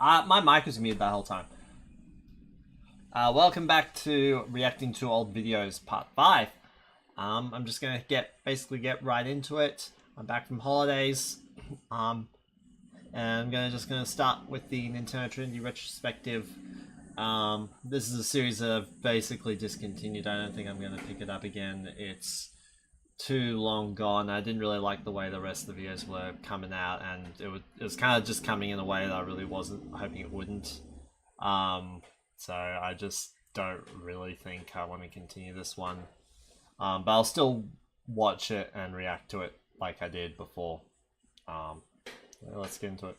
My mic was muted that whole time. Welcome back to reacting to old videos, part 5. I'm just gonna get right into it. I'm back from holidays, and I'm gonna start with the Nintendo Trinity retrospective. This is a series that I've basically discontinued. I don't think I'm gonna pick it up again. It's too long gone. I didn't really like the way the rest of the videos were coming out, and it was kind of just coming in a way that I really wasn't hoping it wouldn't. So I just don't really think I want to continue this one. But I'll still watch it and react to it like I did before. Let's get into it.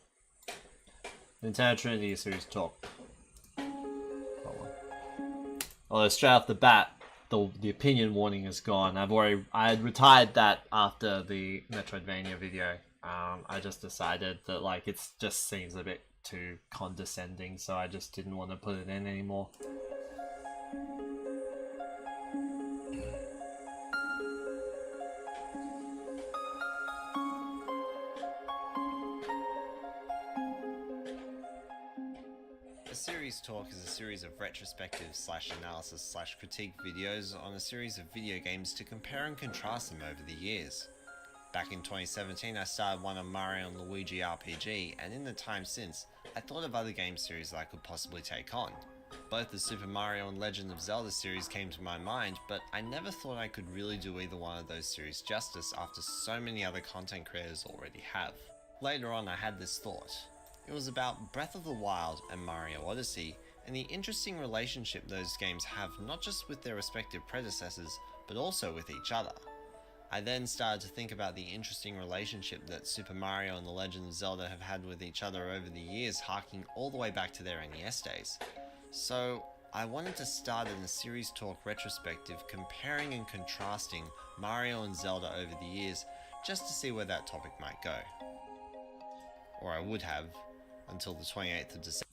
Nintendo Trinity Series talk. Although straight off the bat, the opinion warning is gone. I had retired that after the Metroidvania video. I just decided that it just seems a bit too condescending, so I just didn't want to put it in anymore. A Series Talk is a series of retrospective analysis critique videos on a series of video games to compare and contrast them over the years. Back in 2017 I started one on Mario and Luigi RPG, and in the time since, I thought of other game series that I could possibly take on. Both the Super Mario and Legend of Zelda series came to my mind, but I never thought I could really do either one of those series justice after so many other content creators already have. Later on I had this thought. It was about Breath of the Wild and Mario Odyssey, and the interesting relationship those games have not just with their respective predecessors, but also with each other. I then started to think about the interesting relationship that Super Mario and The Legend of Zelda have had with each other over the years, harking all the way back to their NES days. So I wanted to start in a Series Talk retrospective comparing and contrasting Mario and Zelda over the years, just to see where that topic might go. Or I would have, until the 28th of December.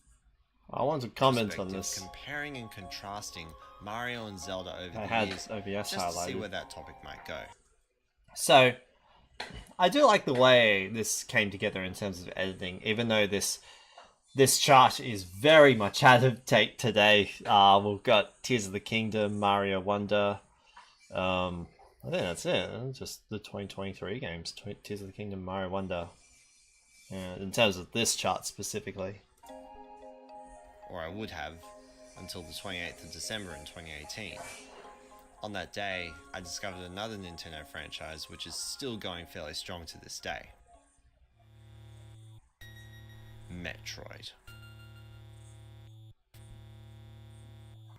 I want to comment on this. Comparing and contrasting Mario and Zelda over I the had years, OBS just to see highlighted. where that topic might go. So, I do like the way this came together in terms of editing, even though this chart is very much out of date today. We've got Tears of the Kingdom, Mario Wonder. I think that's it. Just the 2023 games: Tears of the Kingdom, Mario Wonder. In terms of this chart specifically. Or I would have, until the 28th of December in 2018. On that day, I discovered another Nintendo franchise which is still going fairly strong to this day. Metroid.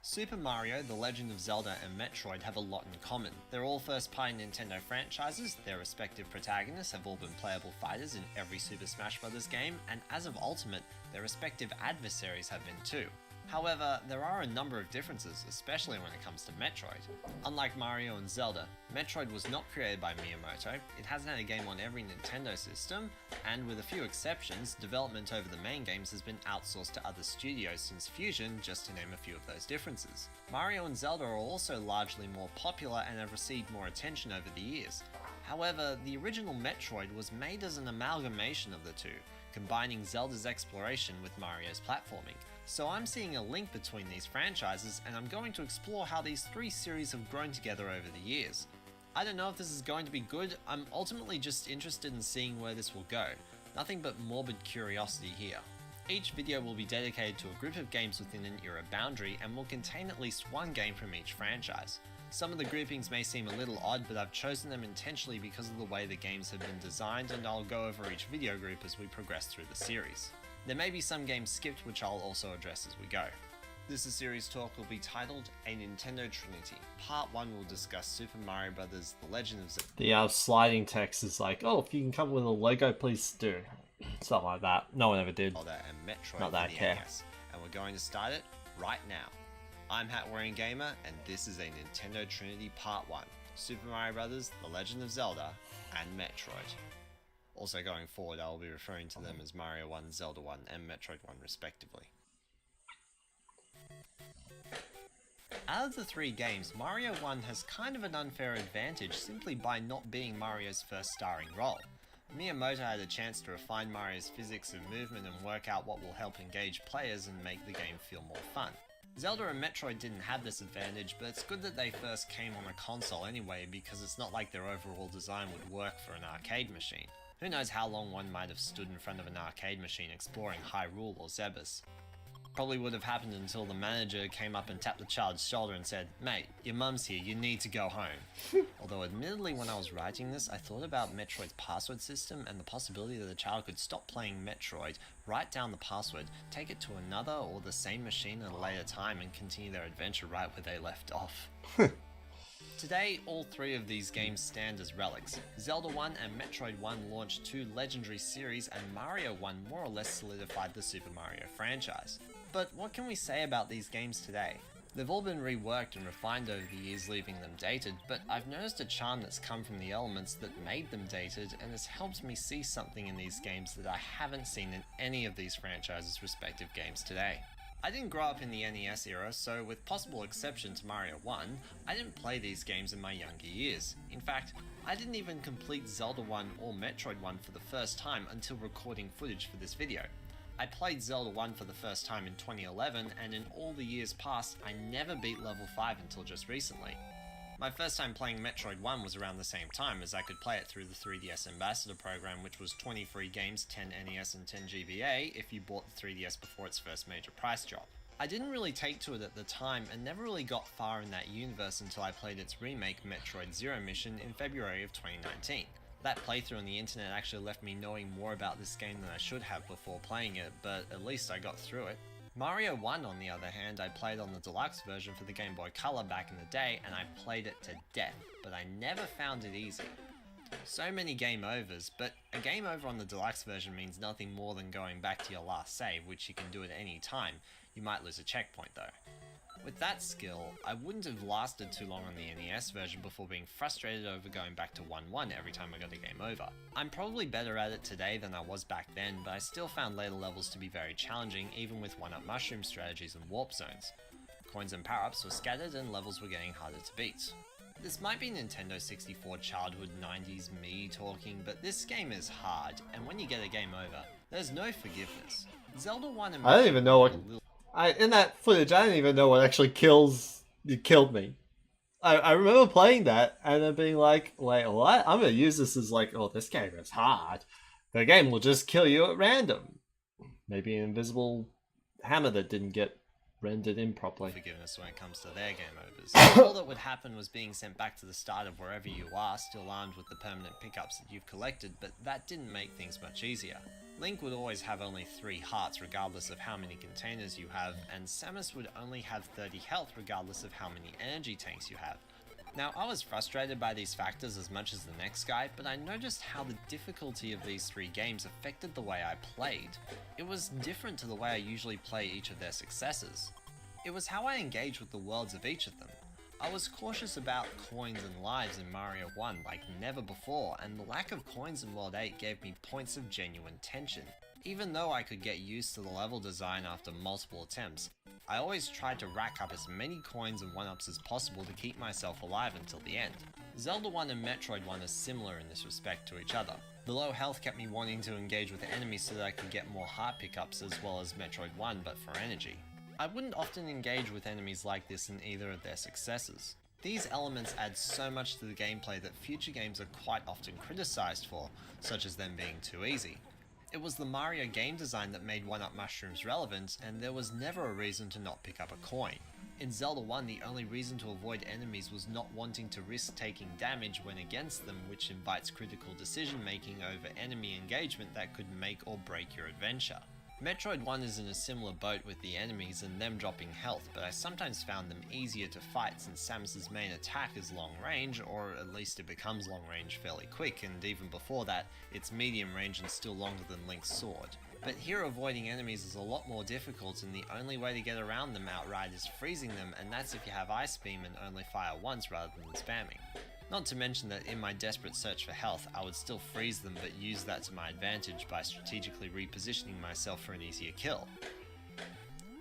Super Mario, The Legend of Zelda, and Metroid have a lot in common. They're all first-party Nintendo franchises, their respective protagonists have all been playable fighters in every Super Smash Bros. Game, and as of Ultimate, their respective adversaries have been too. However, there are a number of differences, especially when it comes to Metroid. Unlike Mario and Zelda, Metroid was not created by Miyamoto, it hasn't had a game on every Nintendo system, and with a few exceptions, development over the main games has been outsourced to other studios since Fusion, just to name a few of those differences. Mario and Zelda are also largely more popular and have received more attention over the years. However, the original Metroid was made as an amalgamation of the two, combining Zelda's exploration with Mario's platforming. So I'm seeing a link between these franchises, and I'm going to explore how these three series have grown together over the years. I don't know if this is going to be good, I'm ultimately just interested in seeing where this will go. Nothing but morbid curiosity here. Each video will be dedicated to a group of games within an era boundary and will contain at least one game from each franchise. Some of the groupings may seem a little odd, but I've chosen them intentionally because of the way the games have been designed, and I'll go over each video group as we progress through the series. There may be some games skipped, which I'll also address as we go. This Series Talk will be titled A Nintendo Trinity. Part 1 will discuss Super Mario Bros. The Legend of Zelda. The sliding text is like, oh, if you can come up with a logo, please do. Something like that. No one ever did. And Metroid Not that I care. NES. And we're going to start it right now. I'm Hat Wearing Gamer, and this is A Nintendo Trinity Part 1. Super Mario Bros., The Legend of Zelda, and Metroid. Also going forward, I will be referring to them as Mario 1, Zelda 1, and Metroid 1 respectively. Out of the three games, Mario 1 has kind of an unfair advantage simply by not being Mario's first starring role. Miyamoto had a chance to refine Mario's physics and movement and work out what will help engage players and make the game feel more fun. Zelda and Metroid didn't have this advantage, but it's good that they first came on a console anyway, because it's not like their overall design would work for an arcade machine. Who knows how long one might have stood in front of an arcade machine exploring Hyrule or Zebus. Probably would have happened until the manager came up and tapped the child's shoulder and said, "Mate, your mum's here, you need to go home." Although admittedly when I was writing this, I thought about Metroid's password system and the possibility that the child could stop playing Metroid, write down the password, take it to another or the same machine at a later time and continue their adventure right where they left off. Today, all three of these games stand as relics. Zelda 1 and Metroid 1 launched two legendary series, and Mario 1 more or less solidified the Super Mario franchise. But what can we say about these games today? They've all been reworked and refined over the years, leaving them dated, but I've noticed a charm that's come from the elements that made them dated, and has helped me see something in these games that I haven't seen in any of these franchises' respective games today. I didn't grow up in the NES era, so with possible exception to Mario 1, I didn't play these games in my younger years. In fact, I didn't even complete Zelda 1 or Metroid 1 for the first time until recording footage for this video. I played Zelda 1 for the first time in 2011, and in all the years past, I never beat level 5 until just recently. My first time playing Metroid 1 was around the same time, as I could play it through the 3DS Ambassador program, which was 20 free games, 10 NES and 10 GBA if you bought the 3DS before its first major price drop. I didn't really take to it at the time, and never really got far in that universe until I played its remake, Metroid Zero Mission, in February of 2019. That playthrough on the internet actually left me knowing more about this game than I should have before playing it, but at least I got through it. Mario 1, on the other hand, I played on the deluxe version for the Game Boy Color back in the day, and I played it to death, but I never found it easy. So many game overs, but a game over on the deluxe version means nothing more than going back to your last save, which you can do at any time. You might lose a checkpoint though. With that skill, I wouldn't have lasted too long on the NES version before being frustrated over going back to 1-1 every time I got a game over. I'm probably better at it today than I was back then, but I still found later levels to be very challenging, even with 1-up mushroom strategies and warp zones. Coins and power-ups were scattered and levels were getting harder to beat. This might be Nintendo 64 childhood 90s me talking, but this game is hard, and when you get a game over, there's no forgiveness. Zelda 1 and I don't even know what... little... in that footage, I didn't even know what actually killed me. I remember playing that and then being like, wait, what? I'm going to use this as like, oh, this game is hard. The game will just kill you at random. Maybe an invisible hammer that didn't get rendered in properly. Forgiveness when it comes to their game overs. All that would happen was being sent back to the start of wherever you are, still armed with the permanent pickups that you've collected, but that didn't make things much easier. Link would always have only 3 hearts regardless of how many containers you have, and Samus would only have 30 health regardless of how many energy tanks you have. Now, I was frustrated by these factors as much as the next guy, but I noticed how the difficulty of these 3 games affected the way I played. It was different to the way I usually play each of their successors. It was how I engaged with the worlds of each of them. I was cautious about coins and lives in Mario 1 like never before, and the lack of coins in World 8 gave me points of genuine tension. Even though I could get used to the level design after multiple attempts, I always tried to rack up as many coins and 1-ups as possible to keep myself alive until the end. Zelda 1 and Metroid 1 are similar in this respect to each other. The low health kept me wanting to engage with enemies so that I could get more heart pickups as well as Metroid 1, but for energy. I wouldn't often engage with enemies like this in either of their successors. These elements add so much to the gameplay that future games are quite often criticized for, such as them being too easy. It was the Mario game design that made 1-up mushrooms relevant, and there was never a reason to not pick up a coin. In Zelda 1, the only reason to avoid enemies was not wanting to risk taking damage when against them, which invites critical decision making over enemy engagement that could make or break your adventure. Metroid 1 is in a similar boat with the enemies and them dropping health, but I sometimes found them easier to fight since Samus's main attack is long range, or at least it becomes long range fairly quick, and even before that, it's medium range and still longer than Link's sword. But here avoiding enemies is a lot more difficult, and the only way to get around them outright is freezing them, and that's if you have Ice Beam and only fire once rather than spamming. Not to mention that in my desperate search for health, I would still freeze them but use that to my advantage by strategically repositioning myself for an easier kill.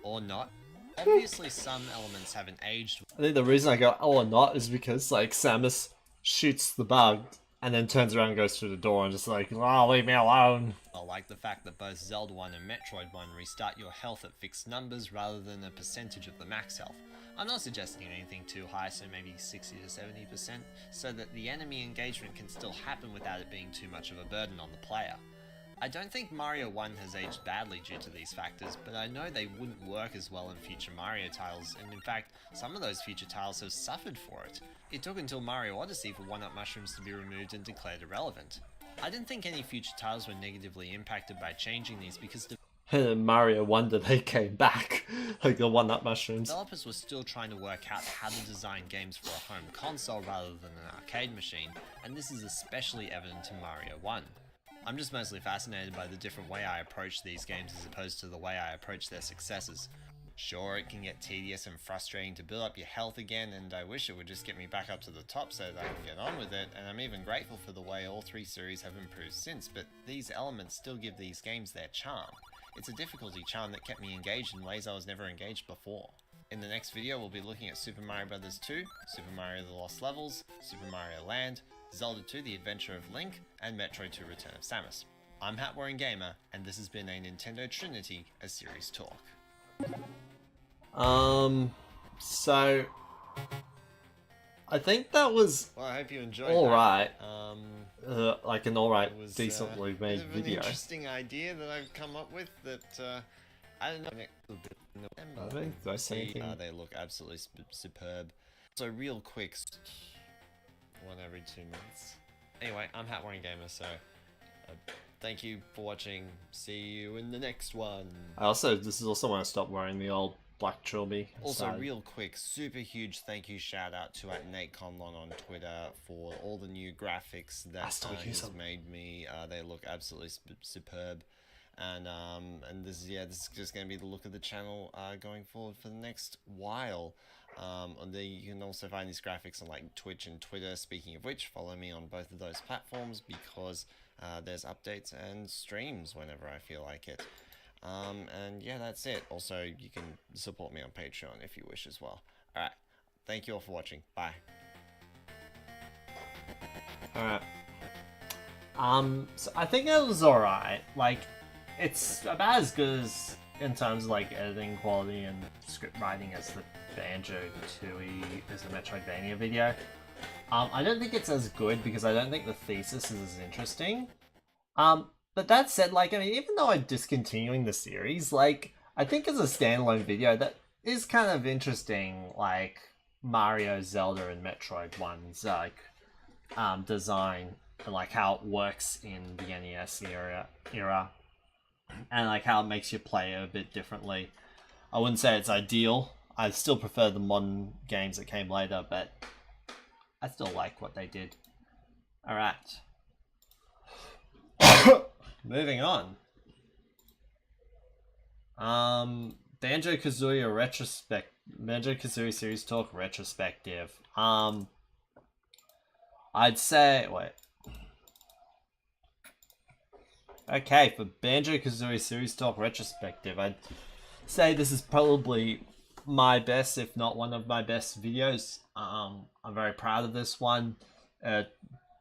Or not. Obviously some elements haven't aged. I think the reason I go or not is because like Samus shoots the bug and then turns around and goes through the door and just like, oh, leave me alone. I like the fact that both Zelda 1 and Metroid 1 restart your health at fixed numbers rather than a percentage of the max health. I'm not suggesting anything too high, so maybe 60 to 70%, so that the enemy engagement can still happen without it being too much of a burden on the player. I don't think Mario 1 has aged badly due to these factors, but I know they wouldn't work as well in future Mario titles, and in fact, some of those future titles have suffered for it. It took until Mario Odyssey for 1-up mushrooms to be removed and declared irrelevant. I didn't think any future titles were negatively impacted by changing these because Mario Wonder, they came back, like the 1-up mushrooms. developers were still trying to work out how to design games for a home console rather than an arcade machine, and this is especially evident in Mario 1. I'm just mostly fascinated by the different way I approach these games as opposed to the way I approach their successors. Sure, it can get tedious and frustrating to build up your health again, and I wish it would just get me back up to the top so that I can get on with it, and I'm even grateful for the way all three series have improved since, but these elements still give these games their charm. It's a difficulty charm that kept me engaged in ways I was never engaged before. In the next video, we'll be looking at Super Mario Bros. 2, Super Mario The Lost Levels, Super Mario Land, Zelda 2 The Adventure of Link, and Metroid 2 Return of Samus. I'm Hat-Wearing Gamer, and this has been a Nintendo Trinity, a series talk. So I think that was Well, I hope you enjoyed alright. that. Like an alright, It was decently made bit of video. An interesting idea that I've come up with that I don't know. I think, did I say anything? They look absolutely superb. So real quick, one every 2 minutes. Anyway, I'm Hat-Wearing Gamer, so thank you for watching. See you in the next one. This is also when I stopped wearing the old black trilby. Also, real quick, super huge thank you shout out to @NateConlon on Twitter for all the new graphics that he's made me. They look absolutely superb, and this is just going to be the look of the channel going forward for the next while. You can also find these graphics on like Twitch and Twitter. Speaking of which, follow me on both of those platforms because there's updates and streams whenever I feel like it. And yeah, that's it. Also, you can support me on Patreon if you wish as well. Alright, thank you all for watching. Bye. Alright. So I think it was alright. Like, it's about as good as in terms of like editing quality and script writing as the Banjo-Tooie is the Metroidvania video. I don't think it's as good because I don't think the thesis is as interesting. But that said, like, I mean, even though I'm discontinuing the series, like, I think as a standalone video, that is kind of interesting, like, Mario, Zelda, and Metroid 1's, like, design, and, like, how it works in the NES era, and, like, how it makes you play it a bit differently. I wouldn't say it's ideal. I still prefer the modern games that came later, but I still like what they did. Alright. Moving on. Banjo-Kazooie Banjo-Kazooie series talk retrospective. I'd say okay, for Banjo-Kazooie series talk retrospective, I'd say this is probably my best, if not one of my best videos. I'm very proud of this one.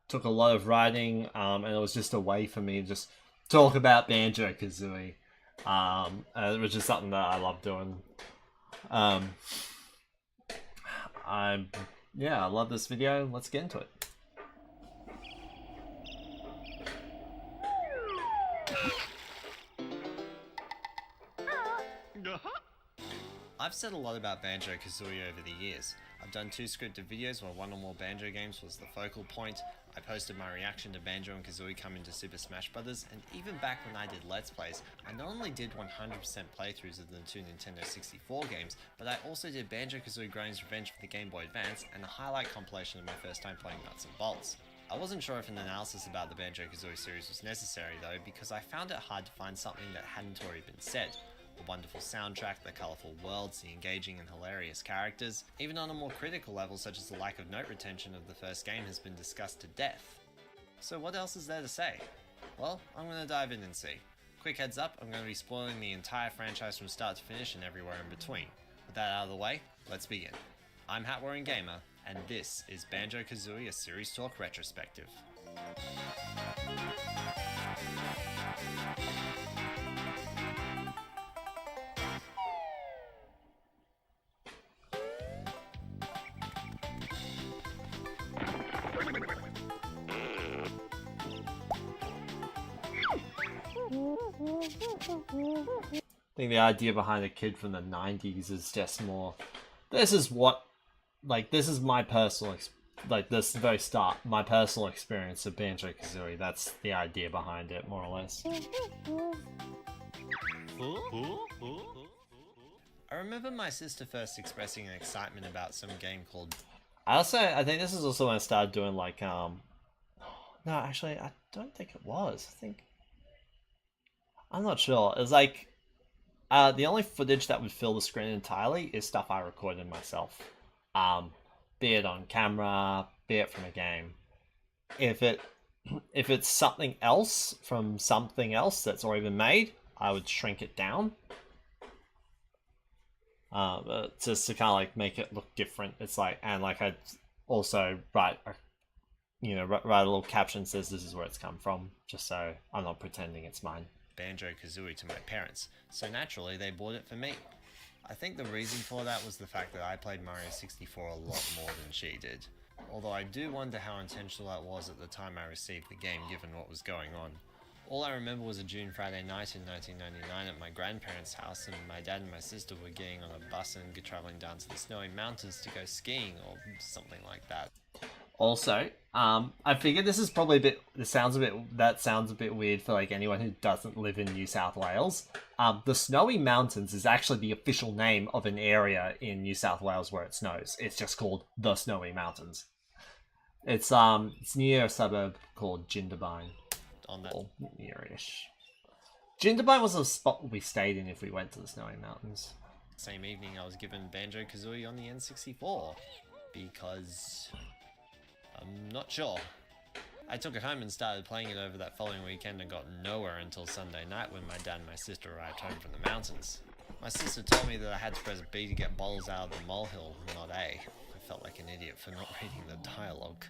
Took a lot of writing, and it was just a way for me to just talk about Banjo-Kazooie. It was just something that I love doing. I love this video. Let's get into it. I've said a lot about Banjo-Kazooie over the years. I've done 2 scripted videos where one or more Banjo games was the focal point. I posted my reaction to Banjo and Kazooie coming to Super Smash Bros. And even back when I did Let's Plays, I not only did 100% playthroughs of the 2 Nintendo 64 games, but I also did Banjo-Kazooie Grind's Revenge for the Game Boy Advance and a highlight compilation of my first time playing Nuts and Bolts. I wasn't sure if an analysis about the Banjo-Kazooie series was necessary though, because I found it hard to find something that hadn't already been said. The wonderful soundtrack, the colourful worlds, the engaging and hilarious characters. Even on a more critical level such as the lack of note retention of the first game has been discussed to death. So what else is there to say? Well, I'm going to dive in and see. Quick heads up, I'm going to be spoiling the entire franchise from start to finish and everywhere in between. With that out of the way, let's begin. I'm Hat-Wearing Gamer, and this is Banjo-Kazooie, a series talk retrospective. I think the idea behind a kid from the 90s is just more, this is what, like, this is my personal, like, this very start, my personal experience of Banjo-Kazooie. That's the idea behind it, more or less. I remember my sister first expressing an excitement about some game called... I think this is also when I started doing, like, no, actually, I don't think it was. I'm not sure. It was like, the only footage that would fill the screen entirely is stuff I recorded myself. Be it on camera, be it from a game. If it's something else from something else that's already been made, I would shrink it down. Just to kind of like make it look different. It's like, and like I'd also write a little caption that says this is where it's come from, just so I'm not pretending it's mine. Banjo-Kazooie to my parents, so naturally they bought it for me. I think the reason for that was the fact that I played Mario 64 a lot more than she did. Although I do wonder how intentional that was at the time I received the game, given what was going on. All I remember was a June Friday night in 1999 at my grandparents' house, and my dad and my sister were getting on a bus and travelling down to the snowy mountains to go skiing or something like that. Also, I figured this is probably that sounds a bit weird for like anyone who doesn't live in New South Wales. The Snowy Mountains is actually the official name of an area in New South Wales where it snows. It's just called the Snowy Mountains. It's near a suburb called Jindabyne. On that Near-ish. Jindabyne was a spot we stayed in if we went to the Snowy Mountains. same evening I was given Banjo-Kazooie on the N64, because... I'm not sure. I took it home and started playing it over that following weekend and got nowhere until Sunday night when my dad and my sister arrived home from the mountains. My sister told me that I had to press B to get bottles out of the molehill, not A. I felt like an idiot for not reading the dialogue.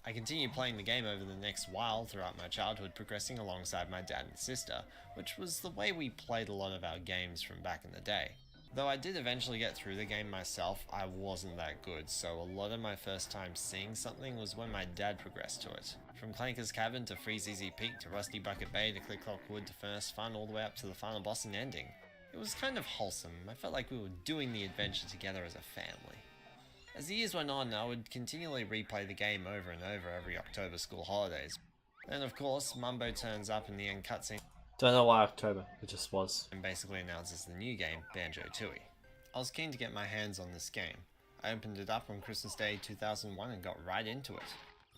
I continued playing the game over the next while throughout my childhood, progressing alongside my dad and sister, which was the way we played a lot of our games from back in the day. Though I did eventually get through the game myself, I wasn't that good, so a lot of my first time seeing something was when my dad progressed to it. From Clanker's Cavern to Freeze Easy Peak to Rusty Bucket Bay to Click Clock Wood to Furnace Fun, all the way up to the final boss and ending. It was kind of wholesome. I felt like we were doing the adventure together as a family. As the years went on, I would continually replay the game over and over every October school holidays. Then of course, Mumbo turns up in the end cutscene. Don't know why October, it just was. And basically announces the new game, Banjo-Tooie. I was keen to get my hands on this game. I opened it up on Christmas Day 2001 and got right into it.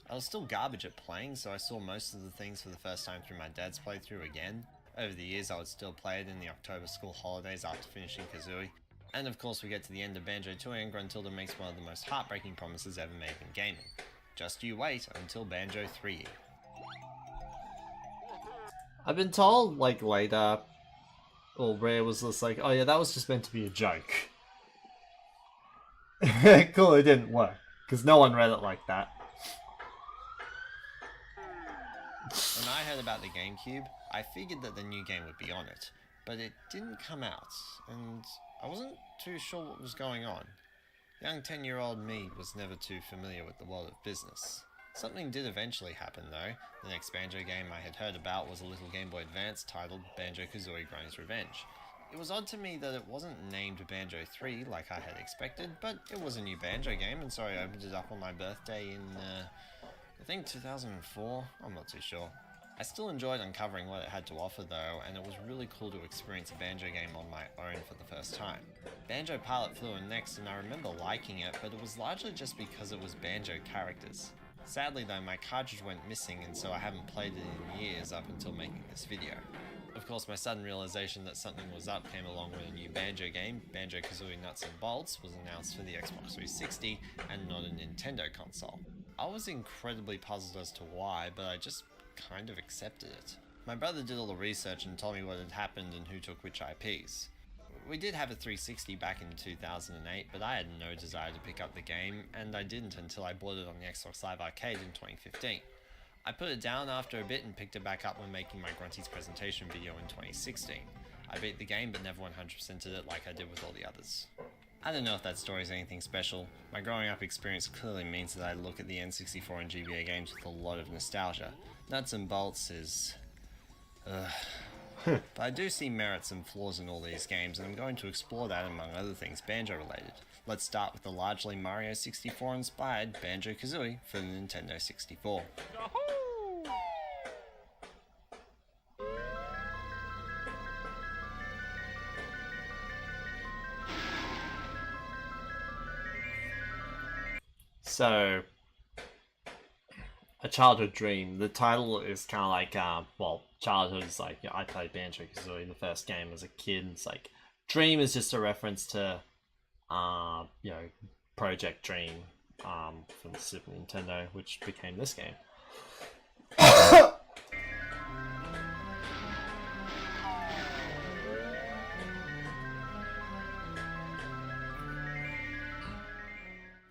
I was still garbage at playing, so I saw most of the things for the first time through my dad's playthrough again. Over the years I would still play it in the October school holidays after finishing Kazooie. And of course we get to the end of Banjo-Tooie and Gruntilda makes one of the most heartbreaking promises ever made in gaming. Just you wait until Banjo 3. I've been told, like, later, or Rare was just like, oh yeah, that was just meant to be a joke. Cool, it didn't work, because no one read it like that. When I heard about the GameCube, I figured that the new game would be on it, but it didn't come out, and I wasn't too sure what was going on. Young 10-year-old me was never too familiar with the world of business. Something did eventually happen though. The next Banjo game I had heard about was a little Game Boy Advance titled Banjo-Kazooie Granny's Revenge. It was odd to me that it wasn't named Banjo 3 like I had expected, but it was a new Banjo game, and so I opened it up on my birthday in, I think 2004? I'm not too sure. I still enjoyed uncovering what it had to offer though, and it was really cool to experience a Banjo game on my own for the first time. Banjo Pilot flew in next, and I remember liking it, but it was largely just because it was Banjo characters. Sadly though, my cartridge went missing, and so I haven't played it in years up until making this video. Of course, my sudden realization that something was up came along when a new Banjo game, Banjo-Kazooie Nuts and Bolts, was announced for the Xbox 360 and not a Nintendo console. I was incredibly puzzled as to why, but I just kind of accepted it. My brother did all the research and told me what had happened and who took which IPs. We did have a 360 back in 2008, but I had no desire to pick up the game, and I didn't until I bought it on the Xbox Live Arcade in 2015. I put it down after a bit and picked it back up when making my Grunty's presentation video in 2016. I beat the game but never 100%ed it like I did with all the others. I don't know if that story is anything special. My growing up experience clearly means that I look at the N64 and GBA games with a lot of nostalgia. Nuts and bolts is... But I do see merits and flaws in all these games, and I'm going to explore that among other things Banjo related. Let's start with the largely Mario 64 inspired Banjo-Kazooie for the Nintendo 64. So, a childhood dream. The title is kind of like, well, childhood is like, I played Banjo-Kazooie, the first game as a kid. It's like, dream is just a reference to, Project Dream, from the Super Nintendo, which became this game.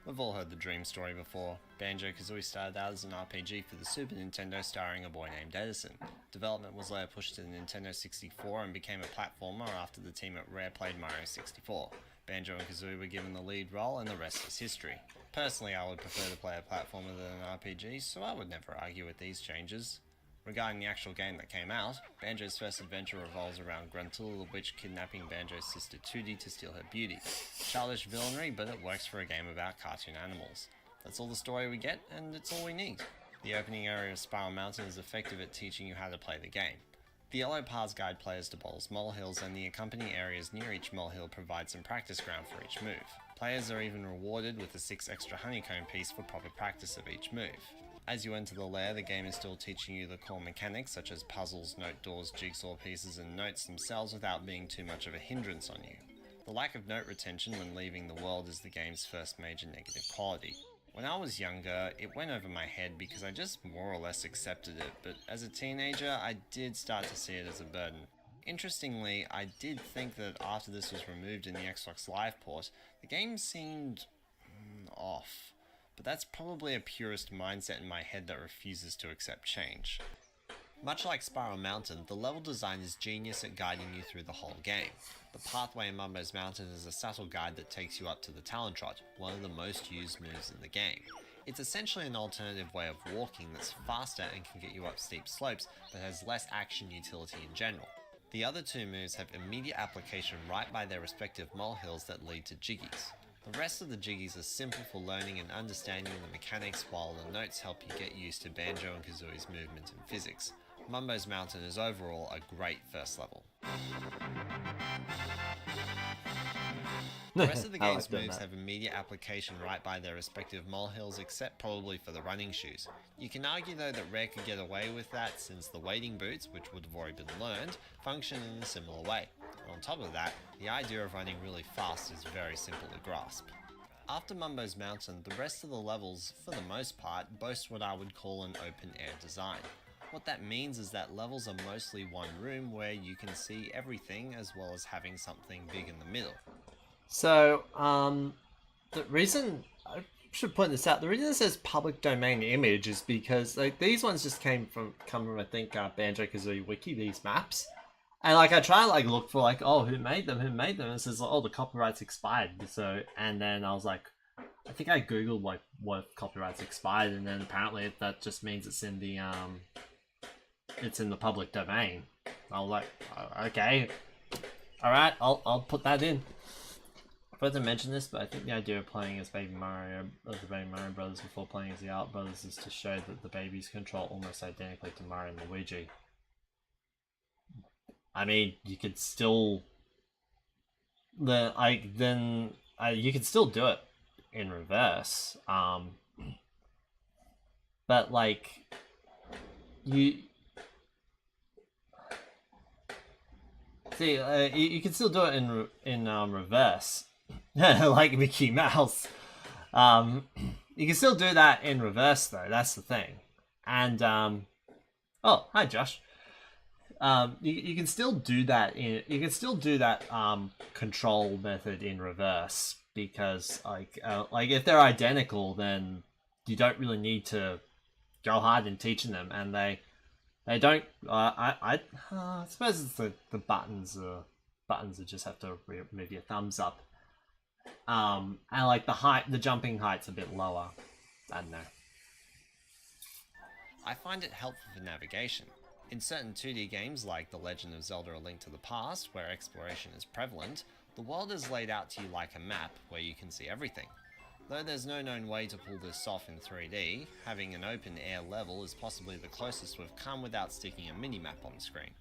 We've all heard the Dream story before. Banjo-Kazooie started out as an RPG for the Super Nintendo starring a boy named Edison. Development was later pushed to the Nintendo 64 and became a platformer after the team at Rare played Mario 64. Banjo and Kazooie were given the lead role and the rest is history. Personally, I would prefer to play a platformer than an RPG, so I would never argue with these changes. Regarding the actual game that came out, Banjo's first adventure revolves around Gruntilda the Witch kidnapping Banjo's sister Tooty to steal her beauty. Childish villainy, but it works for a game about cartoon animals. That's all the story we get, and it's all we need. The opening area of Spiral Mountain is effective at teaching you how to play the game. The yellow paths guide players to Bowl's molehills, and the accompanying areas near each molehill provide some practice ground for each move. Players are even rewarded with a 6 extra honeycomb piece for proper practice of each move. As you enter the lair, the game is still teaching you the core mechanics such as puzzles, note doors, jigsaw pieces, and notes themselves without being too much of a hindrance on you. The lack of note retention when leaving the world is the game's first major negative quality. When I was younger, it went over my head because I just more or less accepted it, but as a teenager, I did start to see it as a burden. Interestingly, I did think that after this was removed in the Xbox Live port, the game seemed off. But that's probably a purist mindset in my head that refuses to accept change. Much like Spiral Mountain, the level design is genius at guiding you through the whole game. The pathway in Mumbo's Mountain is a subtle guide that takes you up to the Talon Trot, one of the most used moves in the game. It's essentially an alternative way of walking that's faster and can get you up steep slopes, but has less action utility in general. The other two moves have immediate application right by their respective molehills that lead to jiggies. The rest of the jiggies are simple for learning and understanding the mechanics, while the notes help you get used to Banjo and Kazooie's movement and physics. Mumbo's Mountain is overall a great first level. The rest of the game's moves have immediate application right by their respective molehills, except probably for the running shoes. You can argue though that Rare could get away with that since the wading boots, which would have already been learned, function in a similar way. And on top of that, the idea of running really fast is very simple to grasp. After Mumbo's Mountain, the rest of the levels, for the most part, boast what I would call an open-air design. What that means is that levels are mostly one room where you can see everything as well as having something big in the middle. So, the reason I should point this out, the reason it says public domain image is because like these ones just come from I think Banjo-Kazooie Wiki, these maps. And like I try to like look for like, oh, who made them? And it says oh, the copyright's expired. So and then I was like, I think I googled like what copyrights expired, and then apparently that just means it's in the public domain. I was like, okay, all right, I'll put that in. I forgot to mention this, but I think the idea of playing as the Baby Mario Brothers before playing as the Art Brothers is to show that the babies control almost identically to Mario and Luigi. I mean, you could still you could still do it in reverse, but like you see, you can still do it in reverse, like Mickey Mouse. You can still do that in reverse though. That's the thing, and oh, hi Josh. You can still do that control method in reverse, because like if they're identical, then you don't really need to go hard in teaching them, and they don't. I suppose it's the buttons. Buttons that just have to move your thumbs up. And like the jumping height's a bit lower. I don't know. I find it helpful for navigation. In certain 2D games like The Legend of Zelda: A Link to the Past, where exploration is prevalent, the world is laid out to you like a map where you can see everything. Though there's no known way to pull this off in 3D, having an open air level is possibly the closest we've come without sticking a minimap on the screen.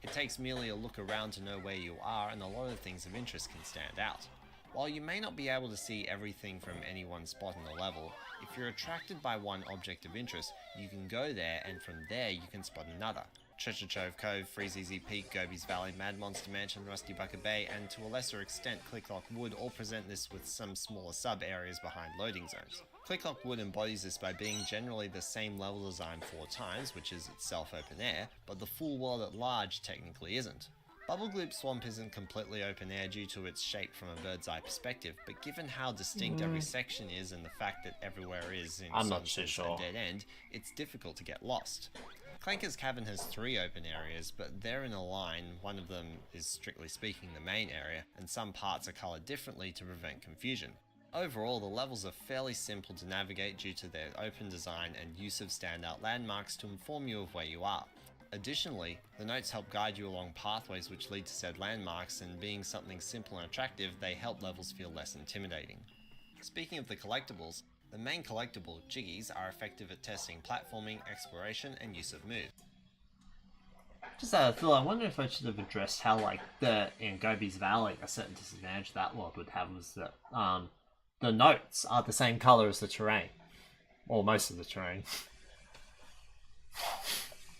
It takes merely a look around to know where you are, and a lot of things of interest can stand out. While you may not be able to see everything from any one spot in the level, if you're attracted by one object of interest, you can go there, and from there you can spot another. Treasure Trove Cove, Freezeezy Peak, Gobi's Valley, Mad Monster Mansion, Rusty Bucket Bay, and to a lesser extent Clicklock Wood all present this with some smaller sub-areas behind loading zones. Clicklock Wood embodies this by being generally the same level design 4 times, which is itself open air, but the full world at large technically isn't. Bubble Gloop Swamp isn't completely open air due to its shape from a bird's eye perspective, but given how distinct every section is and the fact that everywhere is, in I'm some not too sense, sure. a dead end, it's difficult to get lost. Clanker's Cavern has 3 open areas, but they're in a line. One of them is strictly speaking the main area, and some parts are coloured differently to prevent confusion. Overall, the levels are fairly simple to navigate due to their open design and use of standout landmarks to inform you of where you are. Additionally, the notes help guide you along pathways which lead to said landmarks, and being something simple and attractive, they help levels feel less intimidating. Speaking of the collectibles, the main collectible, Jiggies, are effective at testing platforming, exploration, and use of moves. Just Phil, I wonder if I should have addressed how, like, in Gobi's Valley, a certain disadvantage that world would have was that the notes are the same color as the terrain, or most of the terrain.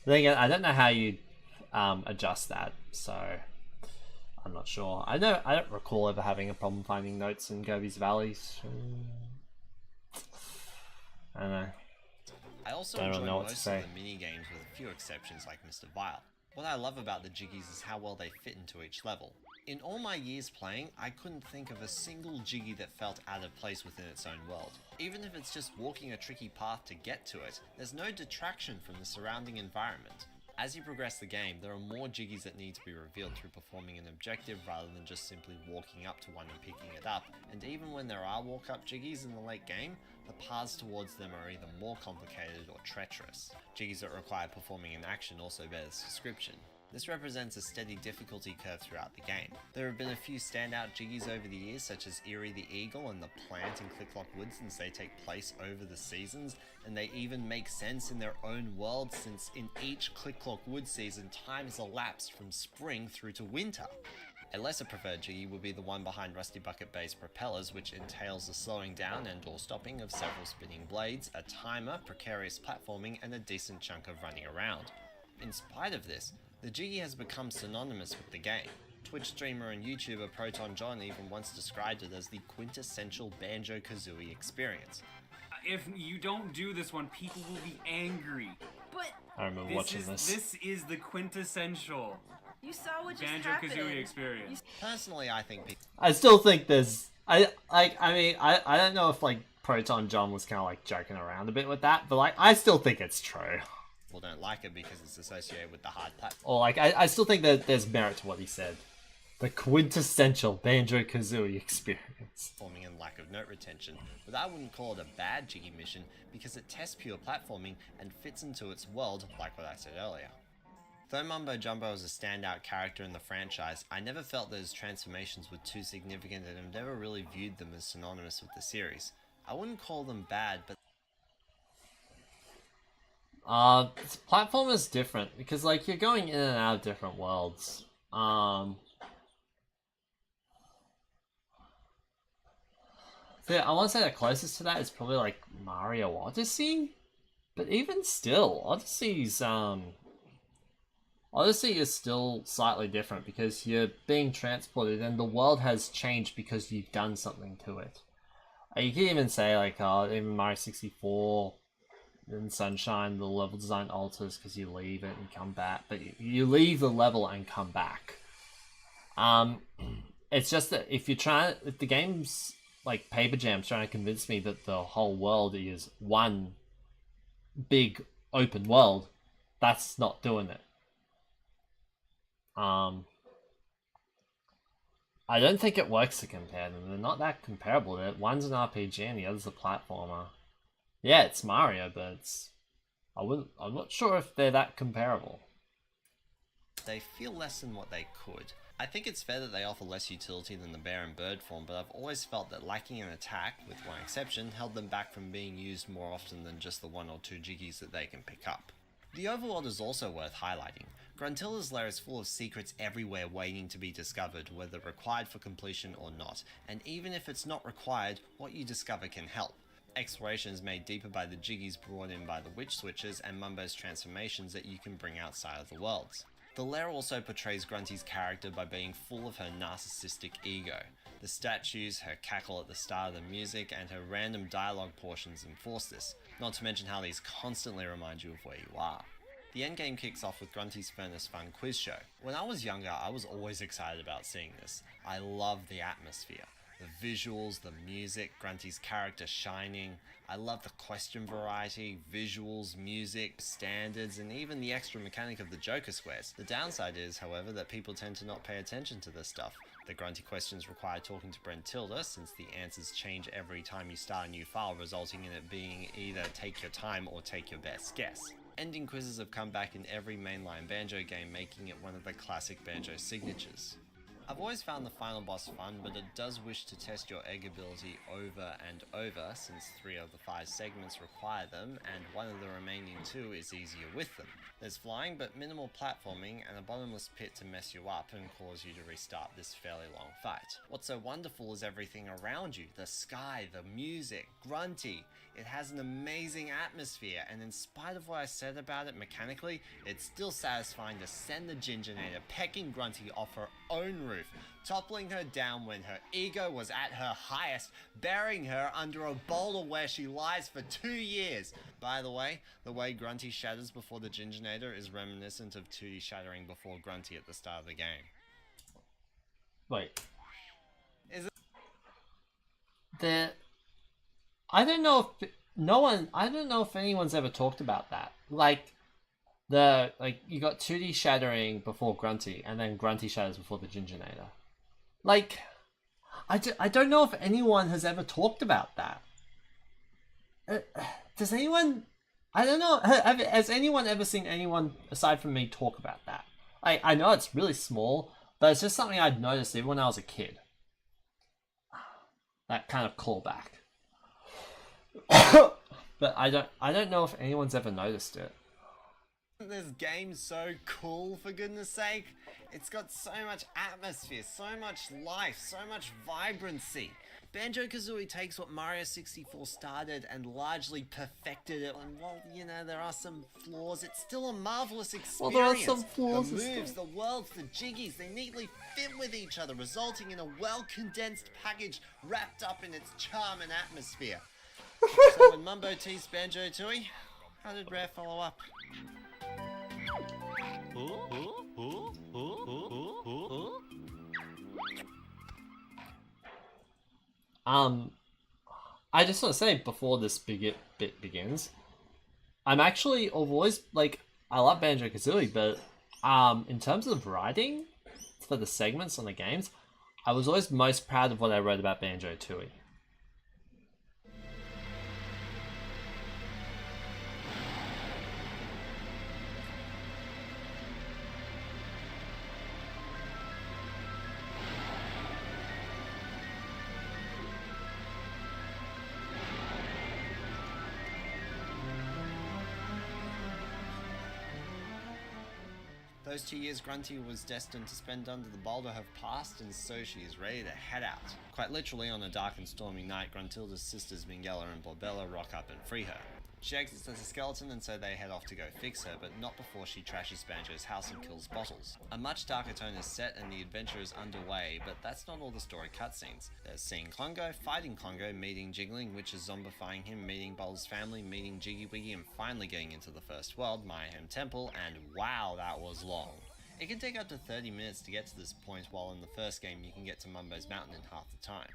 Then again, I don't know how you adjust that, so I'm not sure. I don't recall ever having a problem finding notes in Gobi's Valley. So I don't know. I also Don't enjoy know what to most say. of the mini-games with a few exceptions like Mr. Vile. What I love about the Jiggies is how well they fit into each level. In all my years playing, I couldn't think of a single Jiggy that felt out of place within its own world. Even if it's just walking a tricky path to get to it, there's no detraction from the surrounding environment. As you progress the game, there are more Jiggies that need to be revealed through performing an objective rather than just simply walking up to one and picking it up, and even when there are walk-up Jiggies in the late game, the paths towards them are either more complicated or treacherous. Jiggies that require performing an action also bear this description. This represents a steady difficulty curve throughout the game. There have been a few standout Jiggies over the years, such as Eerie the Eagle and the Plant in Clicklock Wood, since they take place over the seasons, and they even make sense in their own world since in each Clicklock Wood season, time has elapsed from spring through to winter. A lesser preferred Jiggy would be the one behind Rusty Bucket Bay's propellers, which entails the slowing down and or stopping of several spinning blades, a timer, precarious platforming, and a decent chunk of running around. In spite of this, the Jiggy has become synonymous with the game. Twitch streamer and YouTuber Proton John even once described it as the quintessential Banjo-Kazooie experience. If you don't do this one, people will be angry. But I remember watching this. This is the quintessential you saw what just Banjo-Kazooie happened. experience. Personally, I think people I still think there's. I don't know if like Proton John was kind of like joking around a bit with that, but like I still think it's true. don't like it because it's associated with the hard platform. Or like I still think that there's merit to what he said. The quintessential Banjo-Kazooie experience. Platforming and lack of note retention, but I wouldn't call it a bad Jiggy mission because it tests pure platforming and fits into its world, like what I said earlier. Though Mumbo Jumbo is a standout character in the franchise, I never felt that his transformations were too significant and have never really viewed them as synonymous with the series. I wouldn't call them bad, but This platform is different because like you're going in and out of different worlds. So yeah, I want to say the closest to that is probably like Mario Odyssey, but even still, Odyssey is still slightly different because you're being transported and the world has changed because you've done something to it. You can even say like even Mario 64 in Sunshine, the level design alters because you leave it and come back, but you leave the level and come back. It's just that if the game's like Paper Jam's trying to convince me that the whole world is one big open world, that's not doing it. I don't think it works to compare them. They're not that comparable. One's an RPG and the other's a platformer. Yeah, it's Mario, but I'm not sure if they're that comparable. They feel less than what they could. I think it's fair that they offer less utility than the bear and bird form, but I've always felt that lacking an attack, with one exception, held them back from being used more often than just the 1 or 2 jiggies that they can pick up. The overworld is also worth highlighting. Gruntilla's lair is full of secrets everywhere waiting to be discovered, whether required for completion or not, and even if it's not required, what you discover can help. Exploration is made deeper by the jiggies brought in by the witch switches and Mumbo's transformations that you can bring outside of the worlds. The lair also portrays Grunty's character by being full of her narcissistic ego. The statues, her cackle at the start of the music, and her random dialogue portions enforce this, not to mention how these constantly remind you of where you are. The endgame kicks off with Grunty's Furnace Fun quiz show. When I was younger, I was always excited about seeing this. I love the atmosphere. The visuals, the music, Grunty's character shining. I love the question variety, visuals, music, standards, and even the extra mechanic of the Joker squares. The downside is, however, that people tend to not pay attention to this stuff. The Grunty questions require talking to Brentilda, since the answers change every time you start a new file, resulting in it being either take your time or take your best guess. Ending quizzes have come back in every mainline Banjo game, making it one of the classic Banjo signatures. I've always found the final boss fun, but it does wish to test your egg ability over and over, since 3 of the 5 segments require them, and 1 of the remaining 2 is easier with them. There's flying, but minimal platforming, and a bottomless pit to mess you up and cause you to restart this fairly long fight. What's so wonderful is everything around you, the sky, the music, Grunty. It has an amazing atmosphere, and in spite of what I said about it mechanically, it's still satisfying to send the Gingernator pecking Grunty off her own roof, toppling her down when her ego was at her highest, burying her under a boulder where she lies for 2 years. By the way Grunty shatters before the Gingernator is reminiscent of 2D shattering before Grunty at the start of the game. Wait. Is it? I don't know if anyone's ever talked about that. Like you got 2D shattering before Grunty, and then Grunty shatters before the Gingernator. Like, I don't know if anyone has ever talked about that. Does anyone? I don't know. Has anyone ever seen anyone aside from me talk about that? I know it's really small, but it's just something I'd noticed even when I was a kid. That kind of callback. But I don't know if anyone's ever noticed it. This game's so cool, for goodness sake. It's got so much atmosphere, so much life, so much vibrancy. Banjo-Kazooie takes what Mario 64 started and largely perfected it, and while, there are some flaws, it's still a marvelous experience. Well, there are some flaws. The moves, the worlds, the jiggies, they neatly fit with each other, resulting in a well-condensed package wrapped up in its charm and atmosphere. So when Mumbo teased Banjo-Tooie, how did Rare follow up? I just want to say before this bit begins, I've always, I love Banjo-Kazooie, but in terms of writing for the segments on the games, I was always most proud of what I wrote about Banjo-Tooie. Those 2 years Grunty was destined to spend under the boulder have passed, and so she is ready to head out. Quite literally, on a dark and stormy night, Gruntilda's sisters Minghella and Borbella rock up and free her. She exits as a skeleton, and so they head off to go fix her, but not before she trashes Banjo's house and kills Bottles. A much darker tone is set and the adventure is underway, but that's not all the story cutscenes. There's seeing Klungo, fighting Klungo, meeting Jiggling, witches zombifying him, meeting Bottles' family, meeting Jiggy Wiggy, and finally getting into the first world, Mayhem Temple, and wow, that was long. It can take up to 30 minutes to get to this point, while in the first game you can get to Mumbo's Mountain in half the time.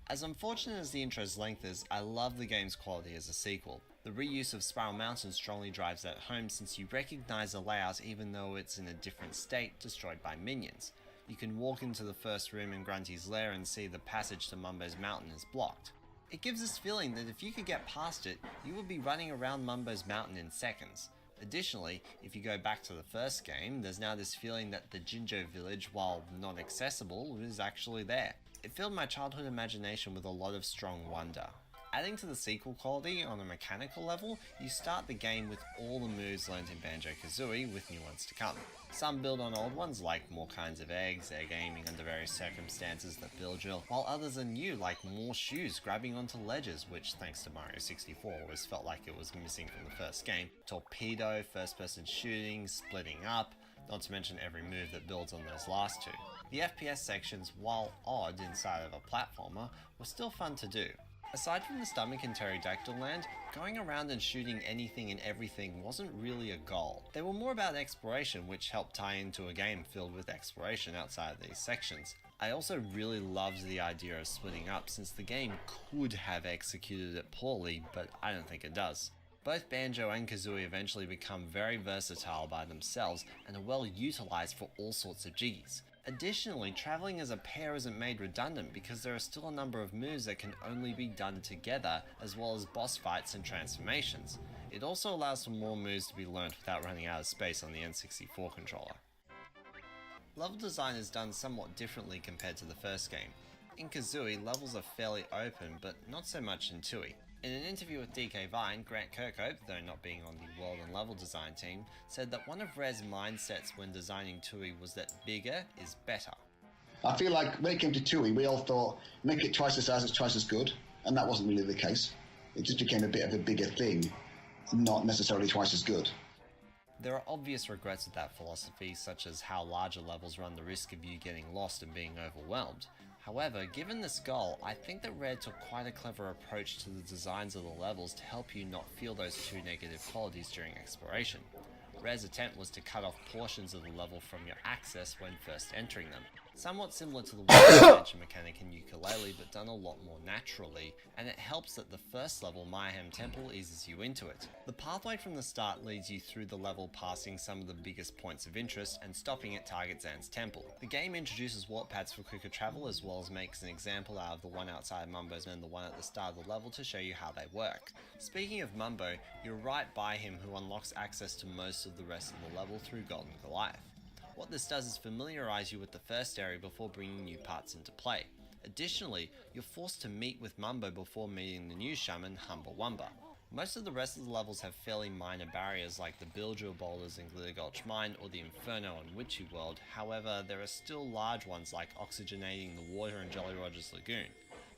As unfortunate as the intro's length is, I love the game's quality as a sequel. The reuse of Spiral Mountain strongly drives that home since you recognize the layout even though it's in a different state, destroyed by minions. You can walk into the first room in Grunty's lair and see the passage to Mumbo's mountain is blocked. It gives this feeling that if you could get past it, you would be running around Mumbo's mountain in seconds. Additionally, if you go back to the first game, there's now this feeling that the Jinjo village, while not accessible, is actually there. It filled my childhood imagination with a lot of strong wonder. Adding to the sequel quality on a mechanical level, you start the game with all the moves learned in Banjo-Kazooie, with new ones to come. Some build on old ones like more kinds of eggs, egg aiming under various circumstances that build drill, while others are new like more shoes grabbing onto ledges, which thanks to Mario 64 always felt like it was missing from the first game, torpedo, first person shooting, splitting up, not to mention every move that builds on those last two. The FPS sections, while odd inside of a platformer, were still fun to do. Aside from the stomach in Pterodactyl Land, going around and shooting anything and everything wasn't really a goal. They were more about exploration, which helped tie into a game filled with exploration outside of these sections. I also really loved the idea of splitting up since the game could have executed it poorly, but I don't think it does. Both Banjo and Kazooie eventually become very versatile by themselves and are well utilised for all sorts of jiggies. Additionally, travelling as a pair isn't made redundant because there are still a number of moves that can only be done together, as well as boss fights and transformations. It also allows for more moves to be learnt without running out of space on the N64 controller. Level design is done somewhat differently compared to the first game. In Kazooie, levels are fairly open, but not so much in Tooie. In an interview with DK Vine, Grant Kirkhope, though not being on the world and level design team, said that one of Rare's mindsets when designing Tooie was that bigger is better. I feel like when it came to Tooie, we all thought, make it twice the size, it's twice as good, and that wasn't really the case. It just became a bit of a bigger thing, not necessarily twice as good. There are obvious regrets with that philosophy, such as how larger levels run the risk of you getting lost and being overwhelmed. However, given this goal, I think that Rare took quite a clever approach to the designs of the levels to help you not feel those two negative qualities during exploration. Rare's attempt was to cut off portions of the level from your access when first entering them. Somewhat similar to the wall extension mechanic in Yooka-Laylee, but done a lot more naturally, and it helps that the first level, Mayhem Temple, eases you into it. The pathway from the start leads you through the level passing some of the biggest points of interest and stopping at Target Zan's temple. The game introduces warp pads for quicker travel as well as makes an example out of the one outside Mumbo's and the one at the start of the level to show you how they work. Speaking of Mumbo, you're right by him who unlocks access to most of the rest of the level through Golden Goliath. What this does is familiarise you with the first area before bringing new parts into play. Additionally, you're forced to meet with Mumbo before meeting the new shaman, Humba Wumba. Most of the rest of the levels have fairly minor barriers like the Bilgil boulders in Glitter Gulch Mine or the Inferno in Witchy World, however there are still large ones like oxygenating the water in Jolly Roger's Lagoon.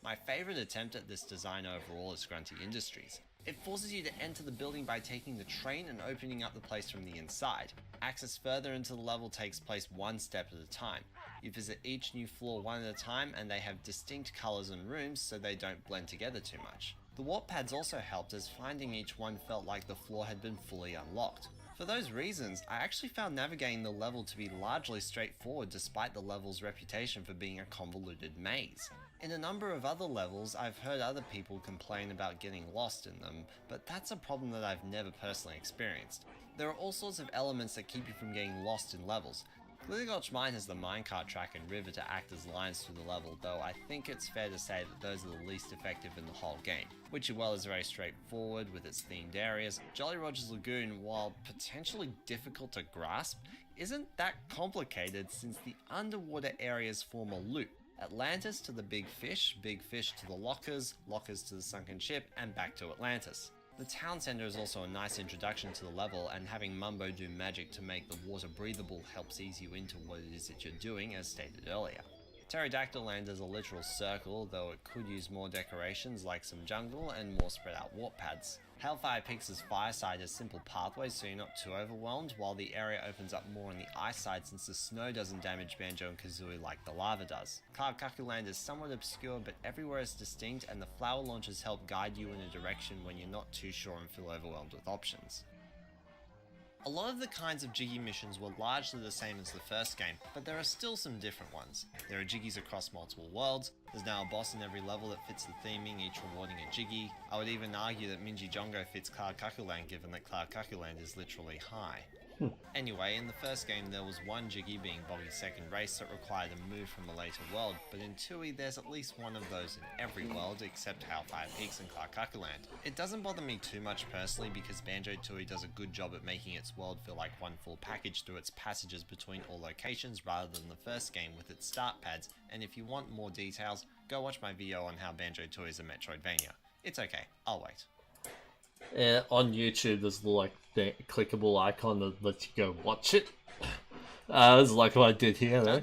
My favourite attempt at this design overall is Grunty Industries. It forces you to enter the building by taking the train and opening up the place from the inside. Access further into the level takes place one step at a time. You visit each new floor one at a time and they have distinct colours and rooms so they don't blend together too much. The warp pads also helped as finding each one felt like the floor had been fully unlocked. For those reasons, I actually found navigating the level to be largely straightforward despite the level's reputation for being a convoluted maze. In a number of other levels, I've heard other people complain about getting lost in them, but that's a problem that I've never personally experienced. There are all sorts of elements that keep you from getting lost in levels. Glitter Gulch Mine has the minecart track and river to act as lines through the level, though I think it's fair to say that those are the least effective in the whole game. Witchy Well is very straightforward with its themed areas. Jolly Roger's Lagoon, while potentially difficult to grasp, isn't that complicated since the underwater areas form a loop. Atlantis to the big fish to the lockers, lockers to the sunken ship, and back to Atlantis. The town centre is also a nice introduction to the level, and having Mumbo do magic to make the water breathable helps ease you into what it is that you're doing, as stated earlier. Pterodactyl Land is a literal circle, though it could use more decorations like some jungle and more spread out warp pads. Hellfire Peaks' Fireside has simple pathways so you're not too overwhelmed, while the area opens up more on the ice side since the snow doesn't damage Banjo and Kazooie like the lava does. Kaku Land is somewhat obscure, but everywhere is distinct, and the flower launches help guide you in a direction when you're not too sure and feel overwhelmed with options. A lot of the kinds of Jiggy missions were largely the same as the first game, but there are still some different ones. There are Jiggies across multiple worlds, there's now a boss in every level that fits the theming, each rewarding a Jiggy. I would even argue that Minji Jongo fits Cloud Kakuland given that Cloud Kakuland is literally high. Anyway, in the first game there was one Jiggy, being Boggy's second race, that required a move from a later world, but in Tui there's at least one of those in every world except Hellfire Peaks and Cloud Kakuland. It doesn't bother me too much personally because Banjo-Tooie does a good job at making its world feel like one full package through its passages between all locations rather than the first game with its start pads, and if you want more details, go watch my video on how Banjo-Tooie is a Metroidvania. It's okay, I'll wait. On YouTube, there's like the clickable icon that lets you go watch it. It's like what I did here, though.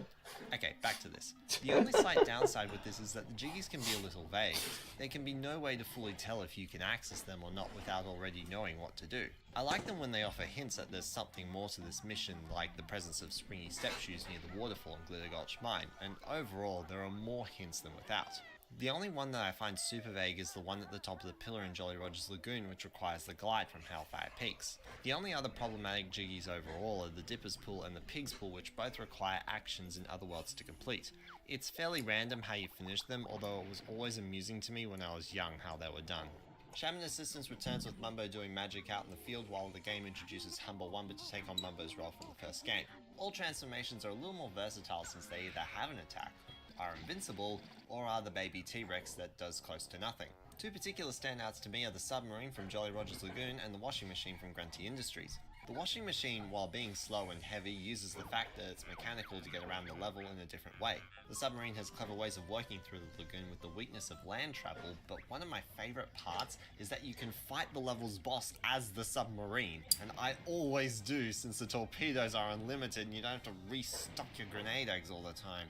Okay, back to this. The only slight downside with this is that the Jiggies can be a little vague. There can be no way to fully tell if you can access them or not without already knowing what to do. I like them when they offer hints that there's something more to this mission, like the presence of springy step shoes near the waterfall in Glitter Gulch Mine, and overall there are more hints than without. The only one that I find super vague is the one at the top of the pillar in Jolly Roger's Lagoon, which requires the glide from Hellfire Peaks. The only other problematic Jiggies overall are the Dipper's Pool and the Pig's Pool, which both require actions in other worlds to complete. It's fairly random how you finish them, although it was always amusing to me when I was young how they were done. Shaman Assistance returns with Mumbo doing magic out in the field, while the game introduces Humble Wumba to take on Mumbo's role from the first game. All transformations are a little more versatile since they either have an attack, are invincible, or are the baby T-Rex that does close to nothing. Two particular standouts to me are the submarine from Jolly Roger's Lagoon and the washing machine from Grunty Industries. The washing machine, while being slow and heavy, uses the fact that it's mechanical to get around the level in a different way. The submarine has clever ways of working through the lagoon with the weakness of land travel, but one of my favourite parts is that you can fight the level's boss as the submarine, and I always do since the torpedoes are unlimited and you don't have to restock your grenade eggs all the time.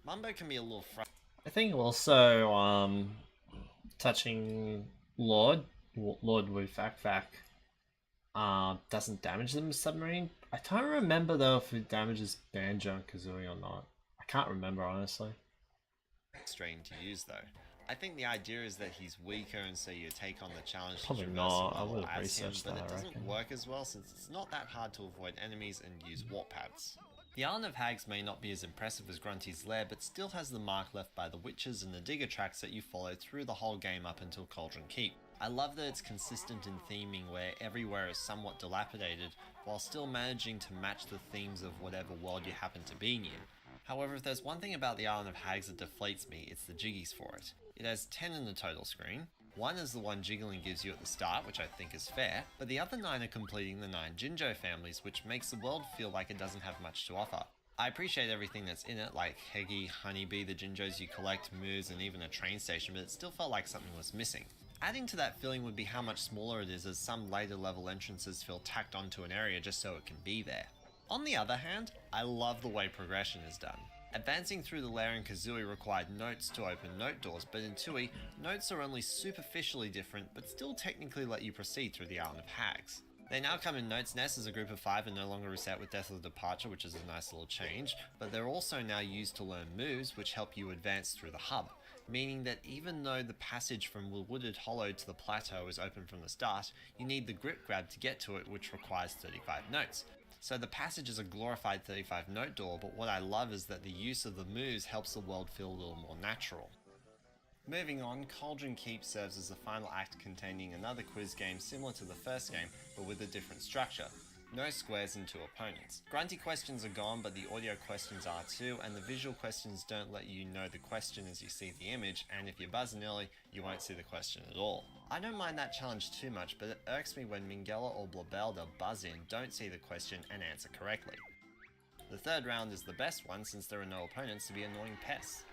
Mumbo can be a little frustrating. I think also touching Lord Wu Fak Fak doesn't damage them with submarine. I don't remember though if it damages Banjo and Kazooie or not. I can't remember honestly. Strain to use though. I think the idea is that he's weaker and so you take on the challenge to Probably traverse not. the I level would've as him, researched but that, it I doesn't reckon. work as well since it's not that hard to avoid enemies and use warp pads. The Island of Hags may not be as impressive as Grunty's Lair, but still has the mark left by the witches and the digger tracks that you follow through the whole game up until Cauldron Keep. I love that it's consistent in theming where everywhere is somewhat dilapidated, while still managing to match the themes of whatever world you happen to be near. However, if there's one thing about the Island of Hags that deflates me, it's the Jiggies for it. It has 10 in the total screen. One is the one Jiggling gives you at the start, which I think is fair, but the other 9 are completing the 9 Jinjo families, which makes the world feel like it doesn't have much to offer. I appreciate everything that's in it, like Heggy, Honeybee, the Jinjos you collect, moves, and even a train station, but it still felt like something was missing. Adding to that feeling would be how much smaller it is, as some later level entrances feel tacked onto an area just so it can be there. On the other hand, I love the way progression is done. Advancing through the lair in Kazooie required notes to open note doors, but in Tui, notes are only superficially different, but still technically let you proceed through the Island of Hags. They now come in Notes Nest as a group of 5 and no longer reset with Death of Departure, which is a nice little change, but they're also now used to learn moves which help you advance through the hub, meaning that even though the passage from the Wooded Hollow to the plateau is open from the start, you need the grip grab to get to it, which requires 35 notes. So the passage is a glorified 35 note door, but what I love is that the use of the moves helps the world feel a little more natural. Moving on, Cauldron Keep serves as the final act containing another quiz game similar to the first game, but with a different structure. No squares and 2 opponents. Grunty questions are gone, but the audio questions are too, and the visual questions don't let you know the question as you see the image, and if you're buzzing early, you won't see the question at all. I don't mind that challenge too much, but it irks me when Mingella or Blabelda buzz in, don't see the question, and answer correctly. The third round is the best one since there are no opponents to be annoying pests.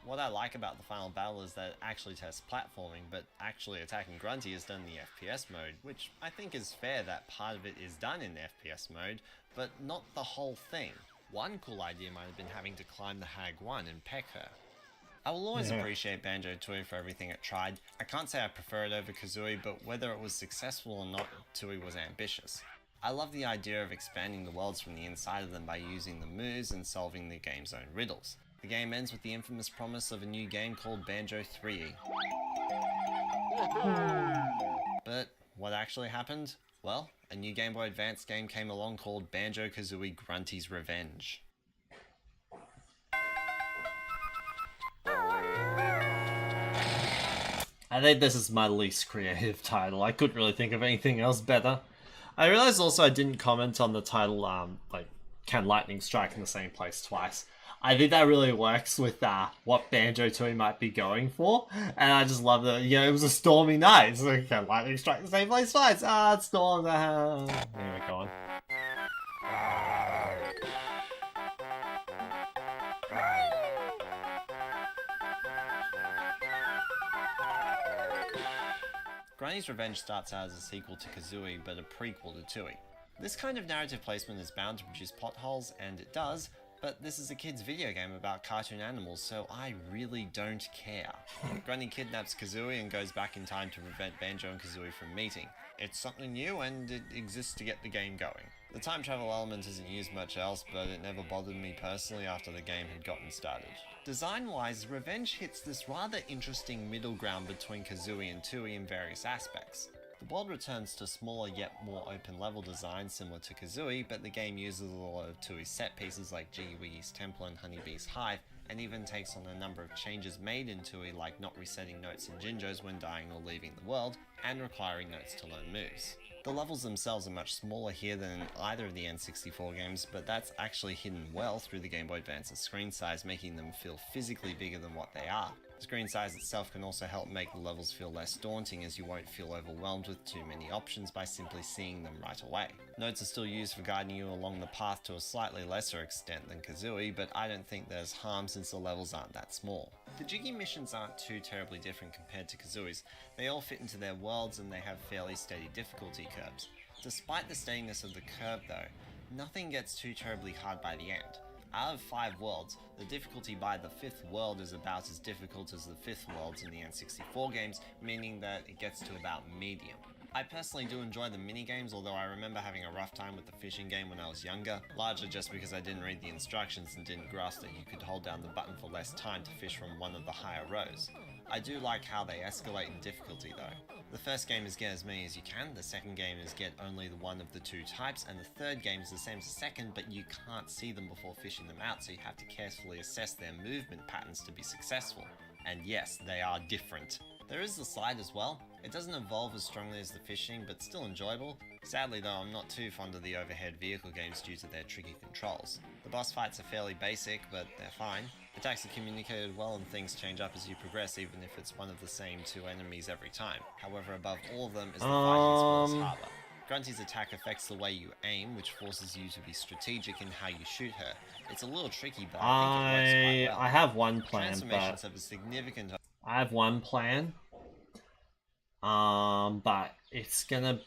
What I like about the final battle is that it actually tests platforming, but actually attacking Grunty is done in the FPS mode, which I think is fair that part of it is done in FPS mode, but not the whole thing. One cool idea might have been having to climb the Hag 1 and peck her. I will always appreciate Banjo-Tooie for everything it tried. I can't say I prefer it over Kazooie, but whether it was successful or not, Tooie was ambitious. I love the idea of expanding the worlds from the inside of them by using the moves and solving the game's own riddles. The game ends with the infamous promise of a new game called Banjo 3E. But what actually happened? Well, a new Game Boy Advance game came along called Banjo-Kazooie Grunty's Revenge. I think this is my least creative title. I couldn't really think of anything else better. I realized also I didn't comment on the title, like, can lightning strike in the same place twice? I think that really works with what Banjo-Tooie might be going for, and I just love that. It was a stormy night, so can lightning strike in the same place twice? It stormed. Anyway, go on. Grunty's Revenge starts out as a sequel to Kazooie, but a prequel to Tooie. This kind of narrative placement is bound to produce plot holes, and it does, but this is a kid's video game about cartoon animals, so I really don't care. Grunty kidnaps Kazooie and goes back in time to prevent Banjo and Kazooie from meeting. It's something new, and it exists to get the game going. The time travel element isn't used much else, but it never bothered me personally after the game had gotten started. Design-wise, Revenge hits this rather interesting middle ground between Kazooie and Tooie in various aspects. The world returns to smaller yet more open level design similar to Kazooie, but the game uses a lot of Tooie's set pieces like Jiggy Wiggy's Temple and Honeybee's Hive, and even takes on a number of changes made in Tooie like not resetting notes in Jinjos when dying or leaving the world, and requiring notes to learn moves. The levels themselves are much smaller here than in either of the N64 games, but that's actually hidden well through the Game Boy Advance's screen size, making them feel physically bigger than what they are. The screen size itself can also help make the levels feel less daunting, as you won't feel overwhelmed with too many options by simply seeing them right away. Notes are still used for guiding you along the path to a slightly lesser extent than Kazooie, but I don't think there's harm since the levels aren't that small. The Jiggy missions aren't too terribly different compared to Kazooie's. They all fit into their worlds and they have fairly steady difficulty curves. Despite the steadiness of the curve though, nothing gets too terribly hard by the end. Out of 5 worlds, the difficulty by the 5th world is about as difficult as the 5th worlds in the N64 games, meaning that it gets to about medium. I personally do enjoy the minigames, although I remember having a rough time with the fishing game when I was younger, largely just because I didn't read the instructions and didn't grasp that you could hold down the button for less time to fish from one of the higher rows. I do like how they escalate in difficulty though. The first game is get as many as you can, the second game is get only the one of the 2 types, and the third game is the same as the second, but you can't see them before fishing them out, so you have to carefully assess their movement patterns to be successful. And yes, they are different. There is the slide as well. It doesn't evolve as strongly as the fishing, but still enjoyable. Sadly though, I'm not too fond of the overhead vehicle games due to their tricky controls. The boss fights are fairly basic, but they're fine. Attacks are communicated well and things change up as you progress, even if it's one of the same 2 enemies every time. However, above all of them is the fighting skills harbour. Grunty's attack affects the way you aim, which forces you to be strategic in how you shoot her. It's a little tricky, but I think it works quite well. I have one plan, Transformations but have a significant... I have one plan. But it's gonna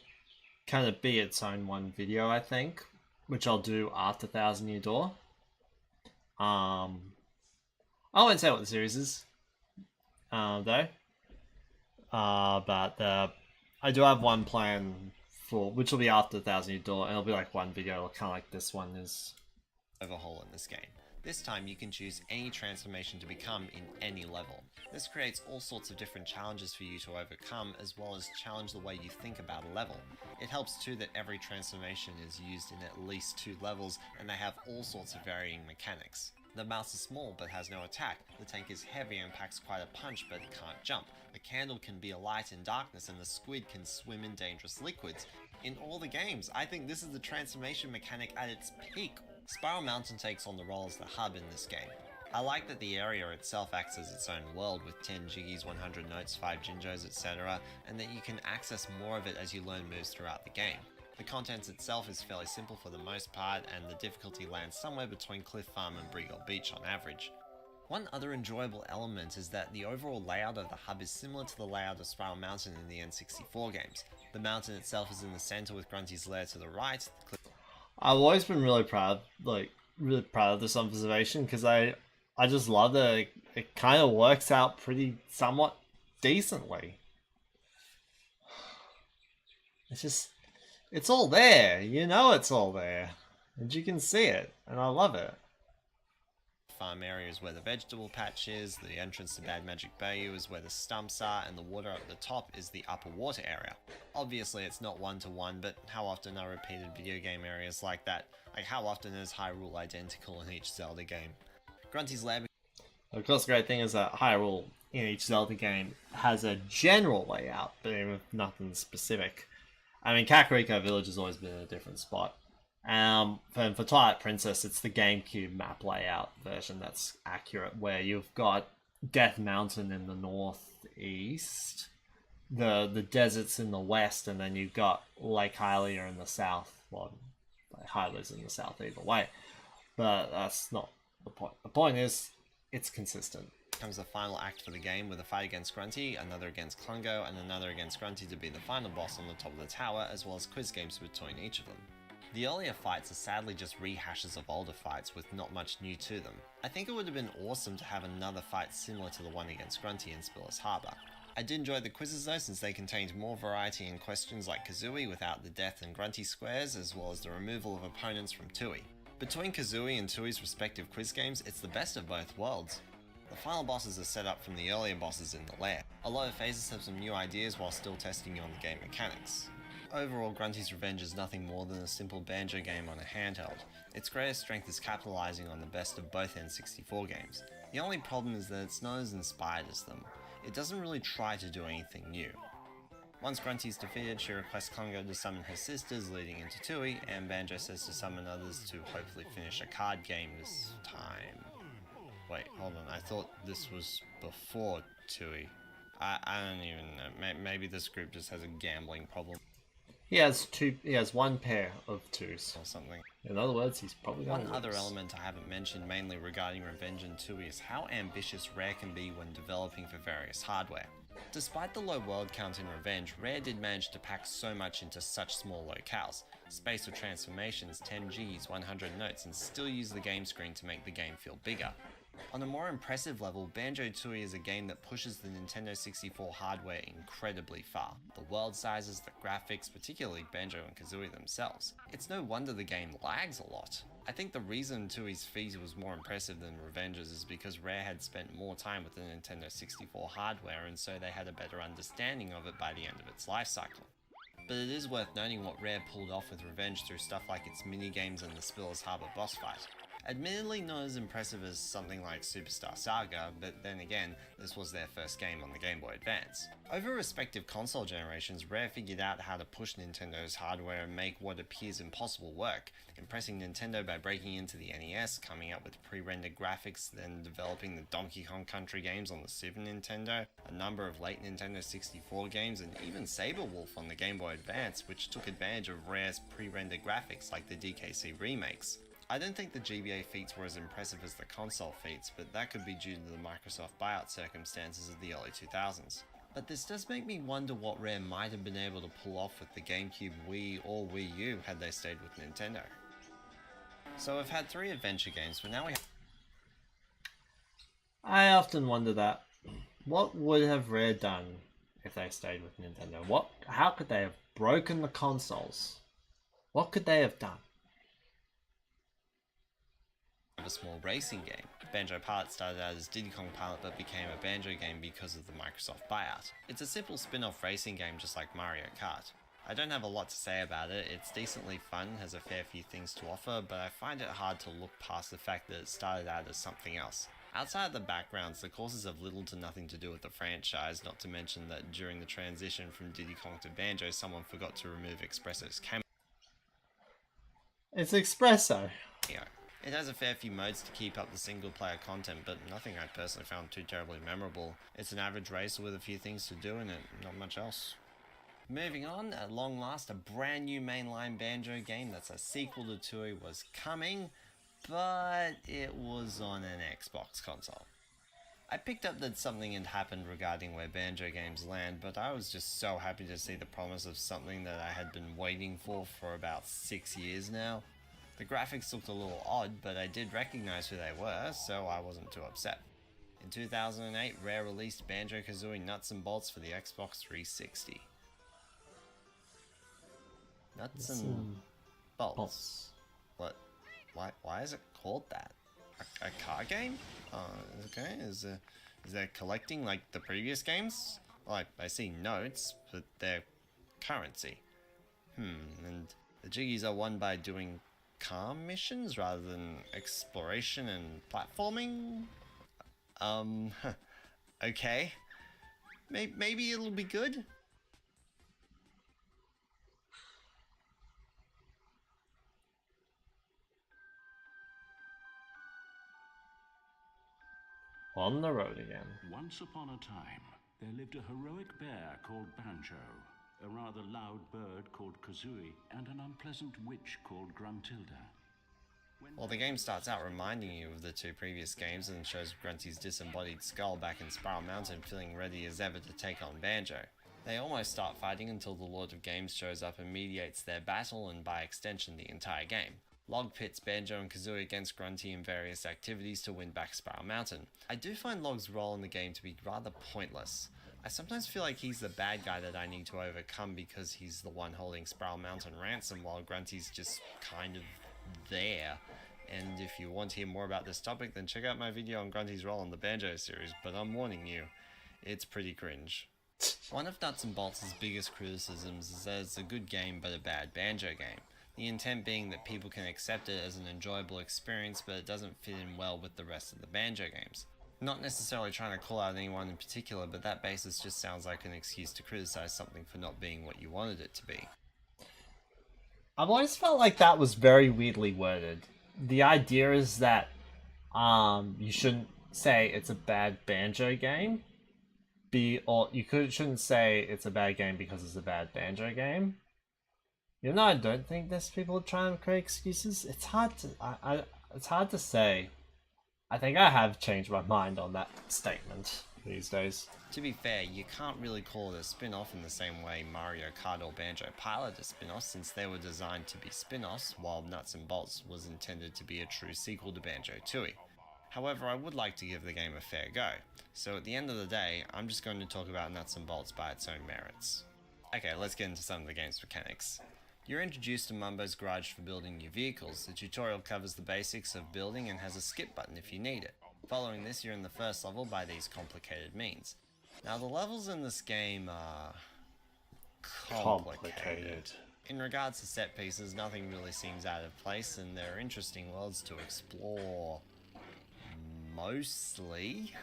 kind of be its own one video, I think, which I'll do after Thousand Year Door. I won't say what the series is, though. But I do have one plan for which will be after Thousand Year Door, and it'll be like one video, kind of like this one is. Overhaul in this game. This time you can choose any transformation to become in any level. This creates all sorts of different challenges for you to overcome, as well as challenge the way you think about a level. It helps too that every transformation is used in at least 2 levels, and they have all sorts of varying mechanics. The mouse is small but has no attack, the tank is heavy and packs quite a punch but it can't jump, the candle can be a light in darkness, and the squid can swim in dangerous liquids. In all the games, I think this is the transformation mechanic at its peak. Spiral Mountain takes on the role as the hub in this game. I like that the area itself acts as its own world with 10 Jiggies, 100 notes, 5 Jinjos, etc., and that you can access more of it as you learn moves throughout the game. The content itself is fairly simple for the most part, and the difficulty lands somewhere between Cliff Farm and Brigal Beach on average. One other enjoyable element is that the overall layout of the hub is similar to the layout of Spiral Mountain in the N64 games. The mountain itself is in the center with Grunty's lair to the right. I've always been really proud of this observation, because I just love that it kind of works out pretty somewhat decently. It's all there, it's all there, and you can see it, and I love it. Farm area is where the vegetable patch is, the entrance to Bad Magic Bayou is where the stumps are, and the water at the top is the upper water area. Obviously it's not one-to-one, but how often are repeated video game areas like that? Like how often is Hyrule identical in each Zelda game? Grunty's Lair. Of course, the great thing is that Hyrule in each Zelda game has a general layout, but with nothing specific. I mean, Kakariko Village has always been in a different spot. For Twilight Princess, it's the GameCube map layout version that's accurate, where you've got Death Mountain in the northeast, the deserts in the west, and then you've got Lake Hylia in the south. Well, Hylia's in the south either way, but that's not the point. The point is, it's consistent. Comes the final act for the game with a fight against Grunty, another against Klungo, and another against Grunty to be the final boss on the top of the tower, as well as quiz games between each of them. The earlier fights are sadly just rehashes of older fights with not much new to them. I think it would have been awesome to have another fight similar to the one against Grunty in Spiller's Harbour. I did enjoy the quizzes though, since they contained more variety in questions like Kazooie without the Death and Grunty squares, as well as the removal of opponents from Tooie. Between Kazooie and Tooie's respective quiz games, it's the best of both worlds. The final bosses are set up from the earlier bosses in the lair. A lot of phases have some new ideas while still testing you on the game mechanics. Overall, Grunty's Revenge is nothing more than a simple banjo game on a handheld. Its greatest strength is capitalizing on the best of both N64 games. The only problem is that it's not as inspired as them. It doesn't really try to do anything new. Once Grunty is defeated, she requests Klungo to summon her sisters leading into Tooie, and Banjo says to summon others to hopefully finish a card game this time. Wait, hold on, I thought this was before Tooie. I don't even know, maybe this group just has a gambling problem He has one pair of twos. or something. In other words, he's probably going One to other lose. element I haven't mentioned mainly regarding Revenge and Tooie is how ambitious Rare can be when developing for various hardware. Despite the low world count in Revenge, Rare did manage to pack so much into such small locales, space for transformations, 10 Gs, 100 notes, and still use the game screen to make the game feel bigger. On a more impressive level, Banjo-Tooie is a game that pushes the Nintendo 64 hardware incredibly far. The world sizes, the graphics, particularly Banjo and Kazooie themselves. It's no wonder the game lags a lot. I think the reason Tooie's feat was more impressive than Revenge's is because Rare had spent more time with the Nintendo 64 hardware, and so they had a better understanding of it by the end of its life cycle. But it is worth noting what Rare pulled off with Revenge through stuff like its minigames and the Spiller's Harbour boss fight. Admittedly not as impressive as something like Superstar Saga, but then again, this was their first game on the Game Boy Advance. Over respective console generations, Rare figured out how to push Nintendo's hardware and make what appears impossible work, impressing Nintendo by breaking into the NES, coming up with pre-rendered graphics, then developing the Donkey Kong Country games on the Super Nintendo, a number of late Nintendo 64 games, and even Saber Wolf on the Game Boy Advance, which took advantage of Rare's pre-rendered graphics like the DKC remakes. I don't think the GBA feats were as impressive as the console feats, but that could be due to the Microsoft buyout circumstances of the early 2000s. But this does make me wonder what Rare might have been able to pull off with the GameCube, Wii, or Wii U had they stayed with Nintendo. So we've had 3 adventure games, but now we have... I often wonder that. What would have Rare done if they stayed with Nintendo? How could they have broken the consoles? What could they have done? a small racing game. Banjo Pilot started out as Diddy Kong Pilot but became a Banjo game because of the Microsoft buyout. It's a simple spin-off racing game just like Mario Kart. I don't have a lot to say about it, it's decently fun, has a fair few things to offer, but I find it hard to look past the fact that it started out as something else. Outside of the backgrounds, the courses have little to nothing to do with the franchise, not to mention that during the transition from Diddy Kong to Banjo, someone forgot to remove Espresso's cameo. It's Espresso. It has a fair few modes to keep up the single player content, but nothing I personally found too terribly memorable. It's an average racer with a few things to do in it, not much else. Moving on, at long last, a brand new mainline Banjo game that's a sequel to Tooie was coming, but it was on an Xbox console. I picked up that something had happened regarding where Banjo games land, but I was just so happy to see the promise of something that I had been waiting for about 6 years now. The graphics looked a little odd, but I did recognize who they were, so I wasn't too upset. In 2008, Rare released Banjo-Kazooie Nuts and Bolts for the Xbox 360. Nuts and Bolts. What? Why is it called that? A car game? Okay. Is there collecting like the previous games? Well, I see notes, but they're currency. And the Jiggies are won by doing car missions rather than exploration and platforming? Okay. Maybe it'll be good? On the road again. Once upon a time, there lived a heroic bear called Banjo, a rather loud bird called Kazooie, and an unpleasant witch called Gruntilda. Well, the game starts out reminding you of the two previous games and shows Grunty's disembodied skull back in Spiral Mountain feeling ready as ever to take on Banjo. They almost start fighting until the Lord of Games shows up and mediates their battle and by extension the entire game. Log pits Banjo and Kazooie against Grunty in various activities to win back Spiral Mountain. I do find Log's role in the game to be rather pointless. I sometimes feel like he's the bad guy that I need to overcome because he's the one holding Spiral Mountain ransom while Grunty's just kind of there. And if you want to hear more about this topic, then check out my video on Grunty's role in the Banjo series, but I'm warning you, it's pretty cringe. One of Nuts and Bolts' biggest criticisms is that it's a good game but a bad Banjo game. The intent being that people can accept it as an enjoyable experience, but it doesn't fit in well with the rest of the Banjo games. Not necessarily trying to call out anyone in particular, but that basis just sounds like an excuse to criticize something for not being what you wanted it to be. I've always felt like that was very weirdly worded. The idea is that you shouldn't say it's a bad Banjo game, shouldn't say it's a bad game because it's a bad Banjo game. You know, I don't think there's people trying to create excuses. It's hard to say. I think I have changed my mind on that statement these days. To be fair, you can't really call it a spin-off in the same way Mario Kart or Banjo Pilot are spin-offs, since they were designed to be spin-offs, while Nuts and Bolts was intended to be a true sequel to Banjo-Tooie. However, I would like to give the game a fair go, so at the end of the day, I'm just going to talk about Nuts and Bolts by its own merits. Okay, let's get into some of the game's mechanics. You're introduced to Mumbo's garage for building new vehicles. The tutorial covers the basics of building and has a skip button if you need it. Following this, you're in the first level by these complicated means. Now, the levels in this game are complicated. In regards to set pieces, nothing really seems out of place, and there are interesting worlds to explore. Mostly.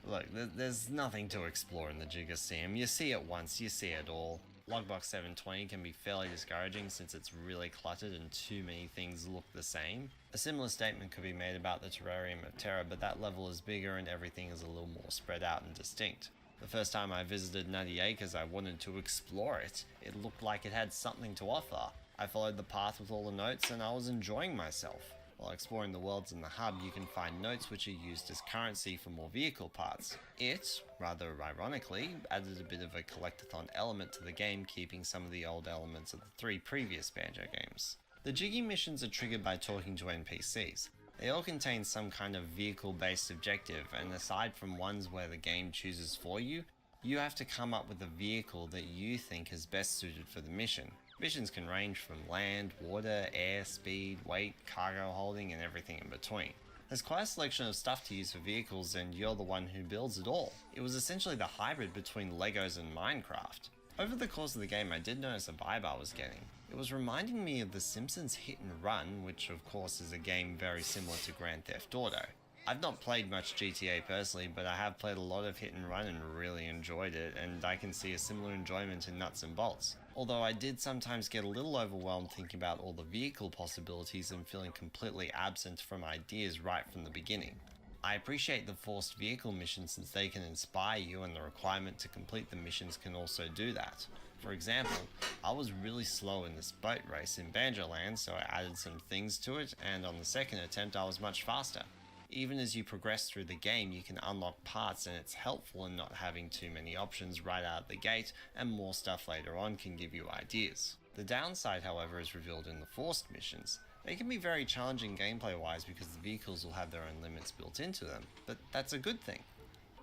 Look, there's nothing to explore in the Jiggaseum. You see it once, you see it all. Logbox 720 can be fairly discouraging since it's really cluttered and too many things look the same. A similar statement could be made about the Terrarium of Terror, but that level is bigger and everything is a little more spread out and distinct. The first time I visited Nutty Acres, I wanted to explore it. It looked like it had something to offer. I followed the path with all the notes and I was enjoying myself. While exploring the worlds in the hub, you can find notes which are used as currency for more vehicle parts. It, rather ironically, added a bit of a collectathon element to the game, keeping some of the old elements of the 3 previous Banjo games. The Jiggy missions are triggered by talking to NPCs. They all contain some kind of vehicle-based objective, and aside from ones where the game chooses for you, you have to come up with a vehicle that you think is best suited for the mission. Missions can range from land, water, air, speed, weight, cargo holding, and everything in between. There's quite a selection of stuff to use for vehicles, and you're the one who builds it all. It was essentially the hybrid between Legos and Minecraft. Over the course of the game, I did notice a vibe I was getting. It was reminding me of The Simpsons Hit and Run, which of course is a game very similar to Grand Theft Auto. I've not played much GTA personally, but I have played a lot of Hit and Run and really enjoyed it, and I can see a similar enjoyment in Nuts and Bolts. Although I did sometimes get a little overwhelmed thinking about all the vehicle possibilities and feeling completely absent from ideas right from the beginning. I appreciate the forced vehicle missions since they can inspire you, and the requirement to complete the missions can also do that. For example, I was really slow in this boat race in Banjoland, so I added some things to it, and on the second attempt I was much faster. Even as you progress through the game, you can unlock parts, and it's helpful in not having too many options right out of the gate, and more stuff later on can give you ideas. The downside, however, is revealed in the forced missions. They can be very challenging gameplay-wise because the vehicles will have their own limits built into them, but that's a good thing.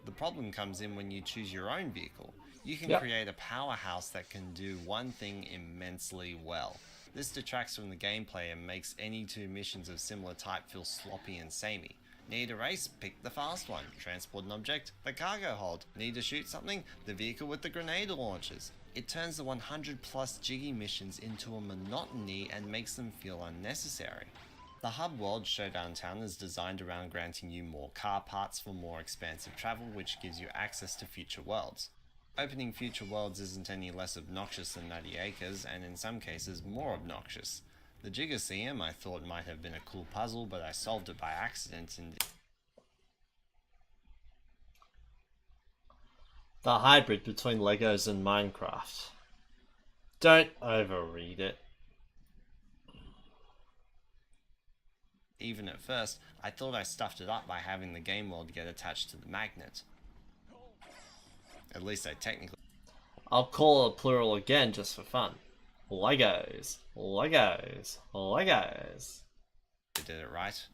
The problem comes in when you choose your own vehicle. You can create a powerhouse that can do one thing immensely well. This detracts from the gameplay and makes any two missions of similar type feel sloppy and samey. Need a race? Pick the fast one. Transport an object? The cargo hold. Need to shoot something? The vehicle with the grenade launchers. It turns the 100 plus Jiggy missions into a monotony and makes them feel unnecessary. The hub world Showdown Town is designed around granting you more car parts for more expansive travel, which gives you access to future worlds. Opening future worlds isn't any less obnoxious than Nutty Acres, and in some cases more obnoxious. The Gigaseum I thought might have been a cool puzzle, but I solved it by accident and The hybrid between Legos and Minecraft. Don't overread it. even at first, I thought I stuffed it up by having the game world get attached to the magnet. At least I technically I'll call it plural again just for fun. Legos. Legos. Legos. did it right.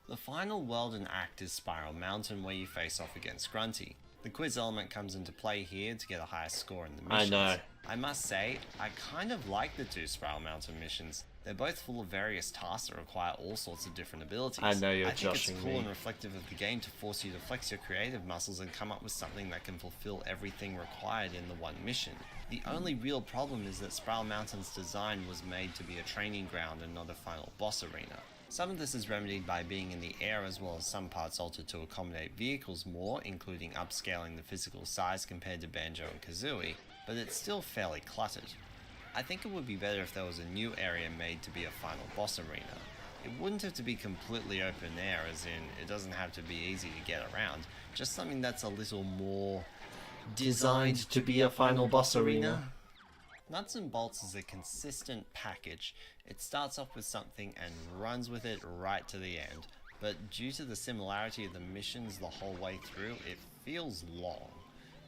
The final world and act is Spiral Mountain, where you face off against Grunty. The quiz element comes into play here to get a higher score in the I missions. know. I must say, I kind of like the two Spiral Mountain missions. They're both full of various tasks that require all sorts of different abilities. I know you're I think it's joshing cool me. and reflective of the game to force you to flex your creative muscles and come up with something that can fulfill everything required in the one mission. The only real problem is that Spiral Mountain's design was made to be a training ground and not a final boss arena. Some of this is remedied by being in the air, as well as some parts altered to accommodate vehicles more, including upscaling the physical size compared to Banjo and Kazooie, but it's still fairly cluttered. I think it would be better if there was a new area made to be a final boss arena. It wouldn't have to be completely open air, as in, it doesn't have to be easy to get around, just something that's a little more Designed to be a final boss arena. Nuts and Bolts is a consistent package. It starts off with something and runs with it right to the end, but due to the similarity of the missions the whole way through, it feels long.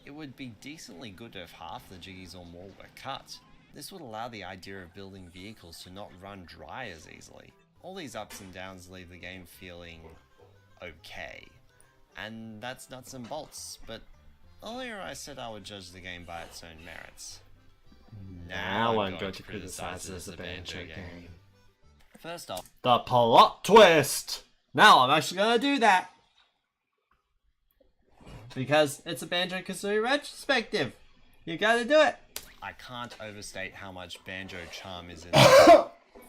It would be decently good if half the jiggies or more were cut. This would allow the idea of building vehicles to not run dry as easily. All these ups and downs leave the game feeling okay. And that's Nuts and Bolts, but earlier I said I would judge the game by its own merits. Now I'm going to criticize it as a Banjo game. First off, The plot twist! Now I'm actually going to do that! Because it's a Banjo-Kazooie retrospective! You gotta do it! I can't overstate how much banjo charm is in this.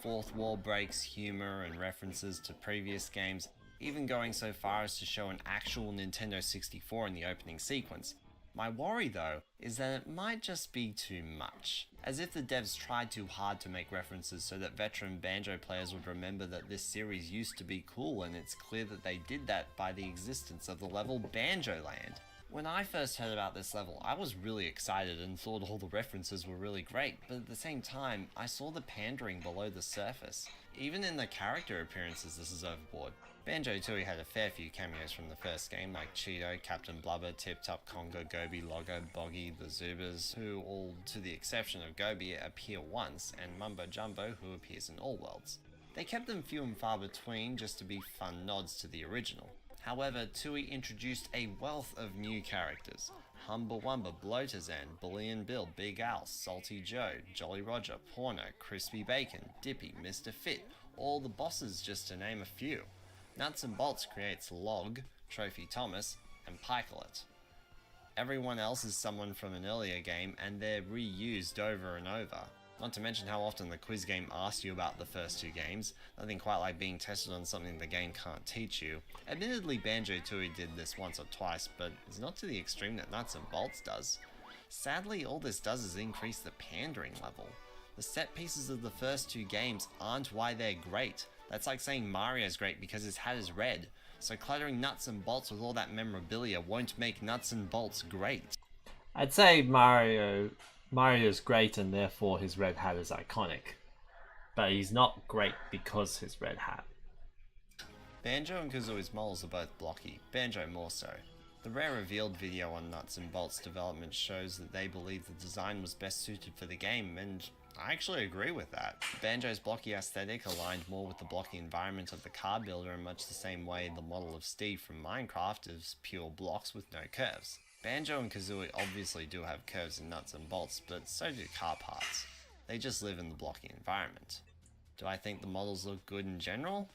Fourth wall breaks, humor, and references to previous games, even going so far as to show an actual Nintendo 64 in the opening sequence. My worry, though, is that it might just be too much. As if the devs tried too hard to make references so that veteran banjo players would remember that this series used to be cool, and it's clear that they did that by the existence of the level Banjo Land. When I first heard about this level, I was really excited and thought all the references were really great, but at the same time, I saw the pandering below the surface. Even in the character appearances, this is overboard. Banjo-Tooie had a fair few cameos from the first game, like Cheeto, Captain Blubber, Tip Top, Congo, Gobi, Logo, Boggy, the Zubas, who all, to the exception of Gobi, appear once, and Mumbo Jumbo, who appears in all worlds. They kept them few and far between just to be fun nods to the original. However, Tooie introduced a wealth of new characters. Humba-Wumba, Bloatazan, Bully and Bill, Big Al, Salty Joe, Jolly Roger, Porno, Crispy Bacon, Dippy, Mr. Fit, all the bosses just to name a few. Nuts and Bolts creates Log, Trophy Thomas, and Pikelet. Everyone else is someone from an earlier game, and they're reused over and over. Not to mention how often the quiz game asks you about the first two games, nothing quite like being tested on something the game can't teach you. Admittedly, Banjo-Tooie did this once or twice, but it's not to the extreme that Nuts and Bolts does. Sadly, all this does is increase the pandering level. The set pieces of the first two games aren't why they're great. That's like saying Mario's great because his hat is red. So cluttering Nuts and Bolts with all that memorabilia won't make Nuts and Bolts great. I'd say Mario's great and therefore his red hat is iconic. But he's not great because his red hat. Banjo and Kazooie's models are both blocky, Banjo more so. The rare revealed video on Nuts and Bolts development shows that they believe the design was best suited for the game, and I actually agree with that. Banjo's blocky aesthetic aligned more with the blocky environment of the car builder in much the same way the model of Steve from Minecraft is pure blocks with no curves. Banjo and Kazooie obviously do have curves in Nuts and Bolts, but so do car parts. they just live in the blocky environment. Do I think the models look good in general?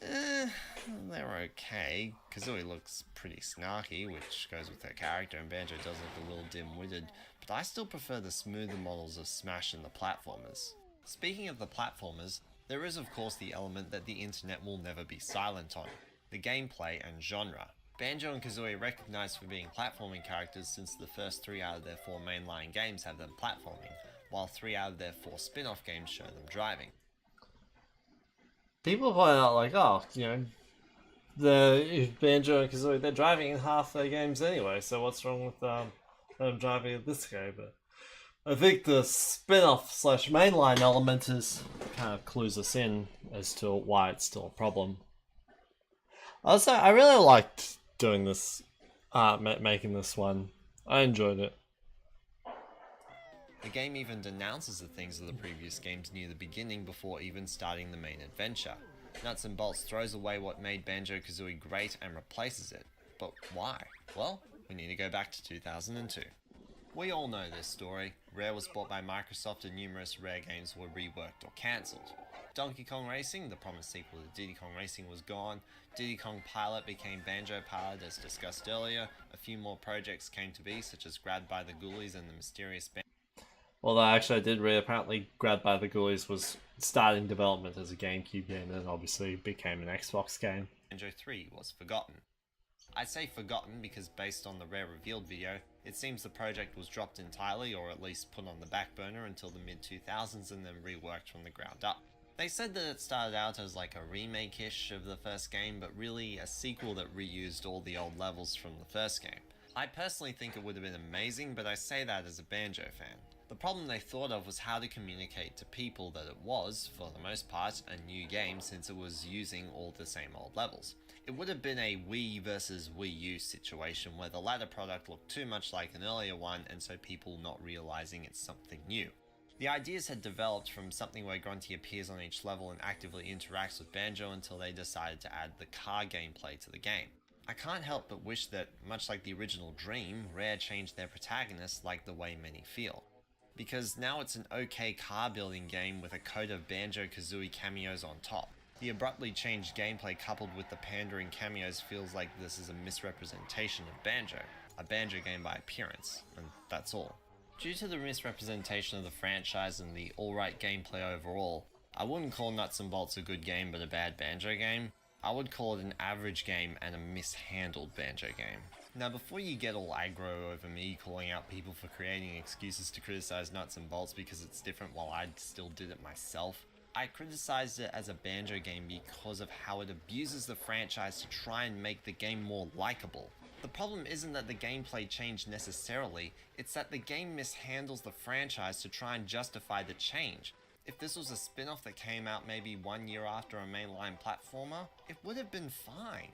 They're okay. Kazooie looks pretty snarky, which goes with her character, and Banjo does look a little dim-witted, but I still prefer the smoother models of Smash and the platformers. Speaking of the platformers, there is of course the element that the internet will never be silent on, the gameplay and genre. Banjo and Kazooie are recognised for being platforming characters since the first 3 out of their 4 mainline games have them platforming, while 3 out of their 4 spin-off games show them driving. People point out, like, oh, you know, the Banjo and Kazooie, they're driving in half their games anyway, so what's wrong with them driving in this game? But I think the spin-off / mainline element is kind of clues us in as to why it's still a problem. Also, I really liked doing this, making this one. I enjoyed it. The game even denounces the things of the previous games near the beginning before even starting the main adventure. Nuts and Bolts throws away what made Banjo-Kazooie great and replaces it. But why? Well, we need to go back to 2002. We all know this story. Rare was bought by Microsoft and numerous Rare games were reworked or cancelled. Donkey Kong Racing, the promised sequel to Diddy Kong Racing, was gone. Diddy Kong Pilot became Banjo Pilot as discussed earlier. A few more projects came to be, such as Grabbed by the Ghoulies and the mysterious Although actually I did read, apparently Grabbed by the Ghoulies was starting development as a GameCube game and obviously became an Xbox game. Banjo 3 was forgotten. I say forgotten because based on the Rare revealed video, it seems the project was dropped entirely or at least put on the back burner until the mid-2000s and then reworked from the ground up. They said that it started out as like a remake-ish of the first game, but really a sequel that reused all the old levels from the first game. I personally think it would have been amazing, but I say that as a Banjo fan. The problem they thought of was how to communicate to people that it was, for the most part, a new game since it was using all the same old levels. It would have been a Wii versus Wii U situation where the latter product looked too much like an earlier one and so people not realizing it's something new. The ideas had developed from something where Grunty appears on each level and actively interacts with Banjo until they decided to add the car gameplay to the game. I can't help but wish that, much like the original Dream, Rare changed their protagonist like the way many feel. Because now it's an okay car building game with a coat of Banjo-Kazooie cameos on top. The abruptly changed gameplay coupled with the pandering cameos feels like this is a misrepresentation of Banjo, a Banjo game by appearance, and that's all. Due to the misrepresentation of the franchise and the alright gameplay overall, I wouldn't call Nuts and Bolts a good game but a bad Banjo game. I would call it an average game and a mishandled Banjo game. Now before you get all aggro over me calling out people for creating excuses to criticize Nuts and Bolts because it's different while I still did it myself, I criticized it as a Banjo game because of how it abuses the franchise to try and make the game more likable. The problem isn't that the gameplay changed necessarily, it's that the game mishandles the franchise to try and justify the change. If this was a spin-off that came out maybe 1 year after a mainline platformer, it would have been fine.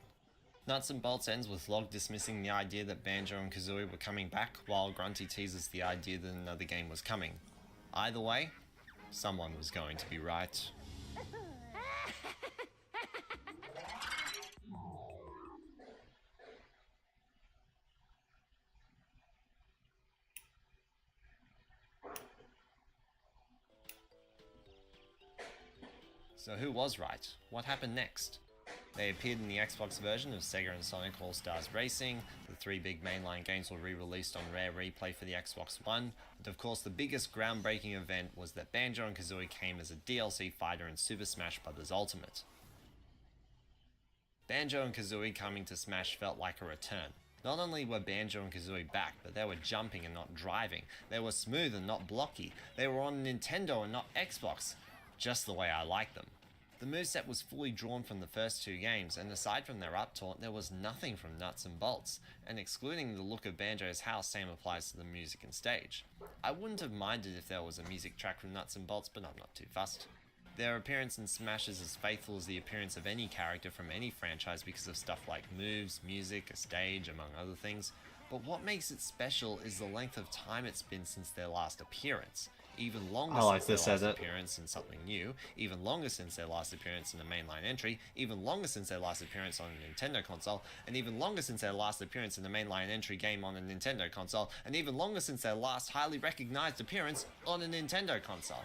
Nuts and Bolts ends with Log dismissing the idea that Banjo and Kazooie were coming back, while Grunty teases the idea that another game was coming. Either way, someone was going to be right. So who was right? What happened next? They appeared in the Xbox version of Sega and Sonic All-Stars Racing, the 3 big mainline games were re-released on Rare Replay for the Xbox One, but of course the biggest groundbreaking event was that Banjo and Kazooie came as a DLC fighter in Super Smash Bros. Ultimate. Banjo and Kazooie coming to Smash felt like a return. Not only were Banjo and Kazooie back, but they were jumping and not driving. They were smooth and not blocky. They were on Nintendo and not Xbox. Just the way I like them. The moveset was fully drawn from the first 2 games, and aside from their up taunt, there was nothing from Nuts and Bolts, and excluding the look of Banjo's house, same applies to the music and stage. I wouldn't have minded if there was a music track from Nuts and Bolts, but I'm not too fussed. Their appearance in Smash is as faithful as the appearance of any character from any franchise because of stuff like moves, music, a stage, among other things, but what makes it special is the length of time it's been since their last appearance. even longer I like since this their last edit. appearance in something new, even longer since their last appearance in a mainline entry, even longer since their last appearance on a Nintendo console, and even longer since their last appearance in a mainline entry game on a Nintendo console, and even longer since their last highly recognized appearance on a Nintendo console.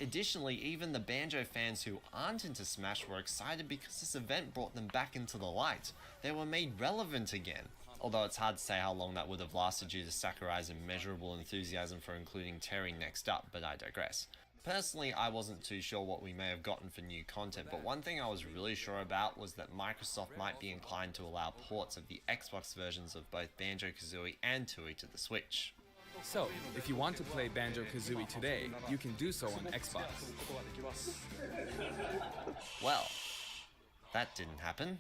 Additionally, even the Banjo fans who aren't into Smash were excited because this event brought them back into the light. They were made relevant again. Although it's hard to say how long that would have lasted due to Sakurai's immeasurable enthusiasm for including Terry next up, but I digress. Personally, I wasn't too sure what we may have gotten for new content, but one thing I was really sure about was that Microsoft might be inclined to allow ports of the Xbox versions of both Banjo-Kazooie and Tooie to the Switch. So, if you want to play Banjo-Kazooie today, you can do so on Xbox. Well, that didn't happen.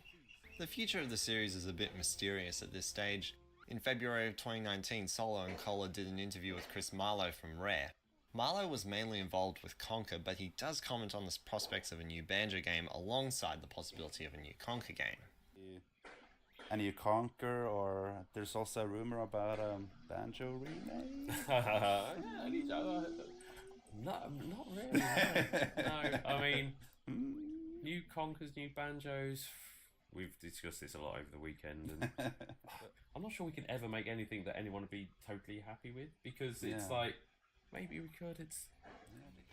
The future of the series is a bit mysterious at this stage. In February of 2019, Solo and Kohler did an interview with Chris Marlowe from Rare. Marlowe was mainly involved with Conker, but he does comment on the prospects of a new Banjo game alongside the possibility of a new Conker game. A new Conker, or there's also a rumor about a Banjo remake. Not really. No, I mean, new Conkers, new Banjos. We've discussed this a lot over the weekend, and I'm not sure we can ever make anything that anyone would be totally happy with, because it's like, maybe we could.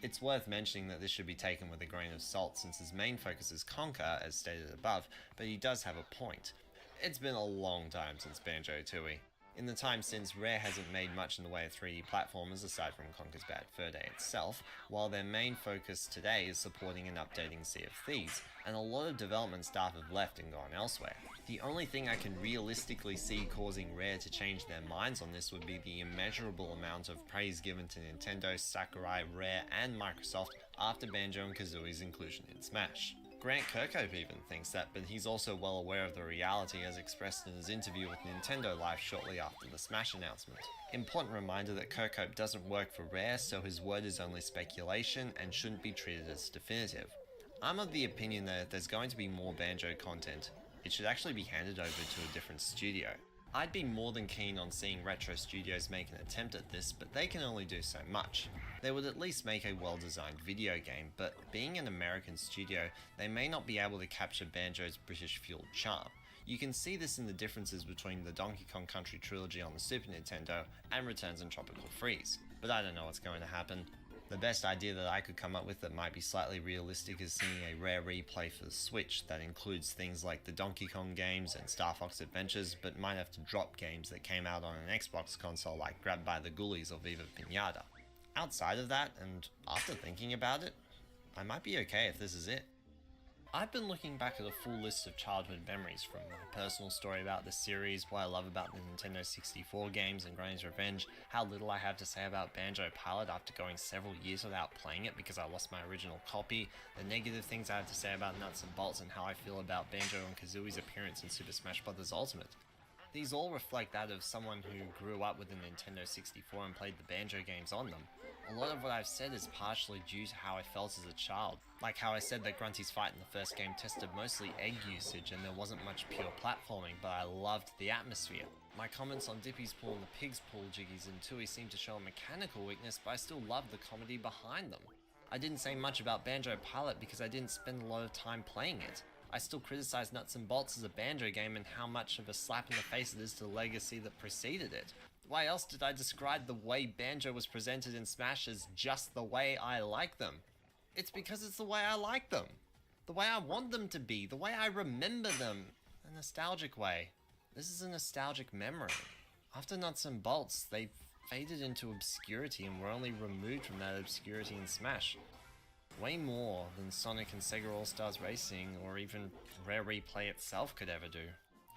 It's worth mentioning that this should be taken with a grain of salt, since his main focus is Conker, as stated above, but he does have a point. It's been a long time since Banjo-Tooie. In the time since, Rare hasn't made much in the way of 3D platformers aside from Conker's Bad Fur Day itself, while their main focus today is supporting and updating Sea of Thieves, and a lot of development staff have left and gone elsewhere. The only thing I can realistically see causing Rare to change their minds on this would be the immeasurable amount of praise given to Nintendo, Sakurai, Rare, and Microsoft after Banjo and Kazooie's inclusion in Smash. Grant Kirkhope even thinks that, but he's also well aware of the reality as expressed in his interview with Nintendo Life shortly after the Smash announcement. Important reminder that Kirkhope doesn't work for Rare, so his word is only speculation and shouldn't be treated as definitive. I'm of the opinion that if there's going to be more Banjo content, it should actually be handed over to a different studio. I'd be more than keen on seeing Retro Studios make an attempt at this, but they can only do so much. They would at least make a well-designed video game, but being an American studio, they may not be able to capture Banjo's British-fueled charm. You can see this in the differences between the Donkey Kong Country trilogy on the Super Nintendo and Returns in Tropical Freeze, but I don't know what's going to happen. The best idea that I could come up with that might be slightly realistic is seeing a Rare replay for the Switch that includes things like the Donkey Kong games and Star Fox Adventures, but might have to drop games that came out on an Xbox console like Grabbed by the Ghoulies or Viva Pinata. Outside of that, and after thinking about it, I might be okay if this is it. I've been looking back at a full list of childhood memories, from my personal story about the series, what I love about the Nintendo 64 games and Granny's Revenge, how little I have to say about Banjo Pilot after going several years without playing it because I lost my original copy, the negative things I have to say about Nuts and Bolts, and how I feel about Banjo and Kazooie's appearance in Super Smash Bros. Ultimate. These all reflect that of someone who grew up with the Nintendo 64 and played the Banjo games on them. A lot of what I've said is partially due to how I felt as a child, like how I said that Grunty's fight in the first game tested mostly egg usage and there wasn't much pure platforming, but I loved the atmosphere. My comments on Dippy's Pool and the Pig's Pool jiggies in Tooie seem to show a mechanical weakness, but I still love the comedy behind them. I didn't say much about Banjo Pilot because I didn't spend a lot of time playing it. I still criticize Nuts and Bolts as a Banjo game and how much of a slap in the face it is to the legacy that preceded it. Why else did I describe the way Banjo was presented in Smash as just the way I like them? It's because it's the way I like them. The way I want them to be. The way I remember them. A nostalgic way. This is a nostalgic memory. After Nuts and Bolts, they faded into obscurity and were only removed from that obscurity in Smash. Way more than Sonic and Sega All-Stars Racing or even Rare Replay itself could ever do.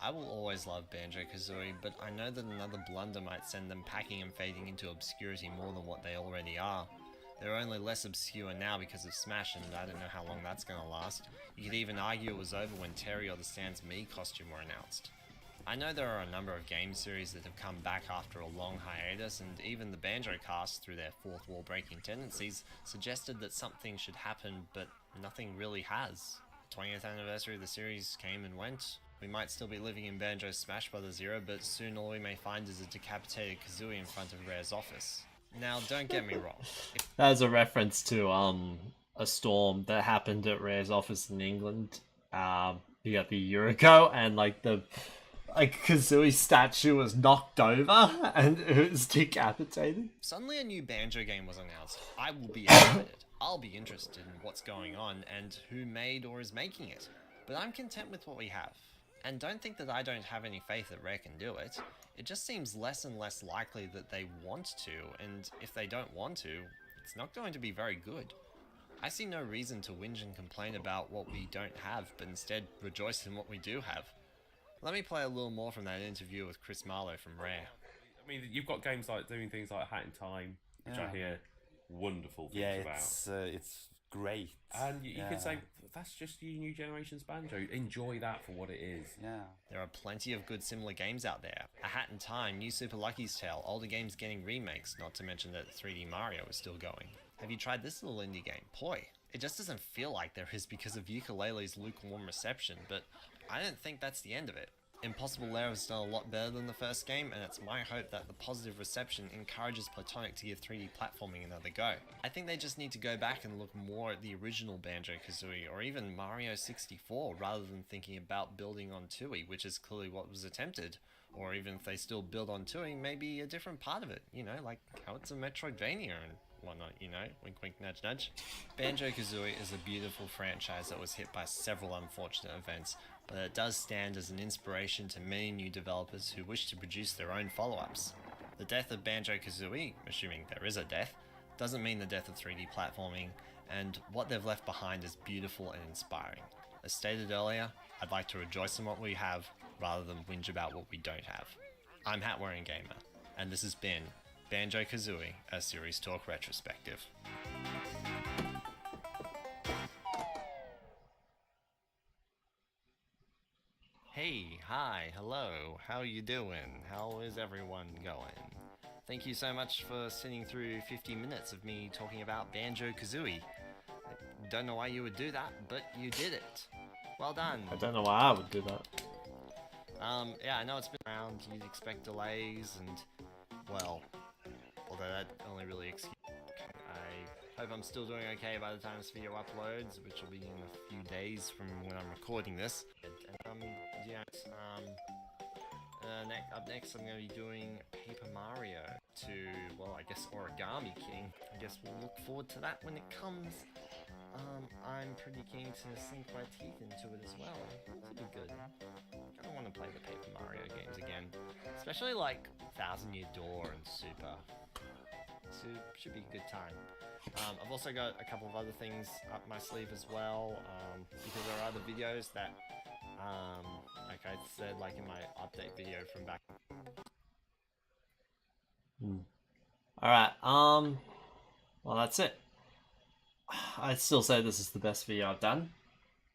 I will always love Banjo-Kazooie, but I know that another blunder might send them packing and fading into obscurity more than what they already are. They're only less obscure now because of Smash, and I don't know how long that's gonna last. You could even argue it was over when Terry or the Sans Me costume were announced. I know there are a number of game series that have come back after a long hiatus, and even the Banjo cast, through their fourth wall breaking tendencies, suggested that something should happen, but nothing really has. The 20th anniversary of the series came and went. We might still be living in Banjo's Smash Bros. Era, but soon all we may find is a decapitated Kazooie in front of Rare's office. Now, don't get me wrong. That's a reference to a storm that happened at Rare's office in England, a year ago, and like the Kazooie statue was knocked over and it was decapitated. Suddenly a new Banjo game was announced. I will be excited. I'll be interested in what's going on and who made or is making it. But I'm content with what we have. And don't think that I don't have any faith that Rare can do it. It just seems less and less likely that they want to, and if they don't want to, it's not going to be very good. I see no reason to whinge and complain about what we don't have, but instead rejoice in what we do have. Let me play a little more from that interview with Chris Marlowe from Rare. I mean, you've got games like doing things like Hat in Time, which I hear wonderful things Yeah, about. it's great. And you could say that's just the new generation's Banjo. Enjoy that for what it is. Yeah. There are plenty of good similar games out there. A Hat in Time, New Super Lucky's Tale, older games getting remakes, not to mention that 3D Mario is still going. Have you tried this little indie game? Poi. It just doesn't feel like there is because of Yooka-Laylee's lukewarm reception, but I don't think that's the end of it. Impossible Lair has done a lot better than the first game, and it's my hope that the positive reception encourages Platonic to give 3D platforming another go. I think they just need to go back and look more at the original Banjo-Kazooie, or even Mario 64, rather than thinking about building on Tooie, which is clearly what was attempted. Or even if they still build on Tooie, maybe a different part of it, you know, like how it's a Metroidvania and whatnot, you know, wink wink nudge nudge. Banjo-Kazooie is a beautiful franchise that was hit by several unfortunate events, but it does stand as an inspiration to many new developers who wish to produce their own follow-ups. The death of Banjo-Kazooie, assuming there is a death, doesn't mean the death of 3D platforming, and what they've left behind is beautiful and inspiring. As stated earlier, I'd like to rejoice in what we have, rather than whinge about what we don't have. I'm Hat-Wearing Gamer, and this has been Banjo-Kazooie, a Series Talk Retrospective. Hey, hi, hello, how you doing? How is everyone going? Thank you so much for sitting through 50 minutes of me talking about Banjo-Kazooie. Don't know why you would do that, but you did it. Well done. I don't know why I would do that. Yeah, I know it's been around, you'd expect delays and, well, although that only really excuse. I hope I'm still doing okay by the time this video uploads, which will be in a few days from when I'm recording this. Up next I'm going to be doing Paper Mario to, well, I guess Origami King. I guess we'll look forward to that when it comes. I'm pretty keen to sink my teeth into it as well. It'll be good. I don't want to play the Paper Mario games again. Especially like Thousand Year Door and Super. So should be a good time. I've also got a couple of other things up my sleeve as well, because there are other videos that, like I said, like in my update video from back. Alright, well that's it. I'd still say this is the best video I've done.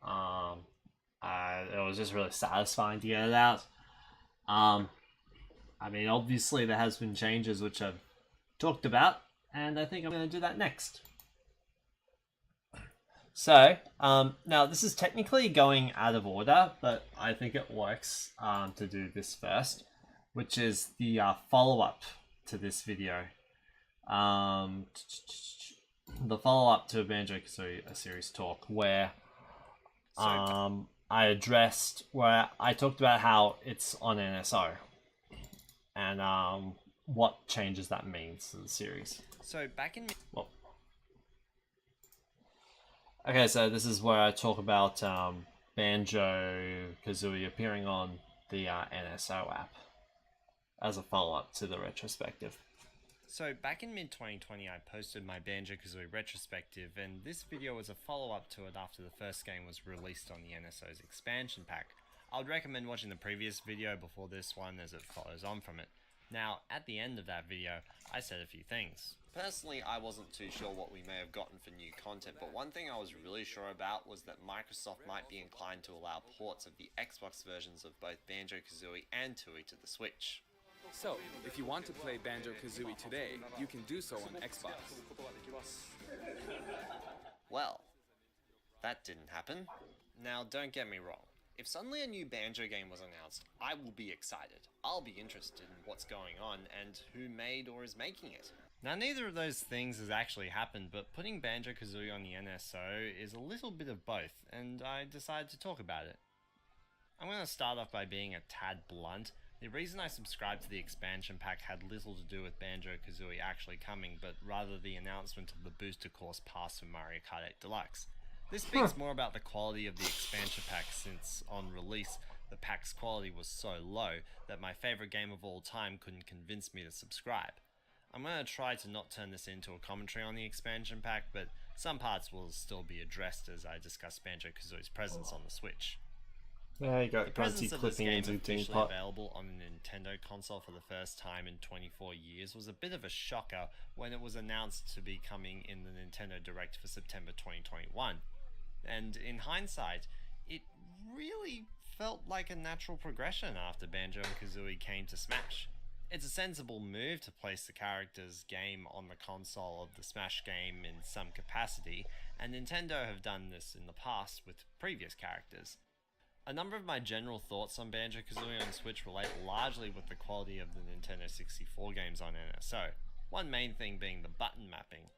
It was just really satisfying to get it out. I mean, obviously there has been changes which I've talked about, and I think I'm going to do that next. So, now this is technically going out of order, but I think it works to do this first, which is the follow-up to this video. The follow-up to Banjo-Kazooie, a Series Talk, where I talked about how it's on NSO, and what changes that means to the series. So back in... Well, okay, so this is where I talk about Banjo-Kazooie appearing on the NSO app as a follow-up to the retrospective. So back in mid-2020 I posted my Banjo-Kazooie retrospective, and this video was a follow-up to it after the first game was released on the NSO's expansion pack. I would recommend watching the previous video before this one as it follows on from it. Now, at the end of that video, I said a few things. Personally, I wasn't too sure what we may have gotten for new content, but one thing I was really sure about was that Microsoft might be inclined to allow ports of the Xbox versions of both Banjo-Kazooie and Tooie to the Switch. So, if you want to play Banjo-Kazooie today, you can do so on Xbox. Well, that didn't happen. Now, don't get me wrong. If suddenly a new Banjo game was announced, I will be excited. I'll be interested in what's going on and who made or is making it. Now, neither of those things has actually happened, but putting Banjo-Kazooie on the NSO is a little bit of both, and I decided to talk about it. I'm going to start off by being a tad blunt. The reason I subscribed to the expansion pack had little to do with Banjo-Kazooie actually coming, but rather the announcement of the Booster Course Pass for Mario Kart 8 Deluxe. This speaks more about the quality of the expansion pack, since on release the pack's quality was so low that my favourite game of all time couldn't convince me to subscribe. I'm going to try to not turn this into a commentary on the expansion pack, but some parts will still be addressed as I discuss Banjo-Kazooie's presence on the Switch. There you go, The Grunty presence of this clipping game into officially Dingpot. available on a Nintendo console for the first time in 24 years was a bit of a shocker when it was announced to be coming in the Nintendo Direct for September 2021. And in hindsight, it really felt like a natural progression after Banjo and Kazooie came to Smash. It's a sensible move to place the character's game on the console of the Smash game in some capacity, and Nintendo have done this in the past with previous characters. A number of my general thoughts on Banjo-Kazooie on Switch relate largely with the quality of the Nintendo 64 games on NSO, one main thing being the button mapping.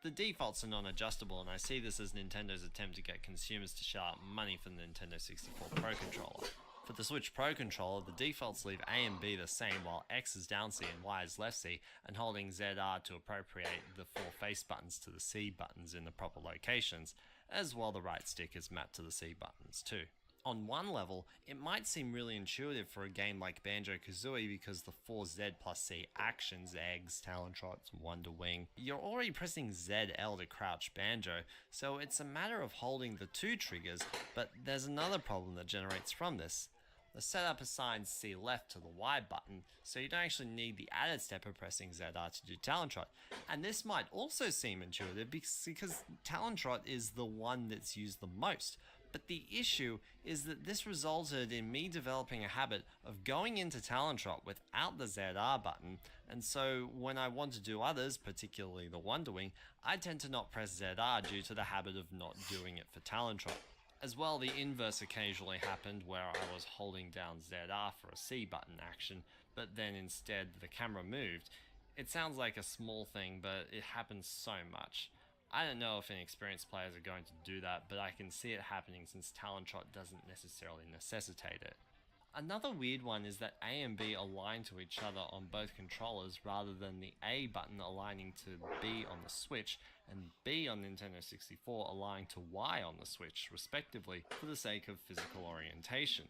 The defaults are non-adjustable, and I see this as Nintendo's attempt to get consumers to shell out money for the Nintendo 64 Pro Controller. For the Switch Pro Controller, the defaults leave A and B the same, while X is down C and Y is left C, and holding ZR to appropriate the four face buttons to the C buttons in the proper locations, as well the right stick is mapped to the C buttons too. On one level, it might seem really intuitive for a game like Banjo-Kazooie because the 4Z plus C actions, eggs, talon shots, Wonder Wing, you're already pressing ZL to crouch Banjo, so it's a matter of holding the two triggers, but there's another problem that generates from this. The setup assigns C left to the Y button, so you don't actually need the added step of pressing ZR to do Talon Trot. And this might also seem intuitive because Talon Trot is the one that's used the most. But the issue is that this resulted in me developing a habit of going into Talon Trot without the ZR button, and so when I want to do others, particularly the Wonder Wing, I tend to not press ZR due to the habit of not doing it for Talon Trot. As well, the inverse occasionally happened where I was holding down ZR for a C button action, but then instead the camera moved. It sounds like a small thing, but it happens so much. I don't know if inexperienced players are going to do that, but I can see it happening since Talon Trot doesn't necessarily necessitate it. Another weird one is that A and B align to each other on both controllers rather than the A button aligning to B on the Switch and B on Nintendo 64 aligning to Y on the Switch, respectively, for the sake of physical orientation,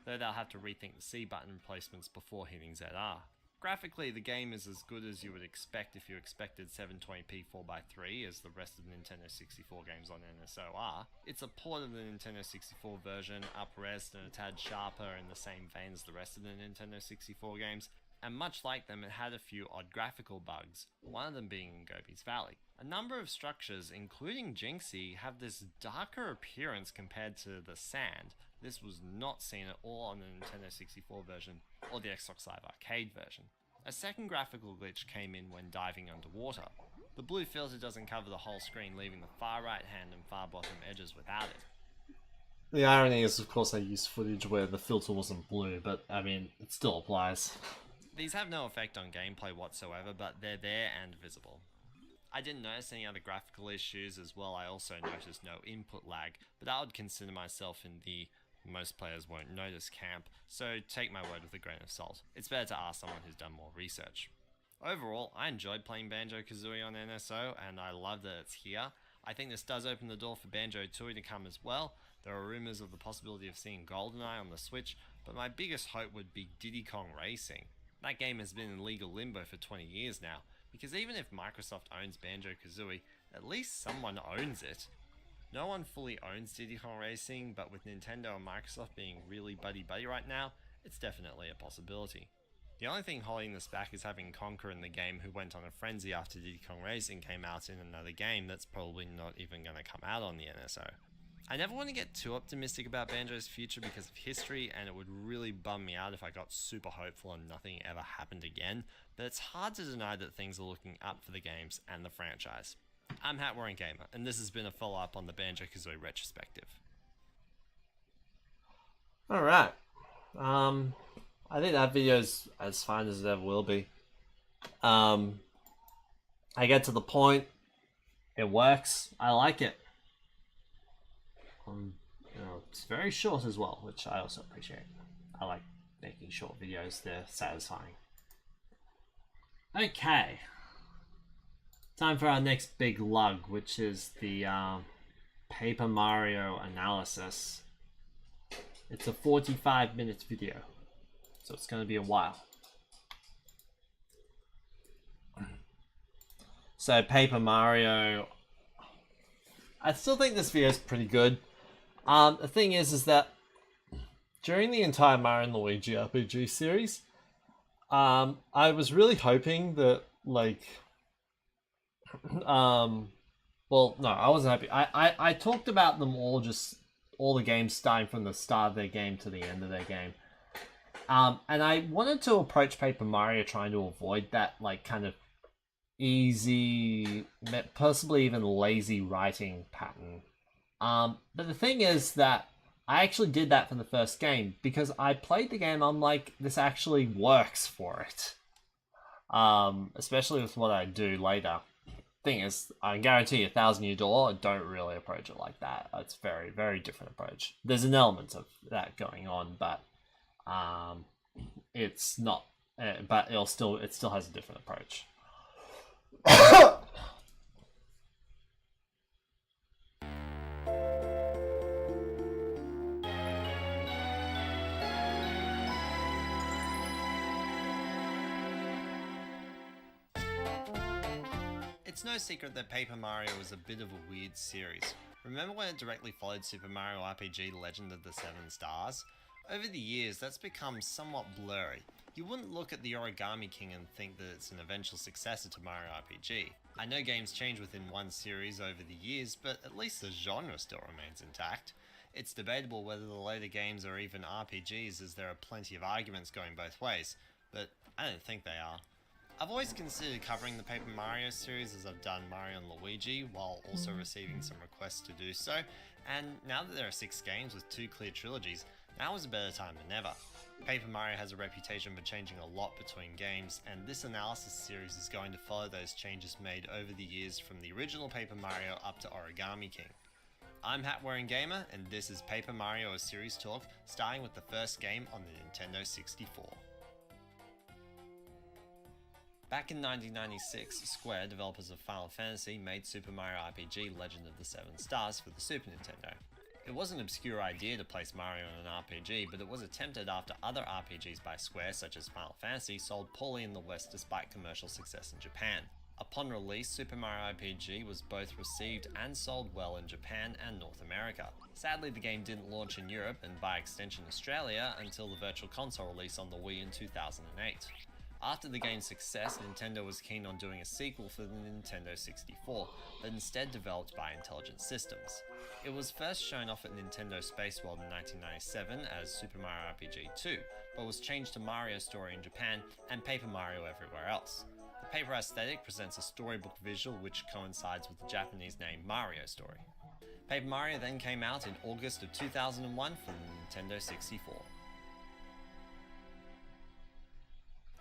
though they'll have to rethink the C button placements before hitting ZR. Graphically, the game is as good as you would expect if you expected 720p 4x3 as the rest of the Nintendo 64 games on NSO are. It's a port of the Nintendo 64 version, up-res and a tad sharper in the same vein as the rest of the Nintendo 64 games, and much like them, it had a few odd graphical bugs, one of them being in Gobi's Valley. A number of structures, including Jinxie, have this darker appearance compared to the sand. This was not seen at all on the Nintendo 64 version or the Xbox Live Arcade version. A second graphical glitch came in when diving underwater. The blue filter doesn't cover the whole screen, leaving the far right hand and far bottom edges without it. The irony is, of course, I used footage where the filter wasn't blue, but I mean, it still applies. These have no effect on gameplay whatsoever, but they're there and visible. I didn't notice any other graphical issues as well. I also noticed no input lag, but I would consider myself in the most players won't notice camp, so take my word with a grain of salt. It's better to ask someone who's done more research. Overall, I enjoyed playing Banjo-Kazooie on NSO, and I love that it's here. I think this does open the door for Banjo-Tooie to come as well. There are rumours of the possibility of seeing GoldenEye on the Switch, but my biggest hope would be Diddy Kong Racing. That game has been in legal limbo for 20 years now, because even if Microsoft owns Banjo-Kazooie, at least someone owns it. No one fully owns Diddy Kong Racing, but with Nintendo and Microsoft being really buddy-buddy right now, it's definitely a possibility. The only thing holding this back is having Conker in the game, who went on a frenzy after Diddy Kong Racing came out in another game that's probably not even going to come out on the NSO. I never want to get too optimistic about Banjo's future because of history, and it would really bum me out if I got super hopeful and nothing ever happened again, but it's hard to deny that things are looking up for the games and the franchise. I'm Hat Warren Gamer, and this has been a follow-up on the Banjo-Kazooie retrospective. Alright. I think that video's as fine as it ever will be. I get to the point. It works. I like it. It's very short as well, which I also appreciate. I like making short videos. They're satisfying. Okay. Time for our next big lug, which is the Paper Mario analysis. It's a 45 minutes video, so it's going to be a while. So Paper Mario, I still think this video is pretty good. The thing is that during the entire Mario and Luigi RPG series, I was really hoping that, like, well, no, I wasn't happy. I talked about them all, just all the games starting from the start of their game to the end of their game. And I wanted to approach Paper Mario trying to avoid that, like, kind of easy, possibly even lazy writing pattern. But the thing is that I actually did that for the first game, because I played the game, I'm like, this actually works for it. Especially with what I do later. Thing is, I guarantee you, Thousand Year Door, I don't really approach it like that. It's very, very different approach. There's an element of that going on, but it's not. But it still has a different approach. It's no secret that Paper Mario was a bit of a weird series. Remember when it directly followed Super Mario RPG Legend of the Seven Stars? Over the years, that's become somewhat blurry. You wouldn't look at the Origami King and think that it's an eventual successor to Mario RPG. I know games change within one series over the years, but at least the genre still remains intact. It's debatable whether the later games are even RPGs, as there are plenty of arguments going both ways, but I don't think they are. I've always considered covering the Paper Mario series, as I've done Mario and Luigi, while also receiving some requests to do so, and now that there are 6 games with 2 clear trilogies, now is a better time than ever. Paper Mario has a reputation for changing a lot between games, and this analysis series is going to follow those changes made over the years from the original Paper Mario up to Origami King. I'm Hat Wearing Gamer, and this is Paper Mario A Series Talk, starting with the first game on the Nintendo 64. Back in 1996, Square, developers of Final Fantasy, made Super Mario RPG Legend of the Seven Stars for the Super Nintendo. It was an obscure idea to place Mario in an RPG, but it was attempted after other RPGs by Square, such as Final Fantasy, sold poorly in the West despite commercial success in Japan. Upon release, Super Mario RPG was both received and sold well in Japan and North America. Sadly, the game didn't launch in Europe, and by extension Australia, until the Virtual Console release on the Wii in 2008. After the game's success, Nintendo was keen on doing a sequel for the Nintendo 64, but instead developed by Intelligent Systems. It was first shown off at Nintendo Space World in 1997 as Super Mario RPG 2, but was changed to Mario Story in Japan and Paper Mario everywhere else. The paper aesthetic presents a storybook visual which coincides with the Japanese name Mario Story. Paper Mario then came out in August of 2001 for the Nintendo 64.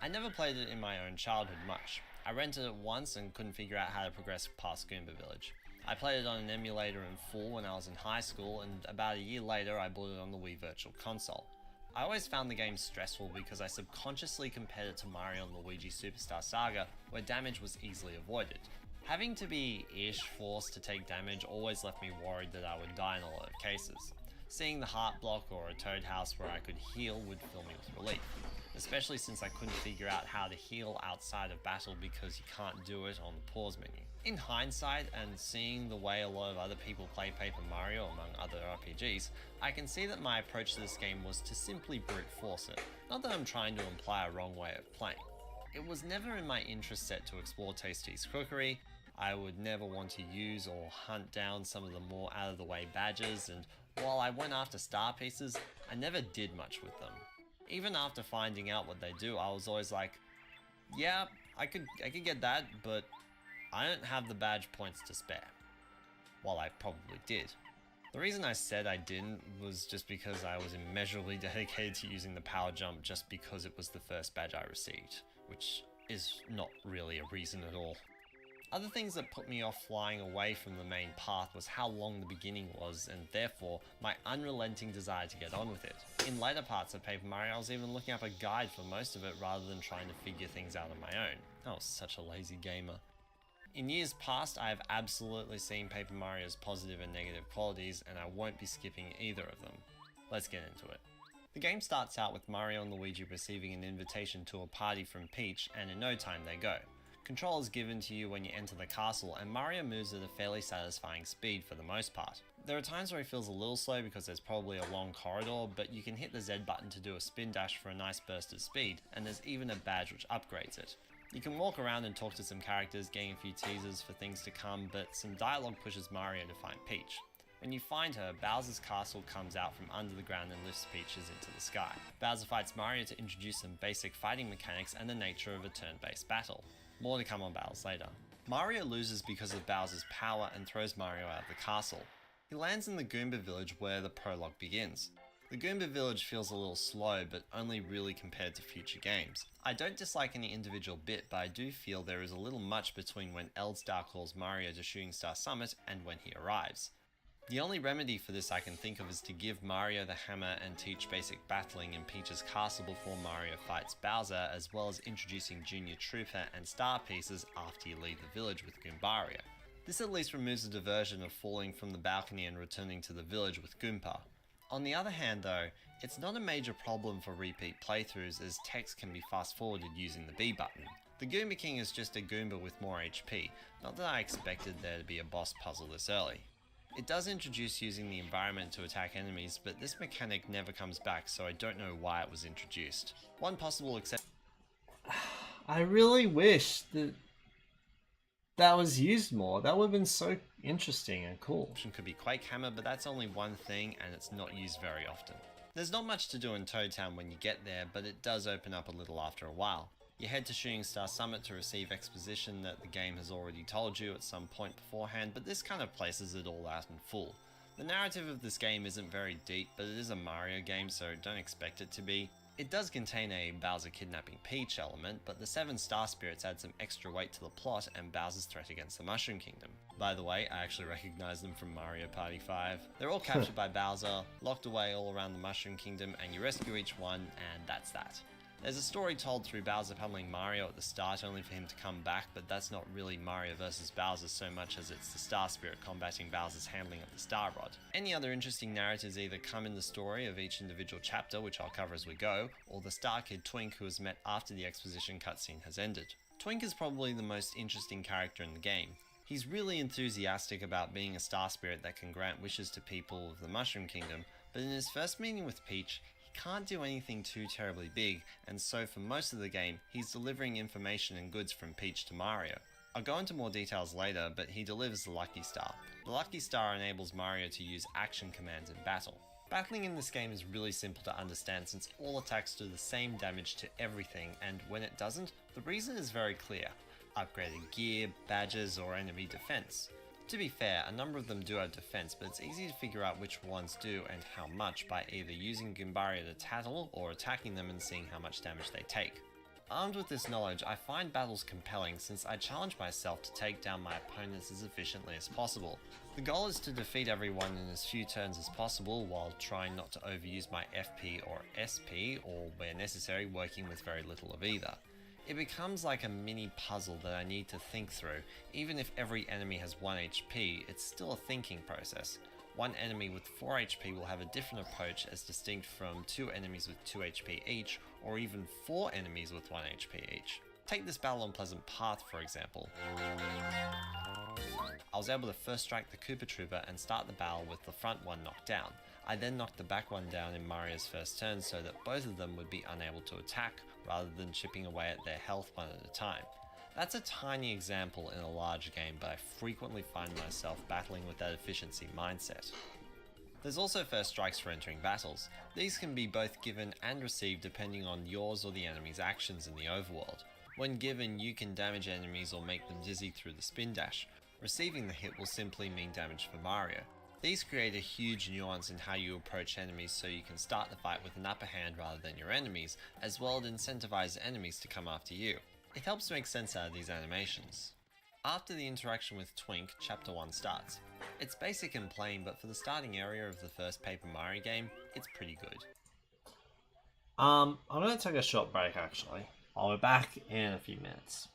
I never played it in my own childhood much. I rented it once and couldn't figure out how to progress past Goomba Village. I played it on an emulator in full when I was in high school, and about a year later I bought it on the Wii Virtual Console. I always found the game stressful because I subconsciously compared it to Mario and Luigi Superstar Saga, where damage was easily avoided. Having to be forced to take damage always left me worried that I would die in a lot of cases. Seeing the heart block or a Toad House where I could heal would fill me with relief, especially since I couldn't figure out how to heal outside of battle because you can't do it on the pause menu. In hindsight, and seeing the way a lot of other people play Paper Mario among other RPGs, I can see that my approach to this game was to simply brute force it. Not that I'm trying to imply a wrong way of playing. It was never in my interest set to explore Tasty's crookery. I would never want to use or hunt down some of the more out-of-the-way badges, and while I went after star pieces, I never did much with them. Even after finding out what they do, I was always like, yeah, I could get that, but I don't have the badge points to spare. Well, I probably did. The reason I said I didn't was just because I was immeasurably dedicated to using the power jump just because it was the first badge I received, which is not really a reason at all. Other things that put me off flying away from the main path was how long the beginning was, and therefore my unrelenting desire to get on with it. In later parts of Paper Mario, I was even looking up a guide for most of it rather than trying to figure things out on my own. I was such a lazy gamer. In years past, I have absolutely seen Paper Mario's positive and negative qualities, and I won't be skipping either of them. Let's get into it. The game starts out with Mario and Luigi receiving an invitation to a party from Peach, and in no time they go. Control is given to you when you enter the castle, and Mario moves at a fairly satisfying speed for the most part. There are times where he feels a little slow because there's probably a long corridor, but you can hit the Z button to do a spin dash for a nice burst of speed, and there's even a badge which upgrades it. You can walk around and talk to some characters, getting a few teasers for things to come, but some dialogue pushes Mario to find Peach. When you find her, Bowser's castle comes out from under the ground and lifts Peaches into the sky. Bowser fights Mario to introduce some basic fighting mechanics and the nature of a turn-based battle. More to come on battles later. Mario loses because of Bowser's power and throws Mario out of the castle. He lands in the Goomba village where the prologue begins. The Goomba village feels a little slow, but only really compared to future games. I don't dislike any individual bit, but I do feel there is a little much between when Eldstar calls Mario to Shooting Star Summit and when he arrives. The only remedy for this I can think of is to give Mario the hammer and teach basic battling in Peach's castle before Mario fights Bowser, as well as introducing Junior Trooper and Star Pieces after you leave the village with Goombario. This at least removes the diversion of falling from the balcony and returning to the village with Goomba. On the other hand though, it's not a major problem for repeat playthroughs as text can be fast forwarded using the B button. The Goomba King is just a Goomba with more HP, not that I expected there to be a boss puzzle this early. It does introduce using the environment to attack enemies, but this mechanic never comes back, so I don't know why it was introduced. One possible exception I really wish that was used more. That would have been so interesting and cool. could be Quake Hammer, but that's only one thing and it's not used very often. There's not much to do in Toad Town when you get there, but it does open up a little after a while. You head to Shooting Star Summit to receive exposition that the game has already told you at some point beforehand, but this kind of places it all out in full. The narrative of this game isn't very deep, but it is a Mario game, so don't expect it to be. It does contain a Bowser kidnapping Peach element, but the 7 Star Spirits add some extra weight to the plot and Bowser's threat against the Mushroom Kingdom. By the way, I actually recognize them from Mario Party 5. They're all captured by Bowser, locked away all around the Mushroom Kingdom, and you rescue each one, and that's that. There's a story told through Bowser pummeling Mario at the start only for him to come back, but that's not really Mario vs Bowser so much as it's the Star Spirit combating Bowser's handling of the Star Rod. Any other interesting narratives either come in the story of each individual chapter, which I'll cover as we go, or the Star Kid Twink who is met after the exposition cutscene has ended. Twink is probably the most interesting character in the game. He's really enthusiastic about being a Star Spirit that can grant wishes to people of the Mushroom Kingdom, but in his first meeting with Peach, can't do anything too terribly big, and so for most of the game, he's delivering information and goods from Peach to Mario. I'll go into more details later, but he delivers the Lucky Star. The Lucky Star enables Mario to use action commands in battle. Battling in this game is really simple to understand since all attacks do the same damage to everything, and when it doesn't, the reason is very clear. Upgraded gear, badges, or enemy defense. To be fair, a number of them do have defense, but it's easy to figure out which ones do and how much by either using Goombario to tattle or attacking them and seeing how much damage they take. Armed with this knowledge, I find battles compelling since I challenge myself to take down my opponents as efficiently as possible. The goal is to defeat everyone in as few turns as possible while trying not to overuse my FP or SP, or where necessary working with very little of either. It becomes like a mini puzzle that I need to think through. Even if every enemy has 1 HP, it's still a thinking process. One enemy with 4 HP will have a different approach as distinct from 2 enemies with 2 HP each, or even 4 enemies with 1 HP each. Take this battle on Pleasant Path for example. I was able to first strike the Koopa Trooper and start the battle with the front one knocked down. I then knocked the back one down in Mario's first turn so that both of them would be unable to attack, rather than chipping away at their health one at a time. That's a tiny example in a large game, but I frequently find myself battling with that efficiency mindset. There's also first strikes for entering battles. These can be both given and received depending on yours or the enemy's actions in the overworld. When given, you can damage enemies or make them dizzy through the spin dash. Receiving the hit will simply mean damage for Mario. These create a huge nuance in how you approach enemies so you can start the fight with an upper hand rather than your enemies, as well as incentivize enemies to come after you. It helps make sense out of these animations. After the interaction with Twink, Chapter 1 starts. It's basic and plain, but for the starting area of the first Paper Mario game, it's pretty good. I'm gonna take a short break actually. I'll be back in a few minutes.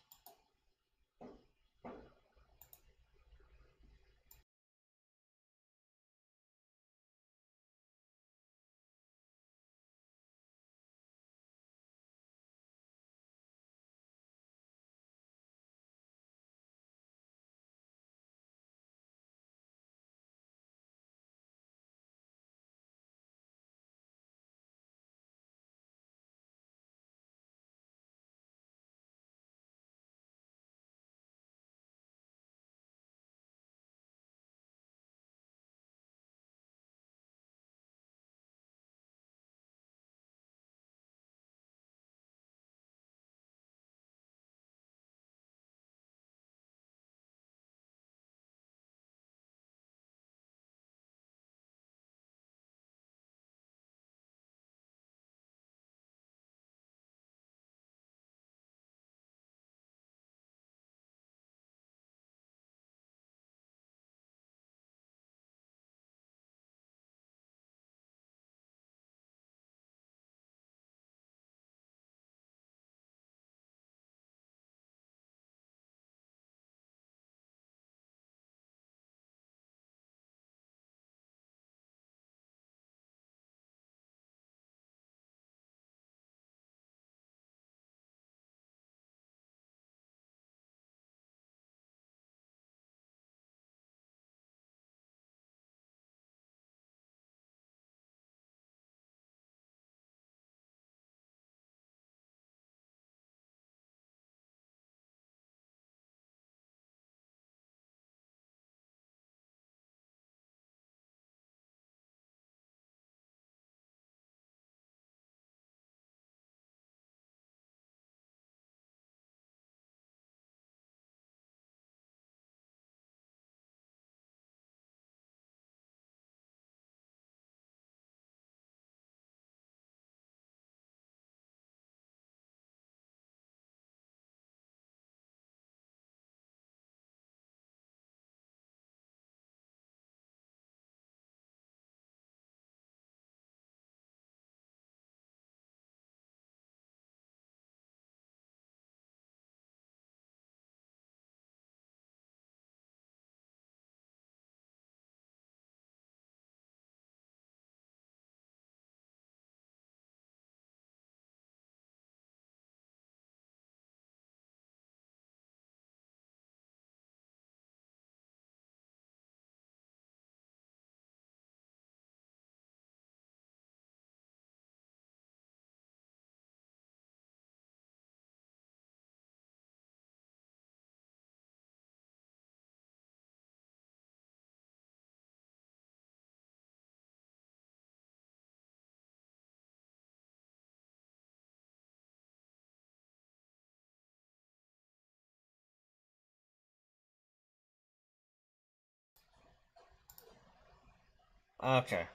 Okay,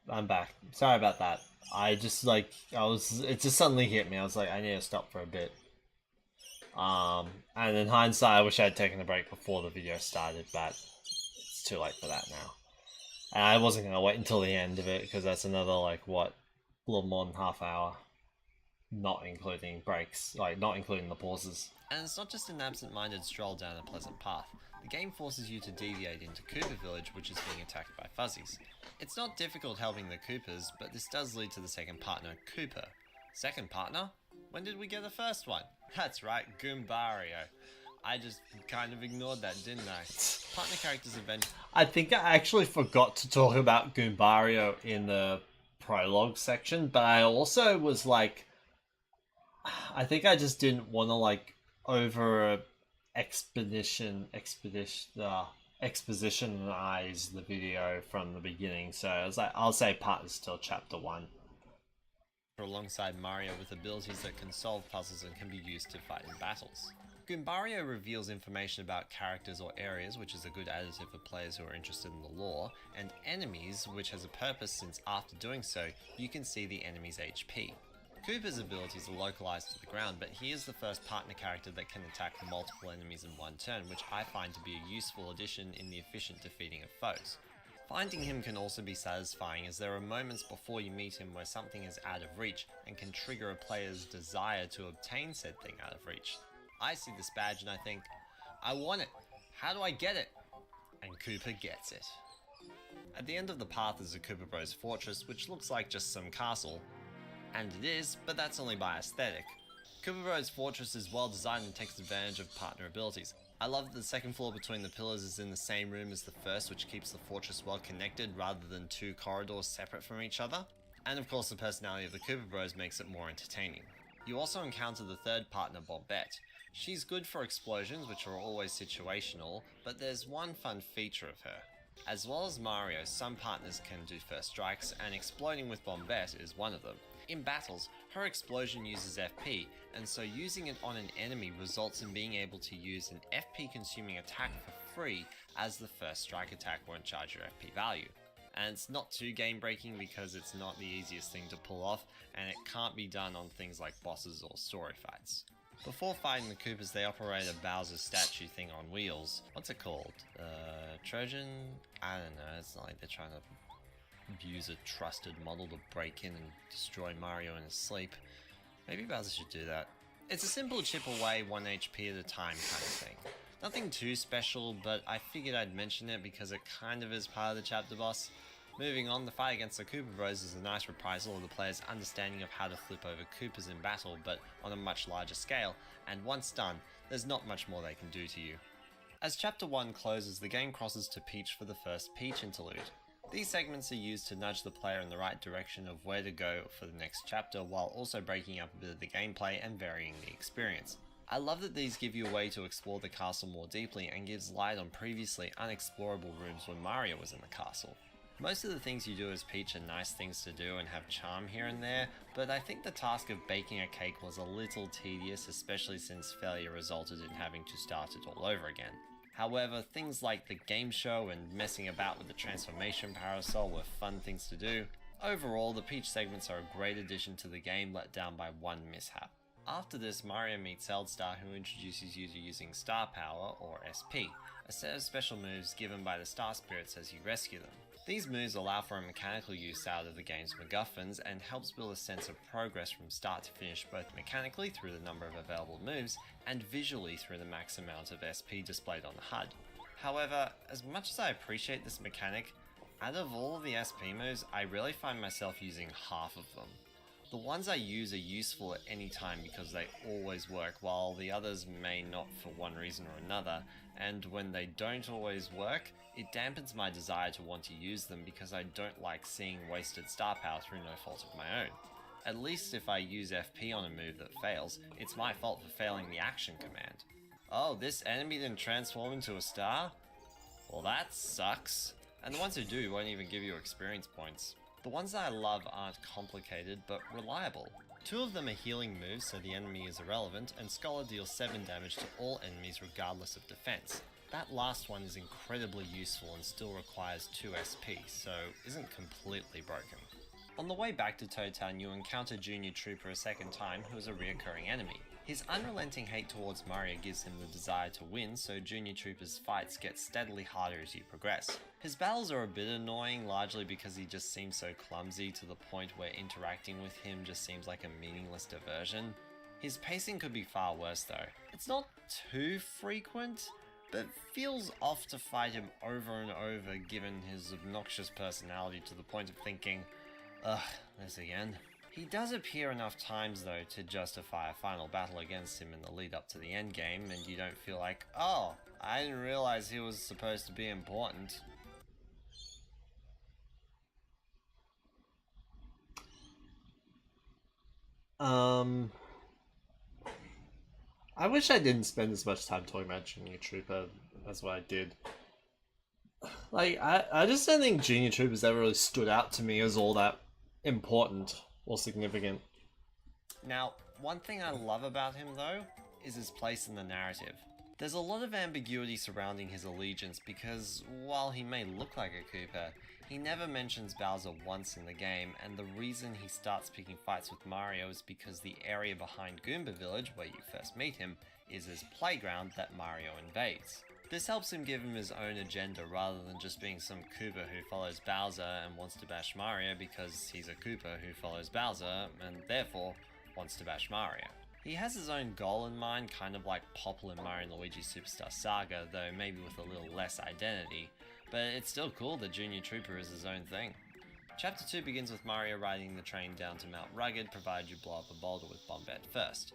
I'm back. Sorry about that. It just suddenly hit me. I was like, I need to stop for a bit. And in hindsight, I wish I had taken a break before the video started, but it's too late for that now. And I wasn't gonna wait until the end of it because that's another like what, a little more than half hour, not including breaks, like not including the pauses. And it's not just an absent-minded stroll down a pleasant path. The game forces you to deviate into Koopa Village, which is being attacked by Fuzzies. It's not difficult helping the Koopas, but this does lead to the second partner, Koopa. Second partner? When did we get the first one? That's right, Goombario. I just kind of ignored that, didn't I? Partner characters eventually... I think I actually forgot to talk about Goombario in the prologue section, but I also was like, I think I just didn't want to like over expositionize the video from the beginning, so I was like, I'll say part is still chapter 1. Alongside Mario with abilities that can solve puzzles and can be used to fight in battles. Goombario reveals information about characters or areas, which is a good additive for players who are interested in the lore, and enemies, which has a purpose since after doing so, you can see the enemy's HP. Koopa's abilities are localized to the ground, but he is the first partner character that can attack multiple enemies in one turn, which I find to be a useful addition in the efficient defeating of foes. Finding him can also be satisfying, as there are moments before you meet him where something is out of reach and can trigger a player's desire to obtain said thing out of reach. I see this badge and I think, I want it, how do I get it? And Koopa gets it. At the end of the path is a Koopa Bros fortress, which looks like just some castle. And it is, but that's only by aesthetic. Koopa Bros fortress is well designed and takes advantage of partner abilities. I love that the second floor between the pillars is in the same room as the first, which keeps the fortress well connected rather than two corridors separate from each other. And of course the personality of the Koopa Bros makes it more entertaining. You also encounter the third partner, Bombette. She's good for explosions, which are always situational, but there's one fun feature of her. As well as Mario, some partners can do first strikes, and exploding with Bombette is one of them. In battles, her explosion uses FP, and so using it on an enemy results in being able to use an FP consuming attack for free, as the first strike attack won't charge your FP value. And it's not too game breaking because it's not the easiest thing to pull off, and it can't be done on things like bosses or story fights. Before fighting the Koopas, they operate a Bowser statue thing on wheels. What's it called? Trojan? I don't know, it's not like they're trying to use a trusted model to break in and destroy Mario in his sleep. Maybe Bowser should do that. It's a simple chip away 1 HP at a time kind of thing. Nothing too special, but I figured I'd mention it because it kind of is part of the chapter boss. Moving on, the fight against the Koopa Bros is a nice reprisal of the player's understanding of how to flip over Koopas in battle, but on a much larger scale, and once done, there's not much more they can do to you. As Chapter 1 closes, the game crosses to Peach for the first Peach interlude. These segments are used to nudge the player in the right direction of where to go for the next chapter, while also breaking up a bit of the gameplay and varying the experience. I love that these give you a way to explore the castle more deeply and gives light on previously unexplorable rooms when Mario was in the castle. Most of the things you do as Peach are nice things to do and have charm here and there, but I think the task of baking a cake was a little tedious, especially since failure resulted in having to start it all over again. However, things like the game show and messing about with the transformation parasol were fun things to do. Overall, the Peach segments are a great addition to the game, let down by one mishap. After this, Mario meets Zeldstar, who introduces you to using Star Power, or SP, a set of special moves given by the Star Spirits as you rescue them. These moves allow for a mechanical use out of the game's MacGuffins and helps build a sense of progress from start to finish, both mechanically through the number of available moves and visually through the max amount of SP displayed on the HUD. However, as much as I appreciate this mechanic, out of all of the SP moves, I really find myself using half of them. The ones I use are useful at any time because they always work, while the others may not for one reason or another, and when they don't always work, it dampens my desire to want to use them because I don't like seeing wasted star power through no fault of my own. At least if I use FP on a move that fails, it's my fault for failing the action command. Oh, this enemy didn't transform into a star? Well, that sucks. And the ones who do won't even give you experience points. The ones that I love aren't complicated, but reliable. 2 of them are healing moves, so the enemy is irrelevant, and Scholar deals 7 damage to all enemies regardless of defense. That last one is incredibly useful and still requires 2 SP, so isn't completely broken. On the way back to Toad Town, you encounter Junior Trooper a second time, who is a reoccurring enemy. His unrelenting hate towards Mario gives him the desire to win, so Junior Trooper's fights get steadily harder as you progress. His battles are a bit annoying, largely because he just seems so clumsy to the point where interacting with him just seems like a meaningless diversion. His pacing could be far worse though. It's not too frequent, but feels off to fight him over and over given his obnoxious personality to the point of thinking, ugh, this again. He does appear enough times though to justify a final battle against him in the lead up to the endgame, and you don't feel like, oh, I didn't realize he was supposed to be important. I wish I didn't spend as much time talking about Junior Trooper as what I did. Like, I just don't think Junior Troopers ever really stood out to me as all that important or significant. Now, one thing I love about him though, is his place in the narrative. There's a lot of ambiguity surrounding his allegiance because, while he may look like a Koopa, he never mentions Bowser once in the game, and the reason he starts picking fights with Mario is because the area behind Goomba Village, where you first meet him, is his playground that Mario invades. This helps him give him his own agenda rather than just being some Koopa who follows Bowser and wants to bash Mario because he's a Koopa who follows Bowser and therefore wants to bash Mario. He has his own goal in mind, kind of like Popple in Mario & Luigi Superstar Saga, though maybe with a little less identity, but it's still cool that Junior Trooper is his own thing. Chapter 2 begins with Mario riding the train down to Mount Rugged, provided you blow up a boulder with Bombette first.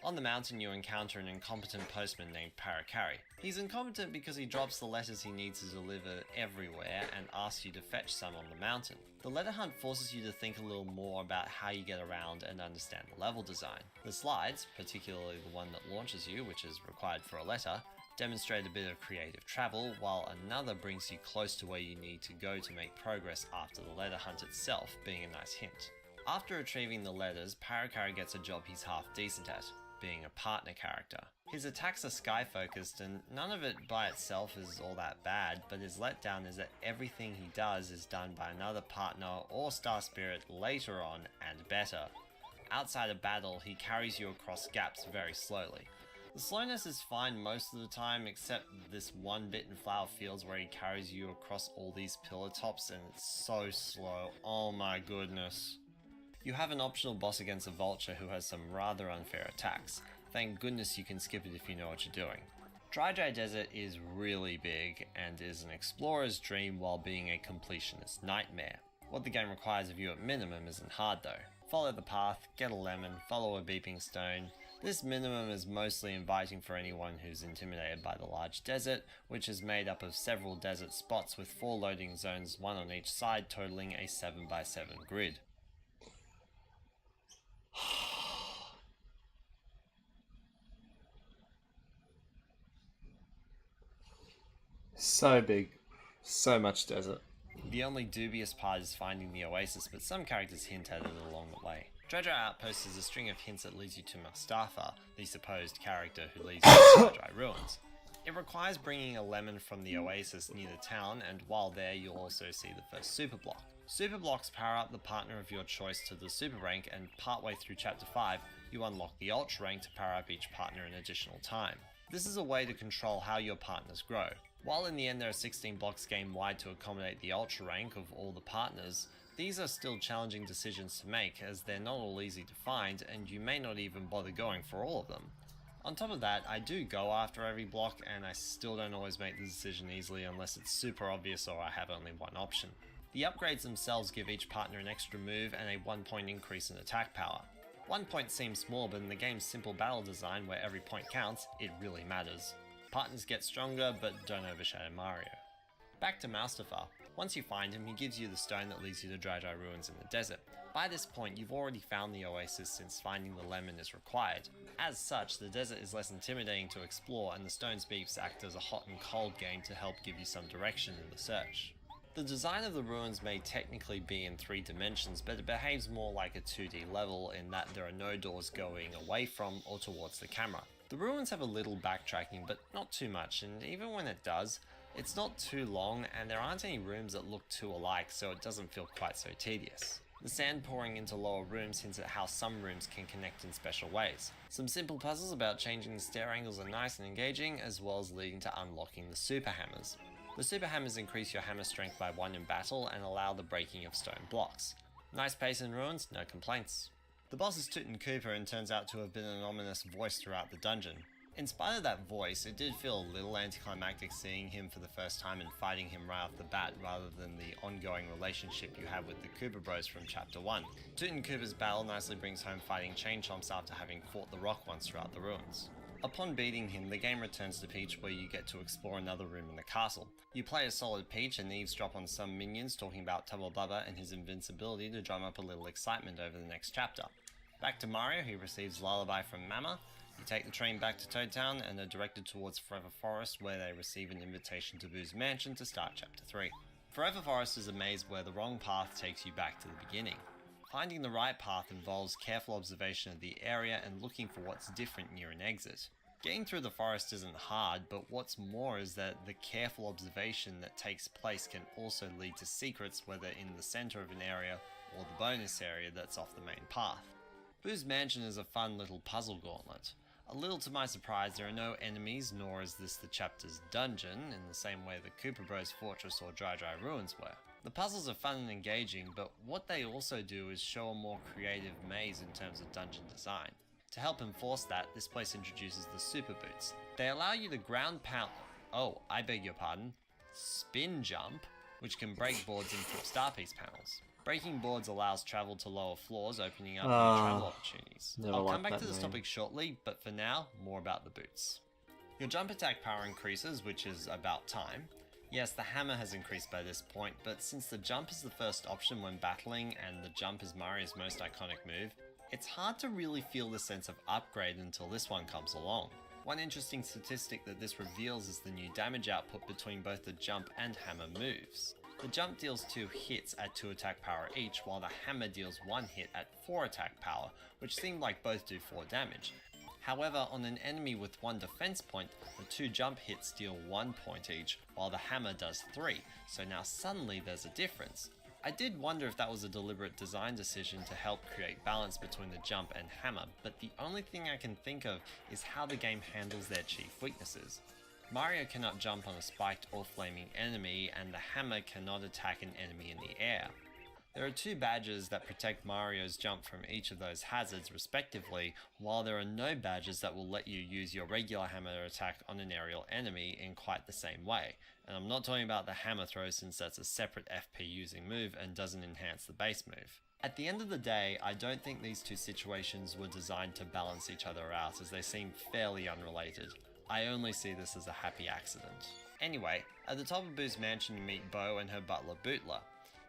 On the mountain you encounter an incompetent postman named Paracari. He's incompetent because he drops the letters he needs to deliver everywhere and asks you to fetch some on the mountain. The letter hunt forces you to think a little more about how you get around and understand the level design. The slides, particularly the one that launches you, which is required for a letter, demonstrate a bit of creative travel, while another brings you close to where you need to go to make progress after the letter hunt itself, being a nice hint. After retrieving the letters, Paracari gets a job he's half decent at, being a partner character. His attacks are sky focused and none of it by itself is all that bad, but his letdown is that everything he does is done by another partner or star spirit later on and better. Outside of battle, he carries you across gaps very slowly. The slowness is fine most of the time, except this one bit in Flower Fields where he carries you across all these pillar tops and it's so slow. Oh my goodness. You have an optional boss against a vulture who has some rather unfair attacks. Thank goodness you can skip it if you know what you're doing. Dry Desert is really big and is an explorer's dream while being a completionist nightmare. What the game requires of you at minimum isn't hard though. Follow the path, get a lemon, follow a beeping stone. This minimum is mostly inviting for anyone who's intimidated by the large desert, which is made up of several desert spots with 4 loading zones, one on each side, totaling a 7x7 grid. So big. So much desert. The only dubious part is finding the oasis, but some characters hint at it along the way. Dredger Outpost is a string of hints that leads you to Mustafa, the supposed character who leads you to Dry Ruins. It requires bringing a lemon from the oasis near the town, and while there you'll also see the first super block. Super blocks power up the partner of your choice to the super rank, and partway through chapter 5 you unlock the ultra rank to power up each partner an additional time. This is a way to control how your partners grow. While in the end there are 16 blocks game wide to accommodate the ultra rank of all the partners, these are still challenging decisions to make as they're not all easy to find and you may not even bother going for all of them. On top of that, I do go after every block and I still don't always make the decision easily unless it's super obvious or I have only one option. The upgrades themselves give each partner an extra move and a 1 point increase in attack power. 1 point seems small, but in the game's simple battle design where every point counts, it really matters. Partners get stronger, but don't overshadow Mario. Back to Mustafa. Once you find him, he gives you the stone that leads you to Dry Ruins in the desert. By this point, you've already found the oasis since finding the lemon is required. As such, the desert is less intimidating to explore and the stone's beeps act as a hot and cold game to help give you some direction in the search. The design of the ruins may technically be in 3 dimensions, but it behaves more like a 2D level in that there are no doors going away from or towards the camera. The ruins have a little backtracking, but not too much, and even when it does, it's not too long and there aren't any rooms that look too alike, so it doesn't feel quite so tedious. The sand pouring into lower rooms hints at how some rooms can connect in special ways. Some simple puzzles about changing the stair angles are nice and engaging, as well as leading to unlocking the super hammers. The super hammers increase your hammer strength by 1 in battle and allow the breaking of stone blocks. Nice pace in ruins, no complaints. The boss is Tootin' Koopa and turns out to have been an ominous voice throughout the dungeon. In spite of that voice, it did feel a little anticlimactic seeing him for the first time and fighting him right off the bat rather than the ongoing relationship you have with the Koopa Bros from chapter 1. Tootin' Koopa's battle nicely brings home fighting Chain Chomps after having fought the rock once throughout the ruins. Upon beating him, the game returns to Peach where you get to explore another room in the castle. You play as solid Peach and eavesdrop on some minions talking about Tubba Bubba and his invincibility to drum up a little excitement over the next chapter. Back to Mario, who receives Lullaby from Mama. You take the train back to Toad Town and are directed towards Forever Forest where they receive an invitation to Boo's mansion to start chapter 3. Forever Forest is a maze where the wrong path takes you back to the beginning. Finding the right path involves careful observation of the area and looking for what's different near an exit. Getting through the forest isn't hard, but what's more is that the careful observation that takes place can also lead to secrets, whether in the center of an area or the bonus area that's off the main path. Boo's Mansion is a fun little puzzle gauntlet. A little to my surprise, there are no enemies, nor is this the chapter's dungeon, in the same way that Cooper Bros Fortress or Dry Dry Ruins were. The puzzles are fun and engaging, but what they also do is show a more creative maze in terms of dungeon design. To help enforce that, this place introduces the Super Boots. They allow you to ground pound... Oh, I beg your pardon. Spin jump, which can break boards and flip star piece panels. Breaking boards allows travel to lower floors, opening up new travel opportunities. I'll come back to this topic shortly, but for now, more about the boots. Your jump attack power increases, which is about time. Yes, the hammer has increased by this point, but since the jump is the first option when battling and the jump is Mario's most iconic move, it's hard to really feel the sense of upgrade until this one comes along. One interesting statistic that this reveals is the new damage output between both the jump and hammer moves. The jump deals 2 hits at 2 attack power each, while the hammer deals 1 hit at 4 attack power, which seemed like both do 4 damage. However, on an enemy with 1 defense point, the 2 jump hits deal 1 point each, while the hammer does 3, so now suddenly there's a difference. I did wonder if that was a deliberate design decision to help create balance between the jump and hammer, but the only thing I can think of is how the game handles their chief weaknesses. Mario cannot jump on a spiked or flaming enemy, and the hammer cannot attack an enemy in the air. There are 2 badges that protect Mario's jump from each of those hazards respectively, while there are no badges that will let you use your regular hammer attack on an aerial enemy in quite the same way. And I'm not talking about the hammer throw, since that's a separate FP using move and doesn't enhance the base move. At the end of the day, I don't think these 2 situations were designed to balance each other out, as they seem fairly unrelated. I only see this as a happy accident. Anyway, at the top of Boo's Mansion you meet Bo and her butler Bootler.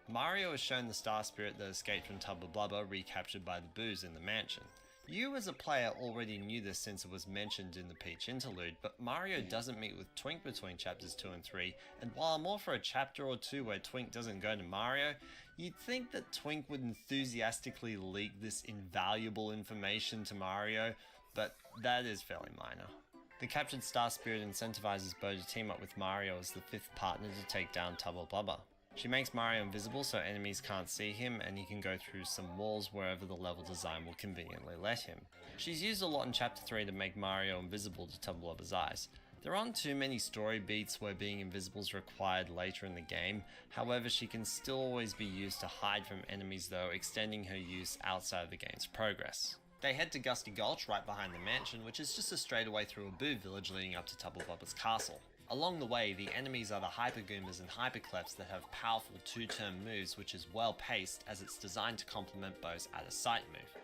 Mario is shown the star spirit that escaped from Tubba Blubba, recaptured by the Boos in the mansion. You as a player already knew this since it was mentioned in the Peach interlude, but Mario doesn't meet with Twink between chapters 2 and 3, and while I'm all for a chapter or 2 where Twink doesn't go to Mario, you'd think that Twink would enthusiastically leak this invaluable information to Mario, but that is fairly minor. The captured star spirit incentivizes Bo to team up with Mario as the 5th partner to take down Tubba Blubba. She makes Mario invisible so enemies can't see him, and he can go through some walls wherever the level design will conveniently let him. She's used a lot in chapter 3 to make Mario invisible to Tubba Blubba's eyes. There aren't too many story beats where being invisible is required later in the game, however she can still always be used to hide from enemies though, extending her use outside of the game's progress. They head to Gusty Gulch right behind the mansion, which is just a straightaway through a Boo village leading up to Tubba Blubba's castle. Along the way, the enemies are the Hyper Goombas and Hypercleps that have powerful 2-turn moves, which is well paced as it's designed to complement Bo's out of sight move.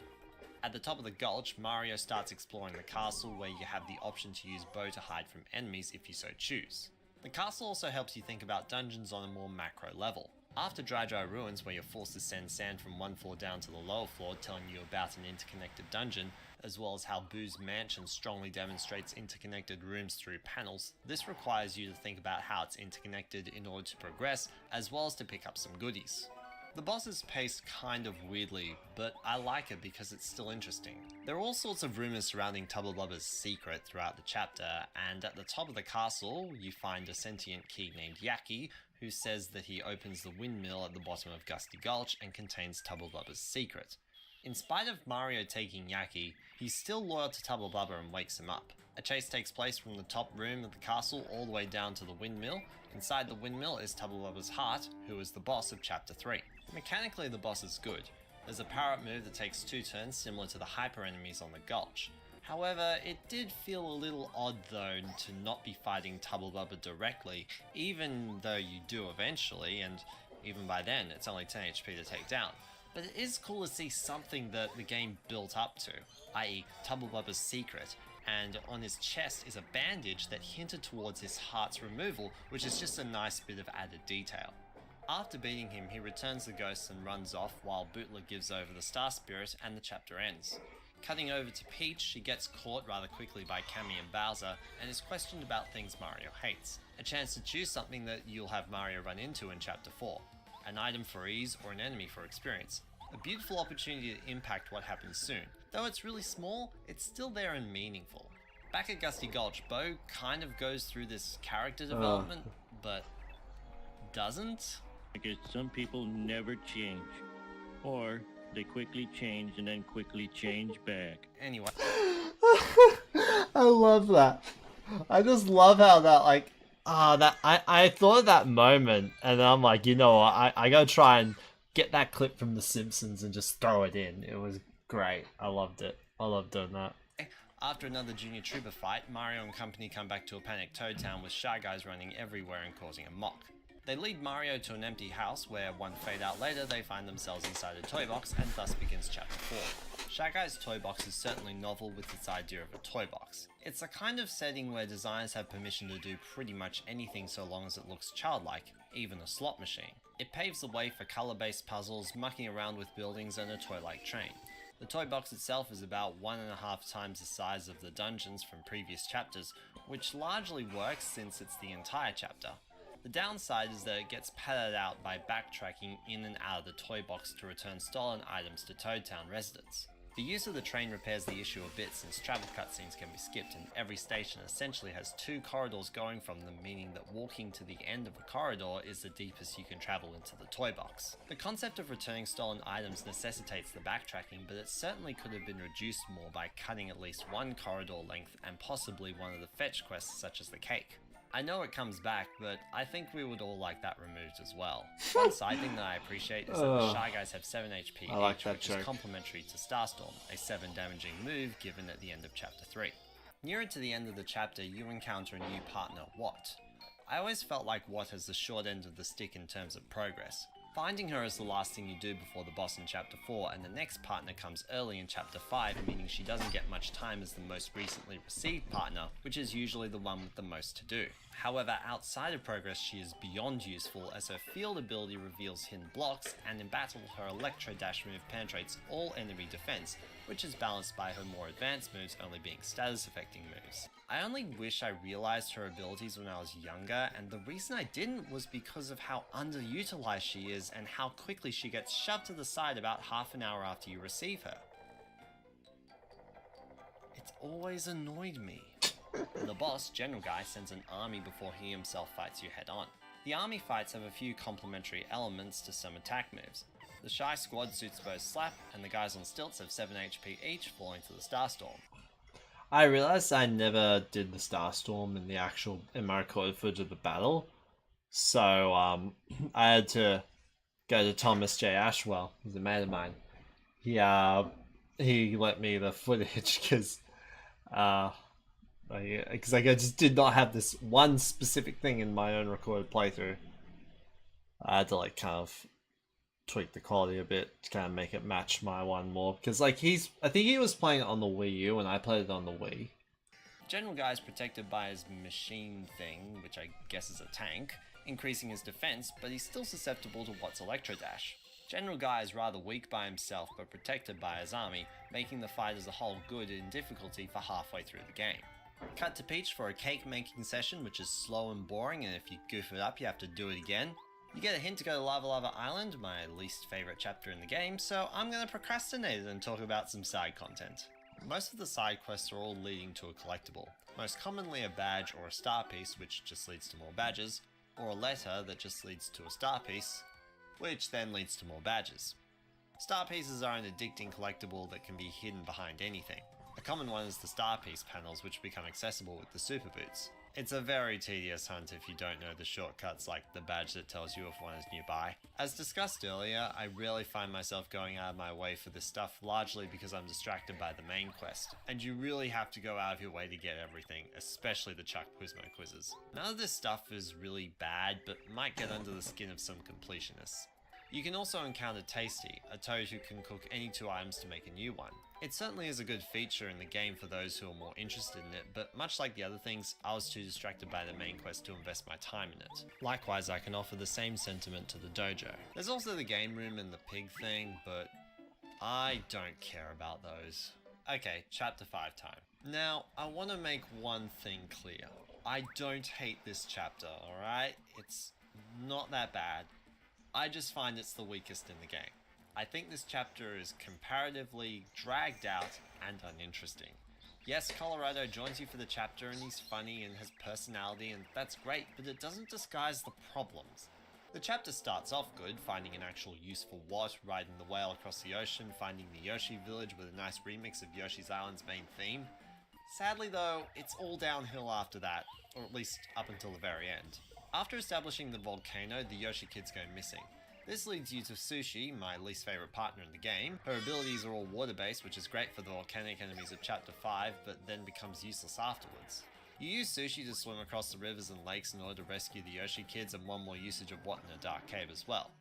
At the top of the gulch, Mario starts exploring the castle, where you have the option to use Bo to hide from enemies if you so choose. The castle also helps you think about dungeons on a more macro level. After Dry Dry Ruins, where you're forced to send sand from one floor down to the lower floor, telling you about an interconnected dungeon, as well as how Boo's Mansion strongly demonstrates interconnected rooms through panels, this requires you to think about how it's interconnected in order to progress, as well as to pick up some goodies. The boss is paced kind of weirdly, but I like it because it's still interesting. There are all sorts of rumours surrounding Tubba Blubba's secret throughout the chapter, and at the top of the castle you find a sentient key named Yaki, who says that he opens the windmill at the bottom of Gusty Gulch and contains Tubba Blubba's secret. In spite of Mario taking Yaki, he's still loyal to Tubba Blubba and wakes him up. A chase takes place from the top room of the castle all the way down to the windmill. Inside the windmill is Tubba Blubba's heart, who is the boss of chapter 3. Mechanically the boss is good. There's a power-up move that takes 2 turns similar to the hyper enemies on the Gulch. However, it did feel a little odd though to not be fighting Tubba Blubba directly, even though you do eventually, and even by then it's only 10 HP to take down. But it is cool to see something that the game built up to, i.e. Tubba Blubba's secret, and on his chest is a bandage that hinted towards his heart's removal, which is just a nice bit of added detail. After beating him, he returns the ghost and runs off while Bootler gives over the Star Spirit and the chapter ends. Cutting over to Peach, she gets caught rather quickly by Cammy and Bowser and is questioned about things Mario hates. A chance to choose something that you'll have Mario run into in chapter 4. An item for ease or an enemy for experience. A beautiful opportunity to impact what happens soon. Though it's really small, it's still there and meaningful. Back at Gusty Gulch, Bo kind of goes through this character development, but doesn't. Because some people never change. Or they quickly change and then quickly change back. Anyway. I love that. I just love how that, like, I thought of that moment, and I'm like, you know what, I gotta try and get that clip from The Simpsons and just throw it in. It was great. I loved it. I love doing that. After another Junior Trooper fight, Mario and company come back to a panicked Toad Town with Shy Guys running everywhere and causing a mock. They lead Mario to an empty house where, one fade out later, they find themselves inside a toy box, and thus begins Chapter 4. Shy Guy's toy box is certainly novel with its idea of a toy box. It's a kind of setting where designers have permission to do pretty much anything so long as it looks childlike, even a slot machine. It paves the way for colour-based puzzles, mucking around with buildings, and a toy-like train. The toy box itself is about 1.5 times the size of the dungeons from previous chapters, which largely works since it's the entire chapter. The downside is that it gets padded out by backtracking in and out of the toy box to return stolen items to Toad Town residents. The use of the train repairs the issue a bit since travel cutscenes can be skipped, and every station essentially has 2 corridors going from them, meaning that walking to the end of a corridor is the deepest you can travel into the toy box. The concept of returning stolen items necessitates the backtracking, but it certainly could have been reduced more by cutting at least 1 corridor length and possibly one of the fetch quests such as the cake. I know it comes back, but I think we would all like that removed as well. One side thing that I appreciate is that the Shy Guys have 7 HP each, which is complementary to Starstorm, a 7 damaging move given at the end of Chapter 3. Nearer to the end of the chapter, you encounter a new partner, Watt. I always felt like Watt has the short end of the stick in terms of progress. Finding her is the last thing you do before the boss in Chapter 4, and the next partner comes early in Chapter 5, meaning she doesn't get much time as the most recently received partner, which is usually the one with the most to do. However, outside of progress she is beyond useful, as her field ability reveals hidden blocks, and in battle her Electro Dash move penetrates all enemy defense, which is balanced by her more advanced moves only being status affecting moves. I only wish I realized her abilities when I was younger, and the reason I didn't was because of how underutilized she is and how quickly she gets shoved to the side about half an hour after you receive her. It's always annoyed me. The boss, General Guy, sends an army before he himself fights you head on. The army fights have a few complementary elements to some attack moves. The Shy Squad suits both Slap, and the guys on stilts have 7 HP each, falling to the Starstorm. I realized I never did the Starstorm in my recorded footage of the battle, so I had to go to Thomas J. Ashwell, who's a mate of mine. He lent me the footage because I just did not have this one specific thing in my own recorded playthrough. I had to like kind of tweak the quality a bit to kind of make it match my one more, because like I think he was playing it on the Wii U and I played it on the Wii. General Guy is protected by his machine thing, which I guess is a tank, increasing his defense, but he's still susceptible to Watt's Electro Dash. General Guy is rather weak by himself, but protected by his army, making the fight as a whole good in difficulty for halfway through the game. Cut to Peach for a cake making session, which is slow and boring, and if you goof it up you have to do it again. You get a hint to go to Lava Lava Island, my least favourite chapter in the game, so I'm going to procrastinate and talk about some side content. Most of the side quests are all leading to a collectible, most commonly a badge or a star piece, which just leads to more badges, or a letter that just leads to a star piece, which then leads to more badges. Star pieces are an addicting collectible that can be hidden behind anything. A common one is the star piece panels, which become accessible with the super boots. It's a very tedious hunt if you don't know the shortcuts like the badge that tells you if one is nearby. As discussed earlier, I rarely find myself going out of my way for this stuff, largely because I'm distracted by the main quest, and you really have to go out of your way to get everything, especially the Chuck Quizmo quizzes. None of this stuff is really bad, but might get under the skin of some completionists. You can also encounter Tasty, a toad who can cook any 2 items to make a new one. It certainly is a good feature in the game for those who are more interested in it, but much like the other things, I was too distracted by the main quest to invest my time in it. Likewise, I can offer the same sentiment to the dojo. There's also the game room and the pig thing, but I don't care about those. Okay, chapter 5 time. Now, I want to make one thing clear. I don't hate this chapter, alright? It's not that bad. I just find it's the weakest in the game. I think this chapter is comparatively dragged out and uninteresting. Yes, Colorado joins you for the chapter and he's funny and has personality and that's great, but it doesn't disguise the problems. The chapter starts off good, finding an actual useful what, riding the whale across the ocean, finding the Yoshi village with a nice remix of Yoshi's Island's main theme. Sadly though, it's all downhill after that, or at least up until the very end. After establishing the volcano, the Yoshi kids go missing. This leads you to Sushi, my least favourite partner in the game. Her abilities are all water-based, which is great for the volcanic enemies of Chapter 5, but then becomes useless afterwards. You use Sushi to swim across the rivers and lakes in order to rescue the Yoshi kids, and one more usage of what in a dark cave as well.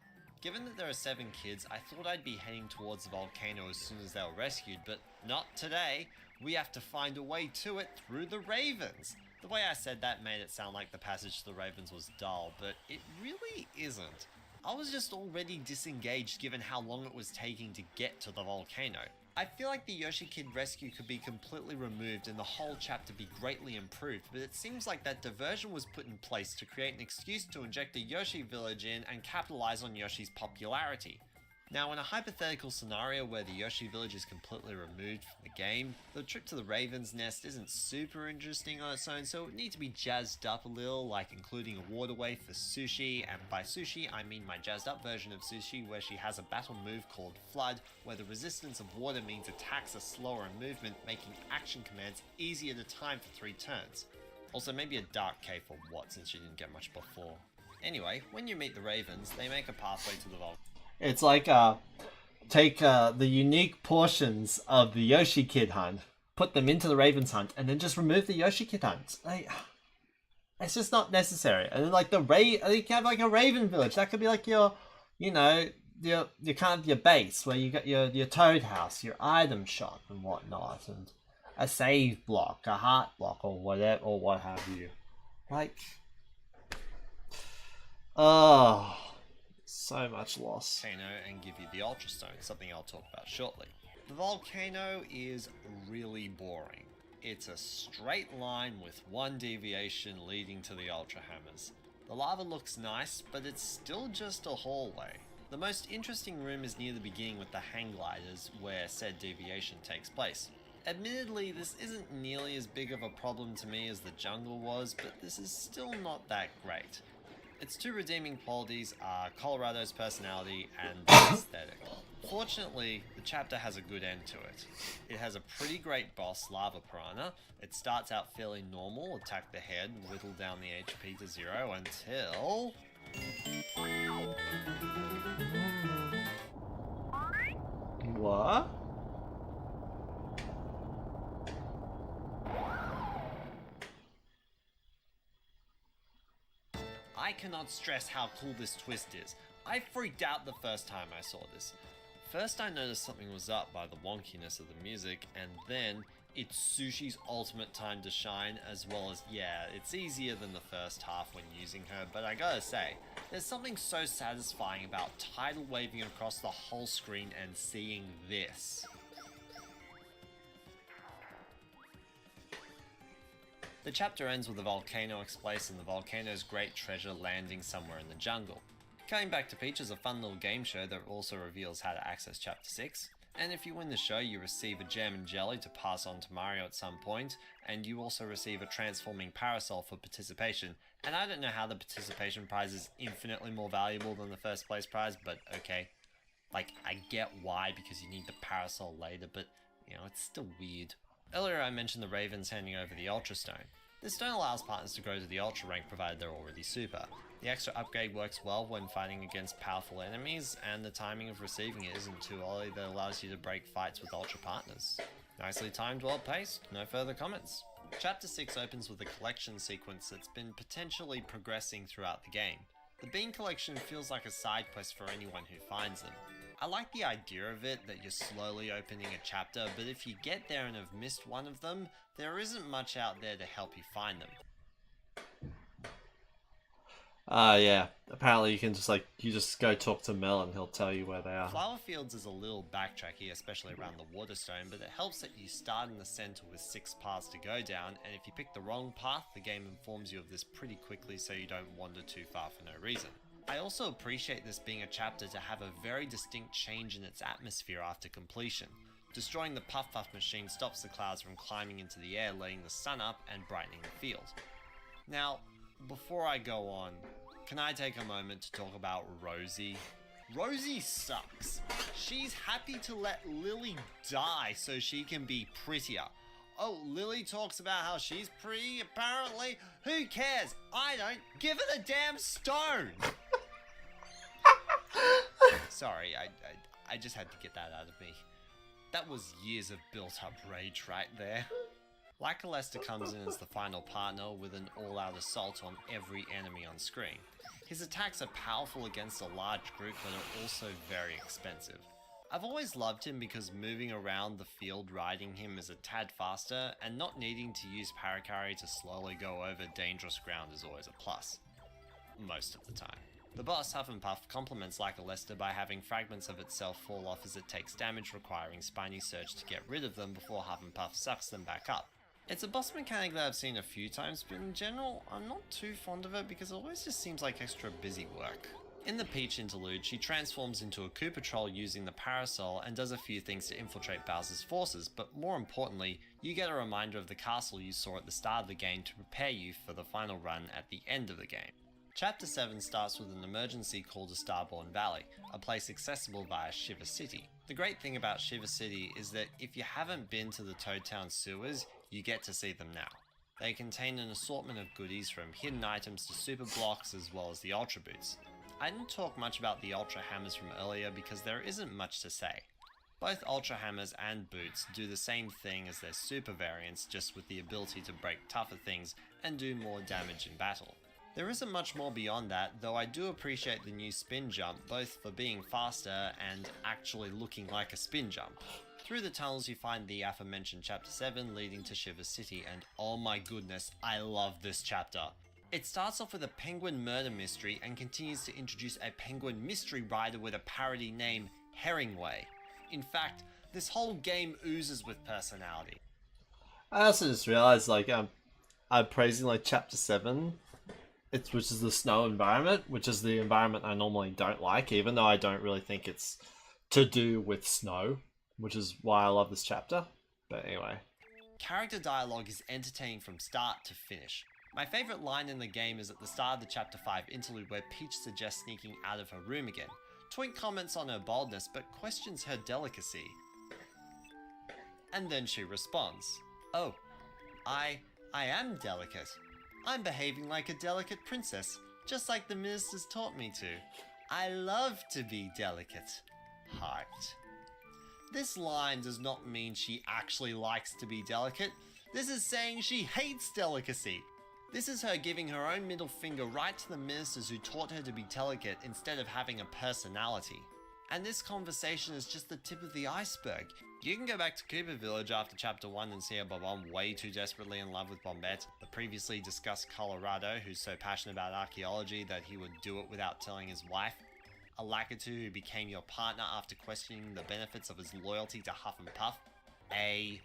Given that there are 7 kids, I thought I'd be heading towards the volcano as soon as they were rescued, but not today. We have to find a way to it through the Ravens. The way I said that made it sound like the passage to the Ravens was dull, but it really isn't. I was just already disengaged given how long it was taking to get to the volcano. I feel like the Yoshi Kid rescue could be completely removed and the whole chapter be greatly improved, but it seems like that diversion was put in place to create an excuse to inject a Yoshi village in and capitalize on Yoshi's popularity. Now, in a hypothetical scenario where the Yoshi village is completely removed from the game, the trip to the Raven's Nest isn't super interesting on its own, so it would need to be jazzed up a little, like including a waterway for Sushi, and by Sushi I mean my jazzed up version of Sushi where she has a battle move called Flood, where the resistance of water means attacks are slower in movement, making action commands easier to time for 3 turns. Also maybe a dark cave for what, since you didn't get much before. Anyway, when you meet the Ravens, they make a pathway to the volcano. It's like take the unique portions of the Yoshi Kid hunt, put them into the Ravens hunt, and then just remove the Yoshi Kid hunt. Like, it's just not necessary. And then like you can have like a Raven village. That could be like your, you know, your kind of your base where you got your Toad house, your item shop and whatnot, and a save block, a heart block, or whatever, or what have you. Like, oh. So much loss. Volcano and give you the Ultra Stone, something I'll talk about shortly. The volcano is really boring. It's a straight line with one deviation leading to the Ultra Hammers. The lava looks nice, but it's still just a hallway. The most interesting room is near the beginning with the hang gliders, where said deviation takes place. Admittedly, this isn't nearly as big of a problem to me as the jungle was, but this is still not that great. Its 2 redeeming qualities are Colorado's personality and the aesthetic. Fortunately, the chapter has a good end to it. It has a pretty great boss, Lava Piranha. It starts out fairly normal, attack the head, whittle down the HP to 0 until... What? I cannot stress how cool this twist is. I freaked out the first time I saw this. First I noticed something was up by the wonkiness of the music, and then it's Sushi's ultimate time to shine, as well as, yeah, it's easier than the first half when using her, but I gotta say, there's something so satisfying about tidal waving across the whole screen and seeing this. The chapter ends with the volcano explodes and the volcano's great treasure landing somewhere in the jungle. Coming back to Peach is a fun little game show that also reveals how to access Chapter 6. And if you win the show, you receive a gem and jelly to pass on to Mario at some point, and you also receive a transforming parasol for participation. And I don't know how the participation prize is infinitely more valuable than the first place prize, but okay. Like, I get why, because you need the parasol later, but, you know, it's still weird. Earlier I mentioned the Ravens handing over the Ultra Stone. This stone allows partners to grow to the Ultra rank provided they're already super. The extra upgrade works well when fighting against powerful enemies, and the timing of receiving it isn't too early that allows you to break fights with Ultra partners. Nicely timed, well paced, no further comments. Chapter 6 opens with a collection sequence that's been potentially progressing throughout the game. The Bean Collection feels like a side quest for anyone who finds them. I like the idea of it, that you're slowly opening a chapter, but if you get there and have missed one of them, there isn't much out there to help you find them. Yeah. Apparently you just go talk to Mel and he'll tell you where they are. Flower Fields is a little backtracky, especially around the Waterstone, but it helps that you start in the center with 6 paths to go down, and if you pick the wrong path, the game informs you of this pretty quickly so you don't wander too far for no reason. I also appreciate this being a chapter to have a very distinct change in its atmosphere after completion. Destroying the Puff Puff machine stops the clouds from climbing into the air, letting the sun up and brightening the field. Now, before I go on, can I take a moment to talk about Rosie? Rosie sucks. She's happy to let Lily die so she can be prettier. Oh, Lily talks about how she's pretty, apparently. Who cares? I don't. Give her the damn stone! Sorry, I just had to get that out of me. That was years of built-up rage right there. Lackluster comes in as the final partner with an all-out assault on every enemy on screen. His attacks are powerful against a large group but are also very expensive. I've always loved him because moving around the field riding him is a tad faster, and not needing to use Parakarry to slowly go over dangerous ground is always a plus. Most of the time. The boss, Huff and Puff, complements Lackluster by having fragments of itself fall off as it takes damage, requiring Spiny Surge to get rid of them before Huff and Puff sucks them back up. It's a boss mechanic that I've seen a few times, but in general, I'm not too fond of it because it always just seems like extra busy work. In the Peach interlude, she transforms into a Koopa Troll using the Parasol and does a few things to infiltrate Bowser's forces, but more importantly, you get a reminder of the castle you saw at the start of the game to prepare you for the final run at the end of the game. Chapter 7 starts with an emergency call to Starborn Valley, a place accessible via Shiver City. The great thing about Shiver City is that if you haven't been to the Toad Town sewers, you get to see them now. They contain an assortment of goodies from hidden items to super blocks as well as the Ultra Boots. I didn't talk much about the Ultra Hammers from earlier because there isn't much to say. Both Ultra Hammers and Boots do the same thing as their super variants, just with the ability to break tougher things and do more damage in battle. There isn't much more beyond that, though I do appreciate the new spin jump, both for being faster and actually looking like a spin jump. Through the tunnels you find the aforementioned Chapter 7 leading to Shiver City, and oh my goodness, I love this chapter. It starts off with a penguin murder mystery and continues to introduce a penguin mystery rider with a parody name, Herringway. In fact, this whole game oozes with personality. I also just realized, like, I'm praising, like, Chapter 7, which is the snow environment, which is the environment I normally don't like, even though I don't really think it's to do with snow, which is why I love this chapter. But anyway. Character dialogue is entertaining from start to finish. My favourite line in the game is at the start of the Chapter 5 interlude where Peach suggests sneaking out of her room again. Twink comments on her boldness but questions her delicacy. And then she responds, "Oh, I am delicate. I'm behaving like a delicate princess, just like the ministers taught me to. I love to be delicate. Heart." This line does not mean she actually likes to be delicate. This is saying she hates delicacy. This is her giving her own middle finger right to the ministers who taught her to be delicate instead of having a personality. And this conversation is just the tip of the iceberg. You can go back to Koopa Village after Chapter 1 and see how Bob-omb way too desperately in love with Bombette, the previously discussed Colorado who's so passionate about archaeology that he would do it without telling his wife, a Lakitu who became your partner after questioning the benefits of his loyalty to Huff and Puff, a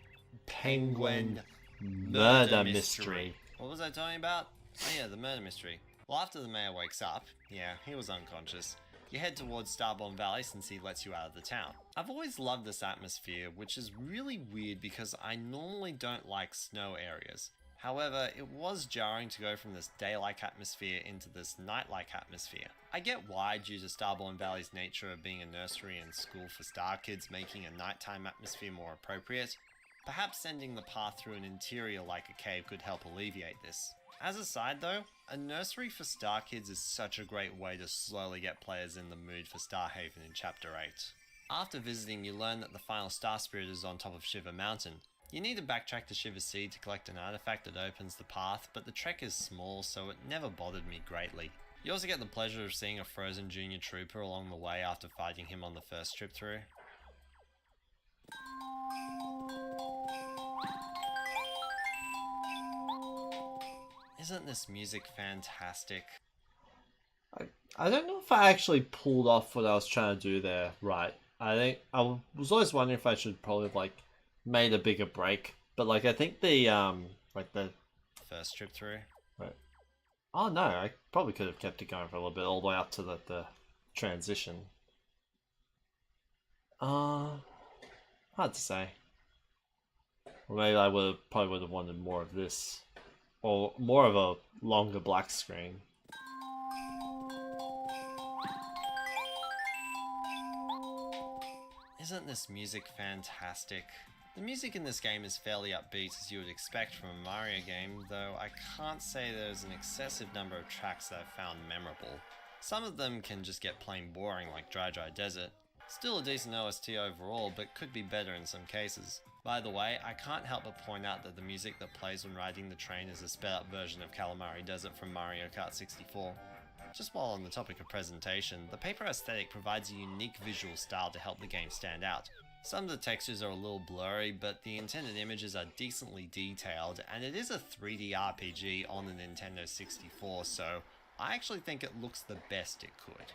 penguin murder mystery. What was I talking about? Oh yeah, the murder mystery. Well, after the mayor wakes up, yeah, he was unconscious, you head towards Starborn Valley since he lets you out of the town. I've always loved this atmosphere, which is really weird because I normally don't like snow areas. However, it was jarring to go from this day-like atmosphere into this night-like atmosphere. I get why, due to Starborn Valley's nature of being a nursery and school for star kids, making a nighttime atmosphere more appropriate. Perhaps sending the path through an interior like a cave could help alleviate this. As a side though, a nursery for star kids is such a great way to slowly get players in the mood for Starhaven in Chapter 8. After visiting, you learn that the final Star Spirit is on top of Shiver Mountain. You need to backtrack to Shiver Sea to collect an artifact that opens the path, but the trek is small so it never bothered me greatly. You also get the pleasure of seeing a frozen junior trooper along the way after fighting him on the first trip through. Isn't this music fantastic? I don't know if I actually pulled off what I was trying to do there right. I think I was always wondering if I should probably have, like, made a bigger break, but like I think the like the first trip through. Right. Oh no, I probably could have kept it going for a little bit all the way up to the transition. I Hard to say. Or maybe I probably would have wanted more of this. Or more of a longer black screen. Isn't this music fantastic? The music in this game is fairly upbeat as you would expect from a Mario game, though I can't say there's an excessive number of tracks that I've found memorable. Some of them can just get plain boring like Dry Dry Desert. Still a decent OST overall, but could be better in some cases. By the way, I can't help but point out that the music that plays when riding the train is a sped up version of Calamari Desert from Mario Kart 64. Just while on the topic of presentation, the paper aesthetic provides a unique visual style to help the game stand out. Some of the textures are a little blurry, but the intended images are decently detailed, and it is a 3D RPG on the Nintendo 64, so I actually think it looks the best it could.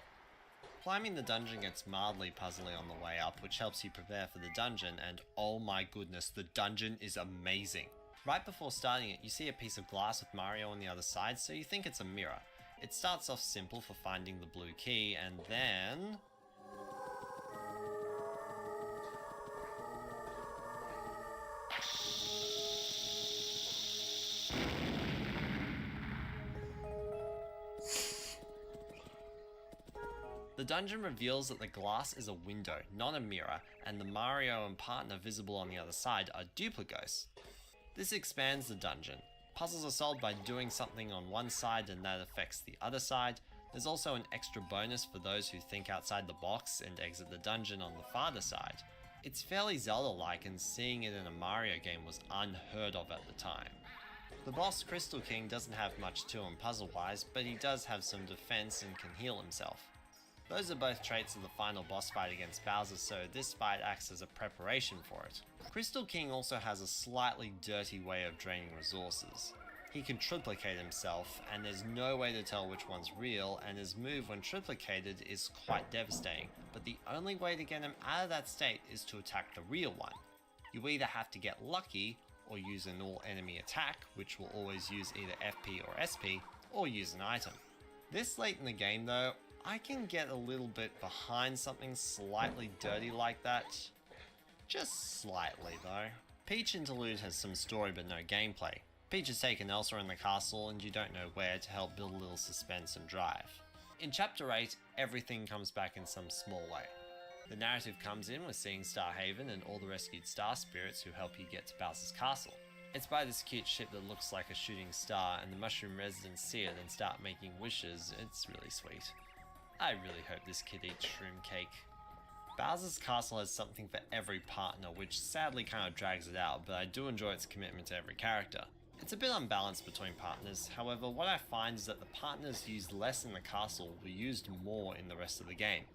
Climbing the dungeon gets mildly puzzling on the way up, which helps you prepare for the dungeon, and oh my goodness, the dungeon is amazing. Right before starting it, you see a piece of glass with Mario on the other side, so you think it's a mirror. It starts off simple for finding the blue key, and then... the dungeon reveals that the glass is a window, not a mirror, and the Mario and partner visible on the other side are duplighosts. This expands the dungeon. Puzzles are solved by doing something on one side and that affects the other side. There's also an extra bonus for those who think outside the box and exit the dungeon on the farther side. It's fairly Zelda-like, and seeing it in a Mario game was unheard of at the time. The boss Crystal King doesn't have much to him puzzle-wise, but he does have some defense and can heal himself. Those are both traits of the final boss fight against Bowser, so this fight acts as a preparation for it. Crystal King also has a slightly dirty way of draining resources. He can triplicate himself, and there's no way to tell which one's real, and his move when triplicated is quite devastating, but the only way to get him out of that state is to attack the real one. You either have to get lucky, or use an all-enemy attack, which will always use either FP or SP, or use an item. This late in the game though, I can get a little bit behind something slightly dirty like that. Just slightly though. Peach Interlude has some story but no gameplay. Peach is taken elsewhere in the castle and you don't know where to help build a little suspense and drive. In Chapter 8, everything comes back in some small way. The narrative comes in with seeing Star Haven and all the rescued star spirits who help you get to Bowser's castle. It's by this cute ship that looks like a shooting star, and the mushroom residents see it and start making wishes. It's really sweet. I really hope this kid eats shroom cake. Bowser's castle has something for every partner, which sadly kind of drags it out, but I do enjoy its commitment to every character. It's a bit unbalanced between partners, however what I find is that the partners used less in the castle were used more in the rest of the game.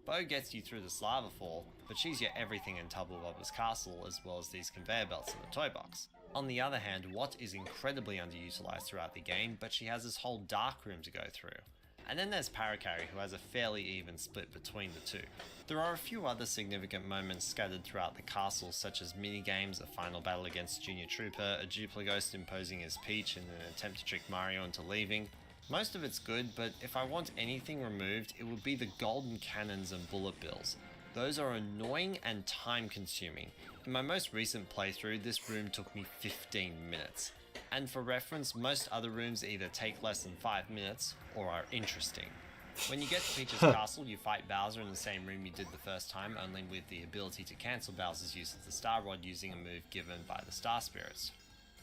Bo gets you through the Slava Fall, but she's your everything in Tubba Wubba's castle, as well as these conveyor belts in the toy box. On the other hand, Watt is incredibly underutilized throughout the game, but she has this whole dark room to go through. And then there's Parakarry, who has a fairly even split between the two. There are a few other significant moments scattered throughout the castle, such as minigames, a final battle against Junior Trooper, a Duplighost imposing as Peach in an attempt to trick Mario into leaving. Most of it's good, but if I want anything removed, it would be the golden cannons and bullet bills. Those are annoying and time consuming. In my most recent playthrough, this room took me 15 minutes. And for reference, most other rooms either take less than 5 minutes or are interesting. When you get to Peach's castle, you fight Bowser in the same room you did the first time, only with the ability to cancel Bowser's use of the Star Rod using a move given by the Star Spirits.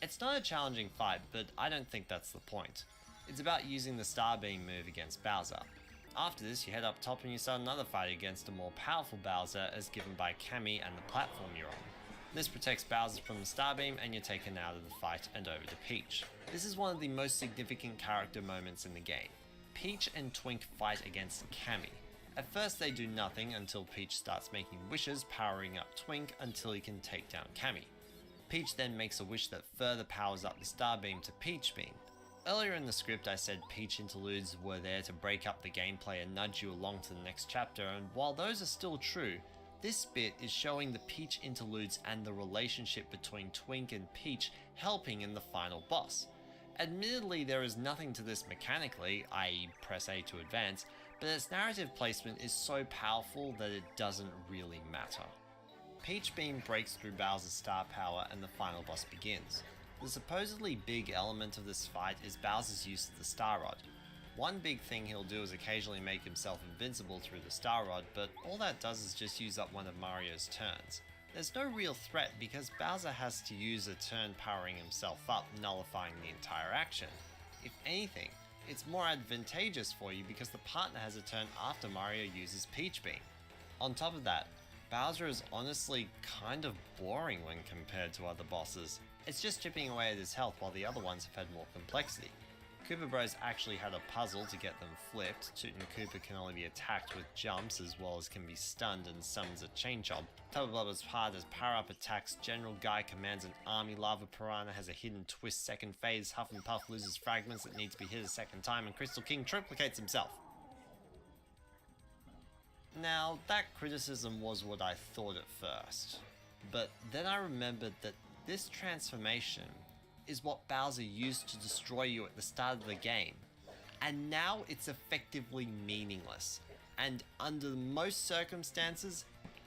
It's not a challenging fight, but I don't think that's the point. It's about using the Star Beam move against Bowser. After this, you head up top and you start another fight against a more powerful Bowser as given by Cammy and the platform you're on. This protects Bowser from the Star Beam and you're taken out of the fight and over to Peach. This is one of the most significant character moments in the game. Peach and Twink fight against Cammy. At first they do nothing until Peach starts making wishes, powering up Twink until he can take down Cammy. Peach then makes a wish that further powers up the Star Beam to Peach Beam. Earlier in the script I said Peach interludes were there to break up the gameplay and nudge you along to the next chapter, and while those are still true, this bit is showing the Peach interludes and the relationship between Twink and Peach helping in the final boss. Admittedly, there is nothing to this mechanically, i.e. press A to advance, but its narrative placement is so powerful that it doesn't really matter. Peach Beam breaks through Bowser's star power and the final boss begins. The supposedly big element of this fight is Bowser's use of the Star Rod. One big thing he'll do is occasionally make himself invincible through the Star Rod, but all that does is just use up one of Mario's turns. There's no real threat because Bowser has to use a turn powering himself up, nullifying the entire action. If anything, it's more advantageous for you because the partner has a turn after Mario uses Peach Beam. On top of that, Bowser is honestly kind of boring when compared to other bosses. It's just chipping away at his health while the other ones have had more complexity. Koopa Bros actually had a puzzle to get them flipped. Toot and Koopa can only be attacked with jumps as well as can be stunned and summons a Chain Chomp. Tubba Blubber's part has power-up attacks, General Guy commands an army, Lava Piranha has a hidden twist second phase, Huff and Puff loses fragments that need to be hit a second time, and Crystal King triplicates himself. Now, that criticism was what I thought at first, but then I remembered that this transformation is what Bowser used to destroy you at the start of the game, and now it's effectively meaningless, and under most circumstances,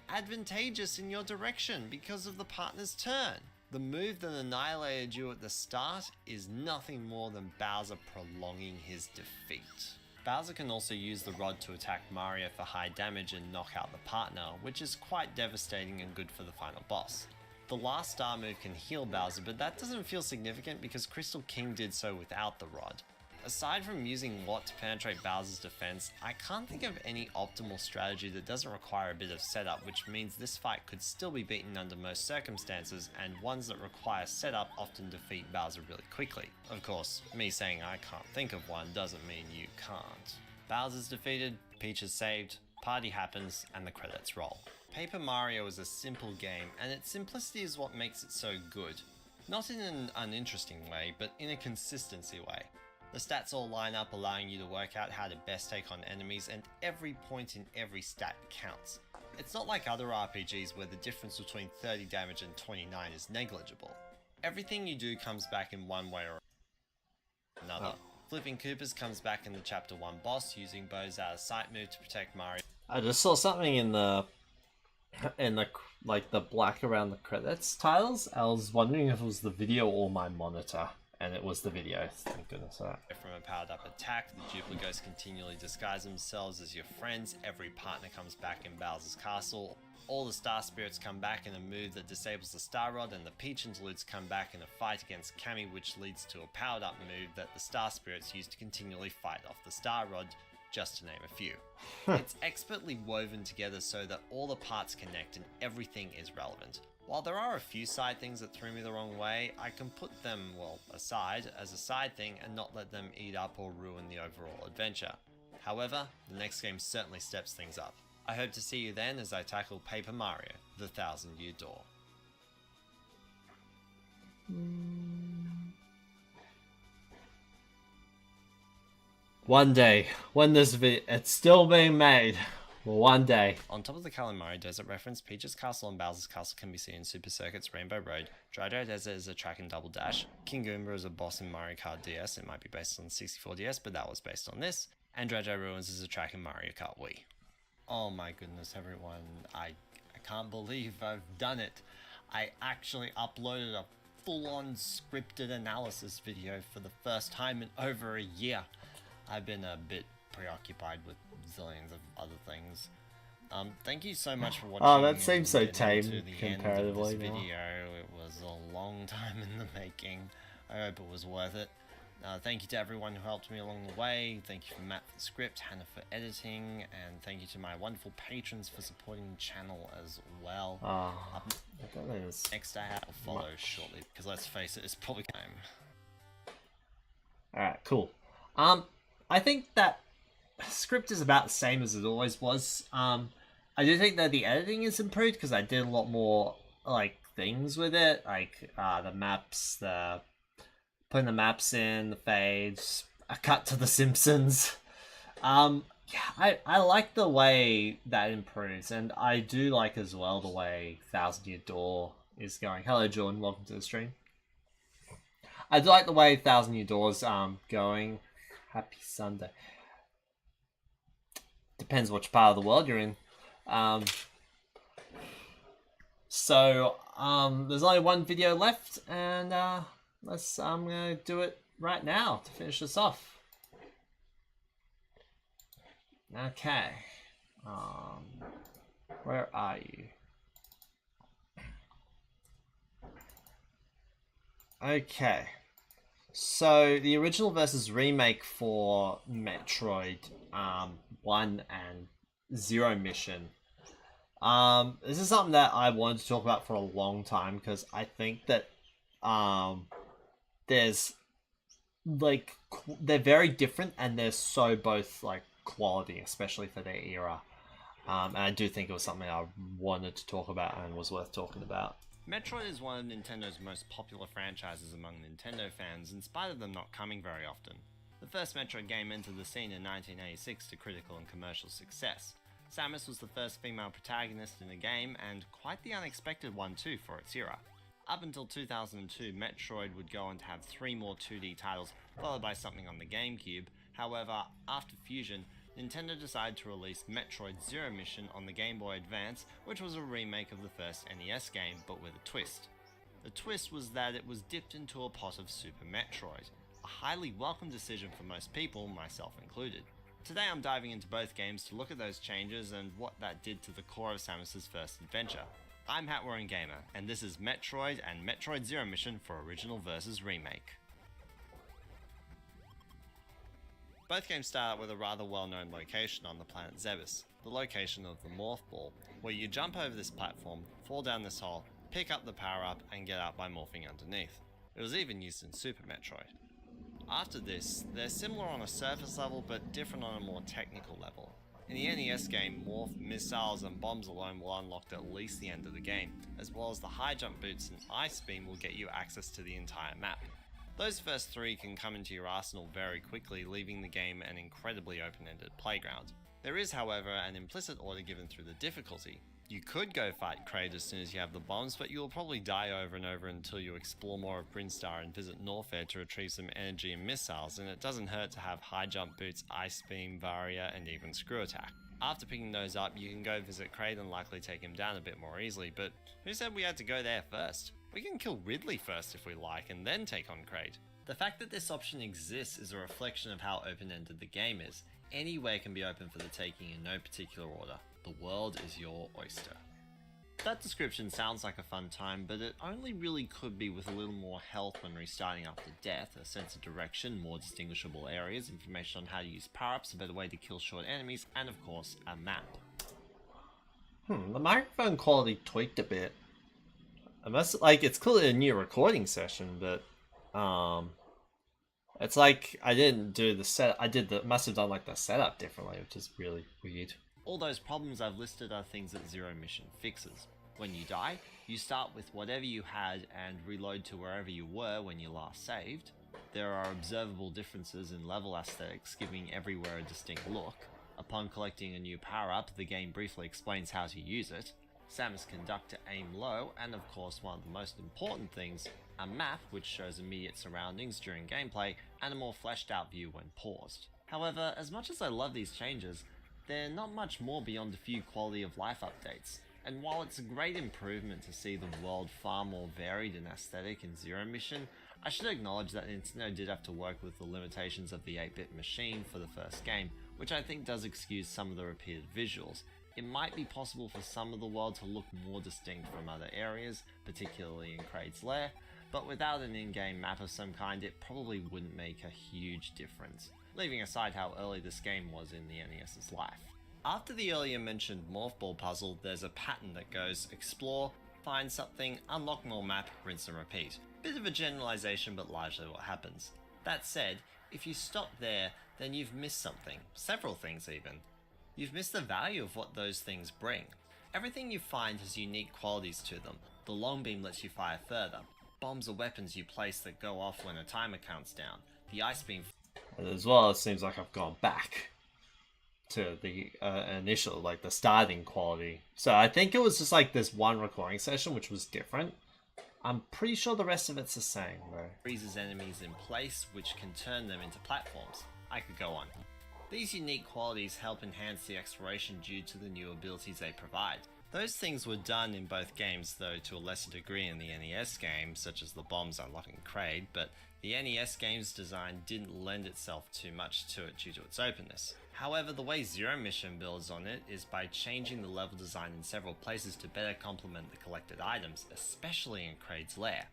advantageous in your direction because of the partner's turn. The move that annihilated you at the start is nothing more than Bowser prolonging his defeat. Bowser can also use the rod to attack Mario for high damage and knock out the partner, which is quite devastating and good for the final boss. The last star move can heal Bowser, but that doesn't feel significant because Crystal King did so without the rod. Aside from using Lot to penetrate Bowser's defense, I can't think of any optimal strategy that doesn't require a bit of setup, which means this fight could still be beaten under most circumstances, and ones that require setup often defeat Bowser really quickly. Of course, me saying I can't think of one doesn't mean you can't. Bowser's defeated, Peach is saved, party happens, and the credits roll. Paper Mario is a simple game, and its simplicity is what makes it so good. Not in an uninteresting way, but in a consistency way. The stats all line up, allowing you to work out how to best take on enemies, and every point in every stat counts. It's not like other RPGs where the difference between 30 damage and 29 is negligible. Everything you do comes back in one way or another. Flipping Koopas comes back in the Chapter 1 boss, using Bow's out of sight move to protect Mario. I just saw something in the like the black around the credits titles. I was wondering if it was the video or my monitor, and it was the video. Thank goodness for that. From a powered up attack, the Dupligos continually disguise themselves as your friends. Every partner comes back in Bowser's castle. All the Star Spirits come back in a move that disables the Star Rod, and the Peach Interludes come back in a fight against Cammy, which leads to a powered up move that the Star Spirits use to continually fight off the Star Rod, just to name a few. It's expertly woven together so that all the parts connect and everything is relevant. While there are a few side things that threw me the wrong way, I can put them, well, aside as a side thing and not let them eat up or ruin the overall adventure. However, the next game certainly steps things up. I hope to see you then as I tackle Paper Mario: The Thousand Year Door. One day, when this video, it's still being made. One day. On top of the Kalimari Desert reference, Peach's Castle and Bowser's Castle can be seen in Super Circuit's Rainbow Road. Dry Desert is a track in Double Dash. King Goomba is a boss in Mario Kart DS. It might be based on 64DS, but that was based on this. And Dry Ruins is a track in Mario Kart Wii. Oh my goodness, everyone. I can't believe I've done it. I actually uploaded a full-on scripted analysis video for the first time in over a year. I've been a bit preoccupied with zillions of other things. Thank you so much for watching. Oh, that seems so and getting tame to the comparatively end of this now. video. It was a long time in the making. I hope it was worth it. Thank you to everyone who helped me along the way. Thank you for Matt for the script, Hannah for editing, and thank you to my wonderful patrons for supporting the channel as well. I don't know this. Next I have to follow shortly, because let's face it, it's probably time. Alright, cool. I think that script is about the same as it always was. I do think that the editing is improved because I did a lot more like things with it, like the maps, the putting the maps in, the fades, a cut to the Simpsons. Yeah, I like the way that improves, and I do like as well the way Thousand Year Door is going. Hello, Jordan. Welcome to the stream. I do like the way Thousand Year Door's going. Happy Sunday. Depends which part of the world you're in. So there's only one video left, and I'm gonna do it right now to finish this off. Okay. Where are you? Okay. So the original versus remake for Metroid 1 and Zero Mission. This is something that I wanted to talk about for a long time because I think that there's like they're very different and they're so both like quality, especially for their era. And I do think it was something I wanted to talk about and was worth talking about. Metroid is one of Nintendo's most popular franchises among Nintendo fans, in spite of them not coming very often. The first Metroid game entered the scene in 1986 to critical and commercial success. Samus was the first female protagonist in the game, and quite the unexpected one too for its era. Up until 2002, Metroid would go on to have 3 more 2D titles, followed by something on the GameCube. However, after Fusion, Nintendo decided to release Metroid Zero Mission on the Game Boy Advance, which was a remake of the first NES game, but with a twist. The twist was that it was dipped into a pot of Super Metroid, a highly welcome decision for most people, myself included. Today I'm diving into both games to look at those changes and what that did to the core of Samus's first adventure. I'm Hat Warren Gamer, and this is Metroid and Metroid Zero Mission for Original vs. Remake. Both games start out with a rather well-known location on the planet Zebes, the location of the Morph Ball, where you jump over this platform, fall down this hole, pick up the power-up, and get out by morphing underneath. It was even used in Super Metroid. After this, they're similar on a surface level, but different on a more technical level. In the NES game, morph, missiles, and bombs alone will unlock at least the end of the game, as well as the high jump boots and ice beam will get you access to the entire map. Those first 3 can come into your arsenal very quickly, leaving the game an incredibly open-ended playground. There is, however, an implicit order given through the difficulty. You could go fight Kraid as soon as you have the bombs, but you'll probably die over and over until you explore more of Brinstar and visit Norfair to retrieve some energy and missiles, and it doesn't hurt to have high jump boots, ice beam, Varia, and even screw attack. After picking those up, you can go visit Kraid and likely take him down a bit more easily, but who said we had to go there first? We can kill Ridley first if we like, and then take on Kraid. The fact that this option exists is a reflection of how open-ended the game is. Anywhere can be open for the taking in no particular order. The world is your oyster. That description sounds like a fun time, but it only really could be with a little more health when restarting after death, a sense of direction, more distinguishable areas, information on how to use power-ups, a better way to kill short enemies, and of course, a map. The microphone quality tweaked a bit. It's clearly a new recording session, but it's like I didn't do the set. Must have done like the setup differently, which is really weird. All those problems I've listed are things that Zero Mission fixes. When you die, you start with whatever you had and reload to wherever you were when you last saved. There are observable differences in level aesthetics, giving everywhere a distinct look. Upon collecting a new power-up, the game briefly explains how to use it. Samus can duck to aim low, and of course one of the most important things, a map which shows immediate surroundings during gameplay, and a more fleshed out view when paused. However, as much as I love these changes, they're not much more beyond a few quality of life updates. And while it's a great improvement to see the world far more varied and aesthetic in Zero Mission, I should acknowledge that Nintendo did have to work with the limitations of the 8-bit machine for the first game, which I think does excuse some of the repeated visuals. It might be possible for some of the world to look more distinct from other areas, particularly in Kraid's Lair, but without an in-game map of some kind, it probably wouldn't make a huge difference, leaving aside how early this game was in the NES's life. After the earlier mentioned Morph Ball puzzle, there's a pattern that goes explore, find something, unlock more map, rinse and repeat. Bit of a generalization, but largely what happens. That said, if you stop there, then you've missed something, several things even. You've missed the value of what those things bring. Everything you find has unique qualities to them. The long beam lets you fire further. Bombs are weapons you place that go off when a timer counts down. The ice beam... As well, it seems like I've gone back to the initial, like the starting quality. So I think it was just like this one recording session which was different. I'm pretty sure the rest of it's the same though. Freezes enemies in place, which can turn them into platforms. I could go on. These unique qualities help enhance the exploration due to the new abilities they provide. Those things were done in both games, though to a lesser degree in the NES game, such as the bombs unlocking Kraid, but the NES game's design didn't lend itself too much to it due to its openness. However, the way Zero Mission builds on it is by changing the level design in several places to better complement the collected items, especially in Kraid's lair.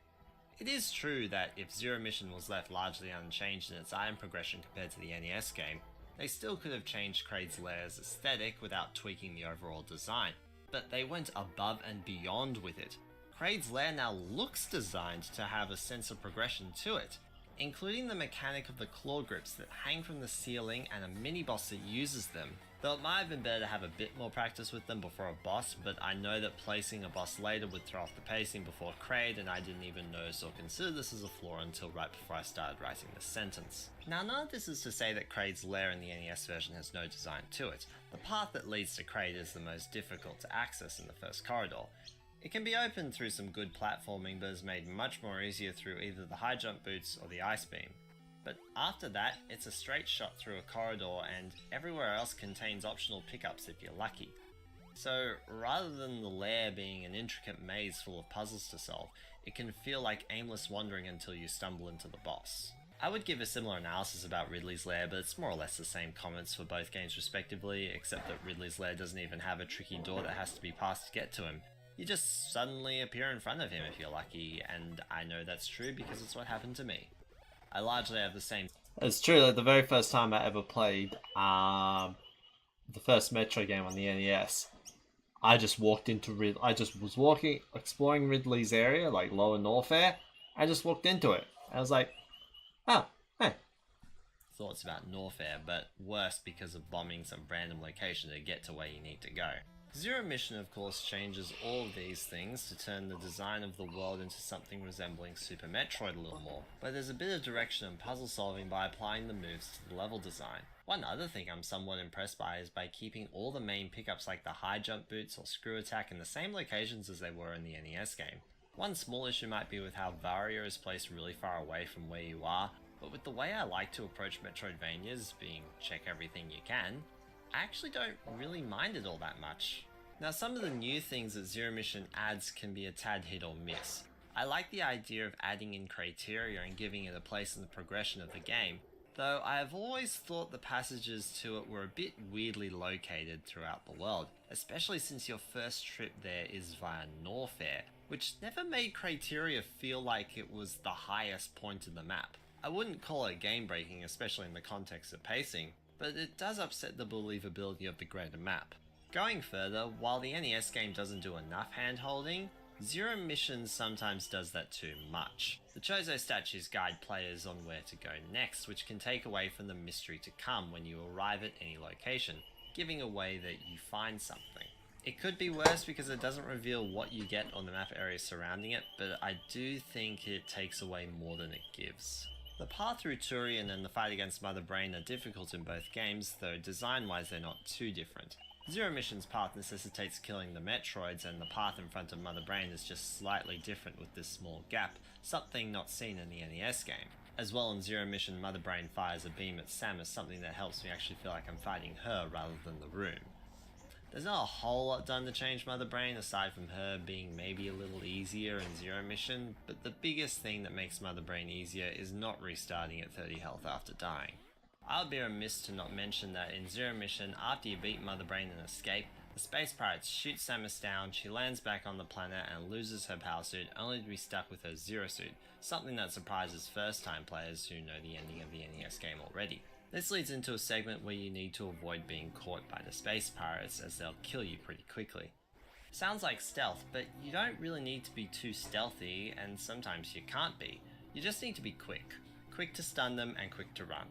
It is true that if Zero Mission was left largely unchanged in its item progression compared to the NES game, they still could have changed Kraid's lair's aesthetic without tweaking the overall design, but they went above and beyond with it. Kraid's lair now looks designed to have a sense of progression to it, including the mechanic of the claw grips that hang from the ceiling and a mini-boss that uses them. Though it might have been better to have a bit more practice with them before a boss, but I know that placing a boss later would throw off the pacing before Kraid, and I didn't even notice or consider this as a flaw until right before I started writing this sentence. Now, none of this is to say that Kraid's lair in the NES version has no design to it. The path that leads to Kraid is the most difficult to access in the first corridor. It can be opened through some good platforming, but is made much more easier through either the high jump boots or the ice beam. But after that, it's a straight shot through a corridor, and everywhere else contains optional pickups if you're lucky. So rather than the lair being an intricate maze full of puzzles to solve, it can feel like aimless wandering until you stumble into the boss. I would give a similar analysis about Ridley's Lair, but it's more or less the same comments for both games respectively, except that Ridley's Lair doesn't even have a tricky door that has to be passed to get to him. You just suddenly appear in front of him if you're lucky, and I know that's true because it's what happened to me. I largely have the same... It's true, like the very first time I ever played the first Metro game on the NES, I just walked into I just was exploring Ridley's area, like Lower Norfair. I just walked into it. I was like, oh, hey. Thoughts about Norfair, but worse because of bombing some random location to get to where you need to go. Zero Mission of course changes all of these things to turn the design of the world into something resembling Super Metroid a little more, but there's a bit of direction and puzzle solving by applying the moves to the level design. One other thing I'm somewhat impressed by is by keeping all the main pickups like the high jump boots or screw attack in the same locations as they were in the NES game. One small issue might be with how Varia is placed really far away from where you are, but with the way I like to approach Metroidvanias, being check everything you can, I actually don't really mind it all that much. Now, some of the new things that Zero Mission adds can be a tad hit or miss. I like the idea of adding in criteria and giving it a place in the progression of the game, though I have always thought the passages to it were a bit weirdly located throughout the world, especially since your first trip there is via Norfair, which never made criteria feel like it was the highest point in the map. I wouldn't call it game breaking, especially in the context of pacing, but it does upset the believability of the greater map. Going further, while the NES game doesn't do enough hand-holding, Zero Mission sometimes does that too much. The Chozo statues guide players on where to go next, which can take away from the mystery to come when you arrive at any location, giving away that you find something. It could be worse because it doesn't reveal what you get on the map area surrounding it, but I do think it takes away more than it gives. The path through Turian and the fight against Mother Brain are difficult in both games, though design-wise they're not too different. Zero Mission's path necessitates killing the Metroids, and the path in front of Mother Brain is just slightly different with this small gap, something not seen in the NES game. As well, in Zero Mission, Mother Brain fires a beam at Samus, something that helps me actually feel like I'm fighting her rather than the room. There's not a whole lot done to change Mother Brain, aside from her being maybe a little easier in Zero Mission, but the biggest thing that makes Mother Brain easier is not restarting at 30 health after dying. I would be remiss to not mention that in Zero Mission, after you beat Mother Brain and escape, the Space Pirates shoot Samus down, she lands back on the planet and loses her power suit, only to be stuck with her Zero Suit, something that surprises first-time players who know the ending of the NES game already. This leads into a segment where you need to avoid being caught by the Space Pirates, as they'll kill you pretty quickly. Sounds like stealth, but you don't really need to be too stealthy, and sometimes you can't be. You just need to be quick. Quick to stun them and quick to run.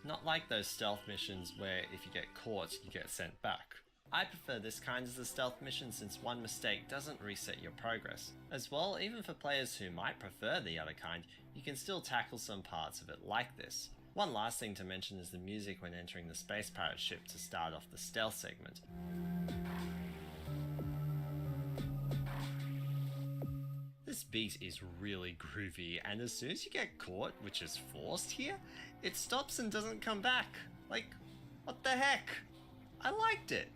Not like those stealth missions where if you get caught, you get sent back. I prefer this kind as a stealth mission since one mistake doesn't reset your progress. As well, even for players who might prefer the other kind, you can still tackle some parts of it like this. One last thing to mention is the music when entering the Space Pirate ship to start off the stealth segment. This beat is really groovy, and as soon as you get caught, which is forced here, it stops and doesn't come back. Like, what the heck? I liked it.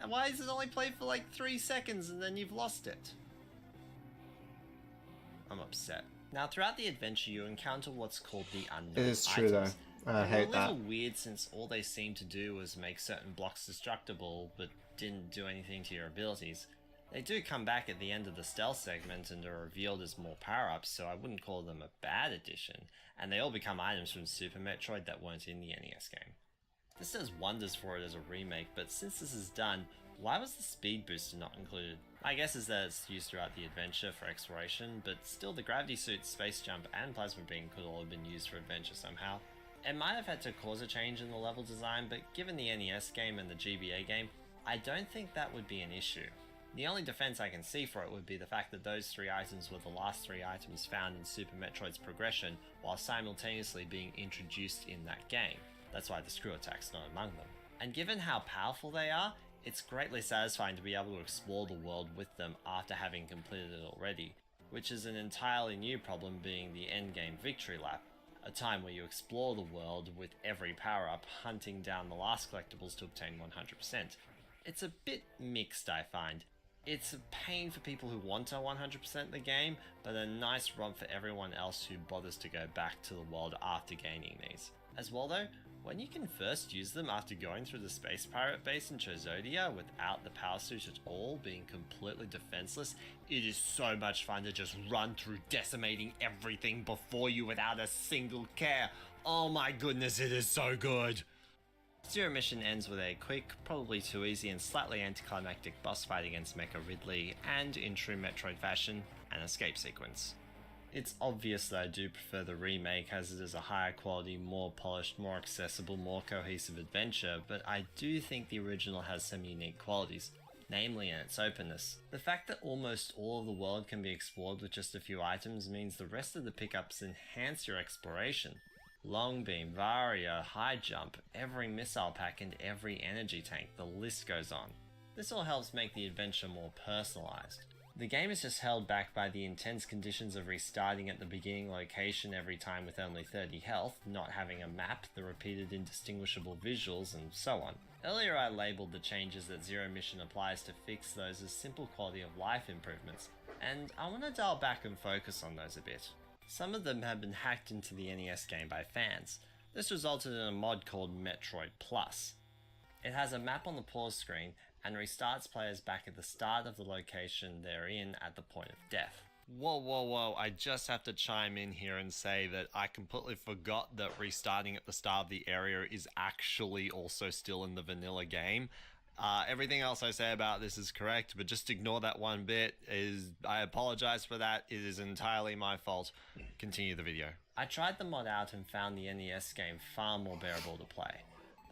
And why is it only played for like 3 seconds and then you've lost it? I'm upset. Now, throughout the adventure, you encounter what's called the unknown It is true though. items. I They hate were a little that. weird since all they seemed to do was make certain blocks destructible, but didn't do anything to your abilities. They do come back at the end of the stealth segment and are revealed as more power-ups, so I wouldn't call them a bad addition, and they all become items from Super Metroid that weren't in the NES game. This does wonders for it as a remake, but since this is done, why was the speed booster not included? My guess is that it's used throughout the adventure for exploration, but still the gravity suit, space jump, and plasma beam could all have been used for adventure somehow. It might have had to cause a change in the level design, but given the NES game and the GBA game, I don't think that would be an issue. The only defense I can see for it would be the fact that those 3 items were the last 3 items found in Super Metroid's progression, while simultaneously being introduced in that game. That's why the screw attack's not among them. And given how powerful they are, it's greatly satisfying to be able to explore the world with them after having completed it already, which is an entirely new problem being the endgame victory lap, a time where you explore the world with every power-up, hunting down the last collectibles to obtain 100%. It's a bit mixed, I find. It's a pain for people who want to 100% the game, but a nice romp for everyone else who bothers to go back to the world after gaining these. As well though, when you can first use them after going through the Space Pirate base in Chozodia without the power suit at all, being completely defenseless, it is so much fun to just run through decimating everything before you without a single care. Oh my goodness, it is so good! Zero Mission ends with a quick, probably too easy and slightly anticlimactic boss fight against Mecha Ridley, and in true Metroid fashion, an escape sequence. It's obvious that I do prefer the remake as it is a higher quality, more polished, more accessible, more cohesive adventure, but I do think the original has some unique qualities, namely in its openness. The fact that almost all of the world can be explored with just a few items means the rest of the pickups enhance your exploration. Long Beam, Varia, High Jump, every missile pack and every energy tank, the list goes on. This all helps make the adventure more personalized. The game is just held back by the intense conditions of restarting at the beginning location every time with only 30 health, not having a map, the repeated indistinguishable visuals, and so on. Earlier I labelled the changes that Zero Mission applies to fix those as simple quality of life improvements, and I want to dial back and focus on those a bit. Some of them have been hacked into the NES game by fans. This resulted in a mod called Metroid Plus. It has a map on the pause screen and restarts players back at the start of the location they're in at the point of death. Whoa, I just have to chime in here and say that I completely forgot that restarting at the start of the area is actually also still in the vanilla game. Everything else I say about this is correct, but just ignore that one bit. I apologize for that. It is entirely my fault. Continue the video. I tried the mod out and found the NES game far more bearable to play.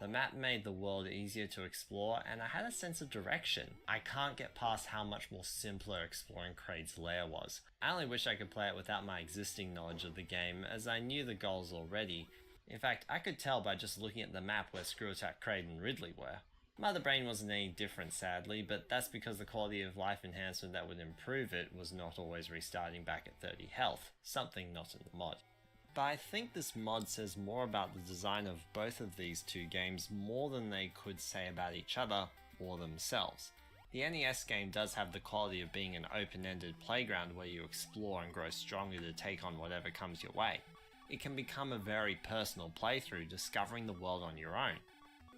The map made the world easier to explore, and I had a sense of direction. I can't get past how much more simpler exploring Kraid's lair was. I only wish I could play it without my existing knowledge of the game, as I knew the goals already. In fact, I could tell by just looking at the map where Screw Attack, Kraid and Ridley were. Mother Brain wasn't any different, sadly, but that's because the quality of life enhancement that would improve it was not always restarting back at 30 health, something not in the mod. But I think this mod says more about the design of both of these two games more than they could say about each other or themselves. The NES game does have the quality of being an open-ended playground where you explore and grow stronger to take on whatever comes your way. It can become a very personal playthrough, discovering the world on your own.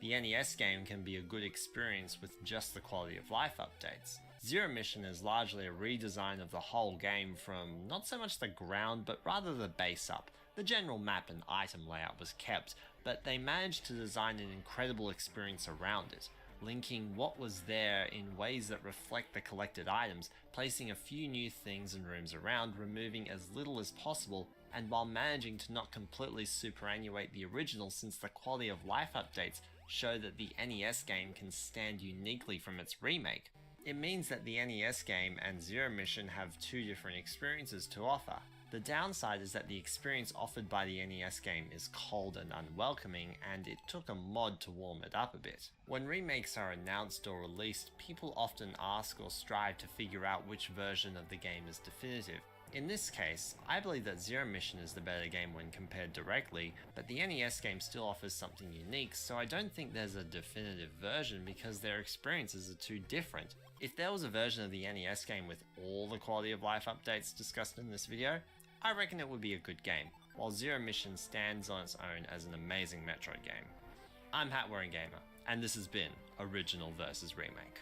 The NES game can be a good experience with just the quality of life updates. Zero Mission is largely a redesign of the whole game from not so much the ground but rather the base up. The general map and item layout was kept, but they managed to design an incredible experience around it, linking what was there in ways that reflect the collected items, placing a few new things and rooms around, removing as little as possible, and while managing to not completely superannuate the original since the quality of life updates show that the NES game can stand uniquely from its remake. It means that the NES game and Zero Mission have two different experiences to offer. The downside is that the experience offered by the NES game is cold and unwelcoming, and it took a mod to warm it up a bit. When remakes are announced or released, people often ask or strive to figure out which version of the game is definitive. In this case, I believe that Zero Mission is the better game when compared directly, but the NES game still offers something unique, so I don't think there's a definitive version because their experiences are too different. If there was a version of the NES game with all the quality of life updates discussed in this video, I reckon it would be a good game, while Zero Mission stands on its own as an amazing Metroid game. I'm Hat Wearing Gamer, and this has been Original vs. Remake.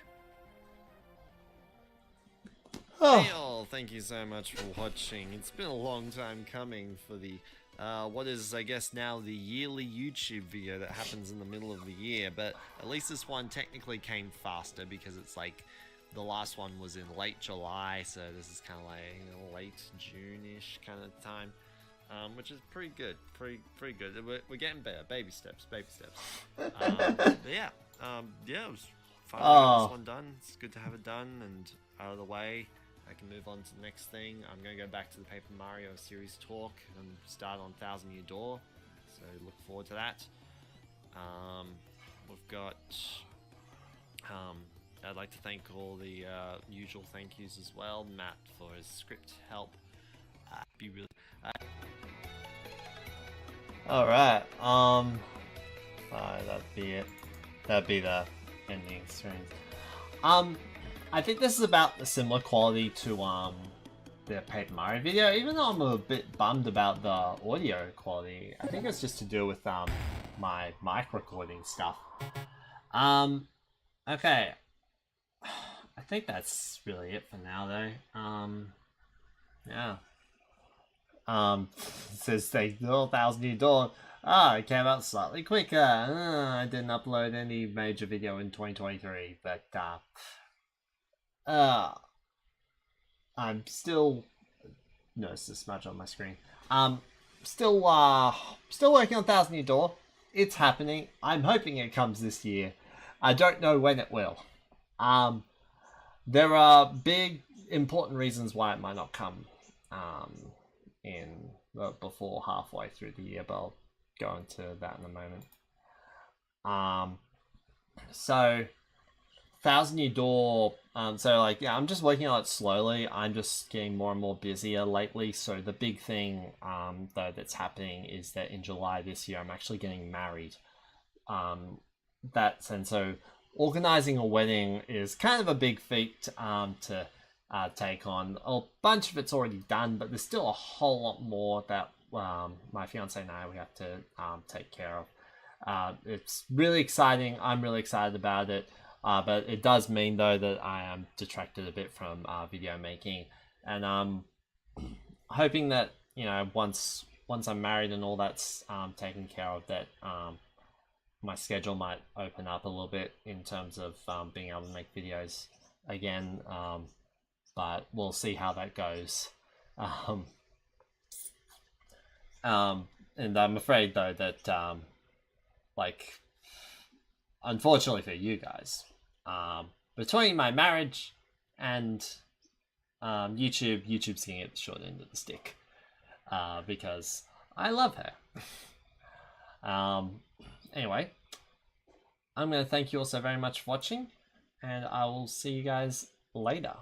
Hey all, thank you so much for watching. It's been a long time coming for the, what is I guess now the yearly YouTube video that happens in the middle of the year, but at least this one technically came faster because it's like, the last one was in late July, so this is kind of like, you know, late June-ish kind of time, which is pretty good, pretty good. We're getting better, baby steps. But yeah, it was fun to get this one done. It's good to have it done and out of the way. I can move on to the next thing. I'm going to go back to the Paper Mario series talk and start on Thousand Year Door, so look forward to that. We've got, I'd like to thank all the usual thank yous as well. Matt for his script help. Be really. Alright, that'd be it. That'd be the ending screen. I think this is about the similar quality to the Paper Mario video, even though I'm a bit bummed about the audio quality. I think it's just to do with my mic recording stuff. Okay. I think that's really it for now though. Yeah. It says they all Thousand Year Door. It came out slightly quicker. I didn't upload any major video in 2023, but I'm still notice this smudge on my screen. Still working on Thousand Year Door. It's happening. I'm hoping it comes this year. I don't know when it will. There are big important reasons why it might not come before halfway through the year, but I'll go into that in a moment. So Thousand Year Door, I'm just working on it slowly. I'm just getting more and more busier lately. So the big thing, though, that's happening is that in July this year, I'm actually getting married. And so organizing a wedding is kind of a big feat to take on. A bunch of it's already done, but there's still a whole lot more that my fiance and I we have to take care of. It's really exciting. I'm really excited about it. But it does mean though that I am detracted a bit from video making, and I'm hoping that once I'm married and all that's taken care of, that my schedule might open up a little bit in terms of being able to make videos again. But we'll see how that goes. And I'm afraid though that unfortunately for you guys, between my marriage and YouTube's getting at the short end of the stick, because I love her. Anyway, I'm going to thank you all so very much for watching, and I will see you guys later.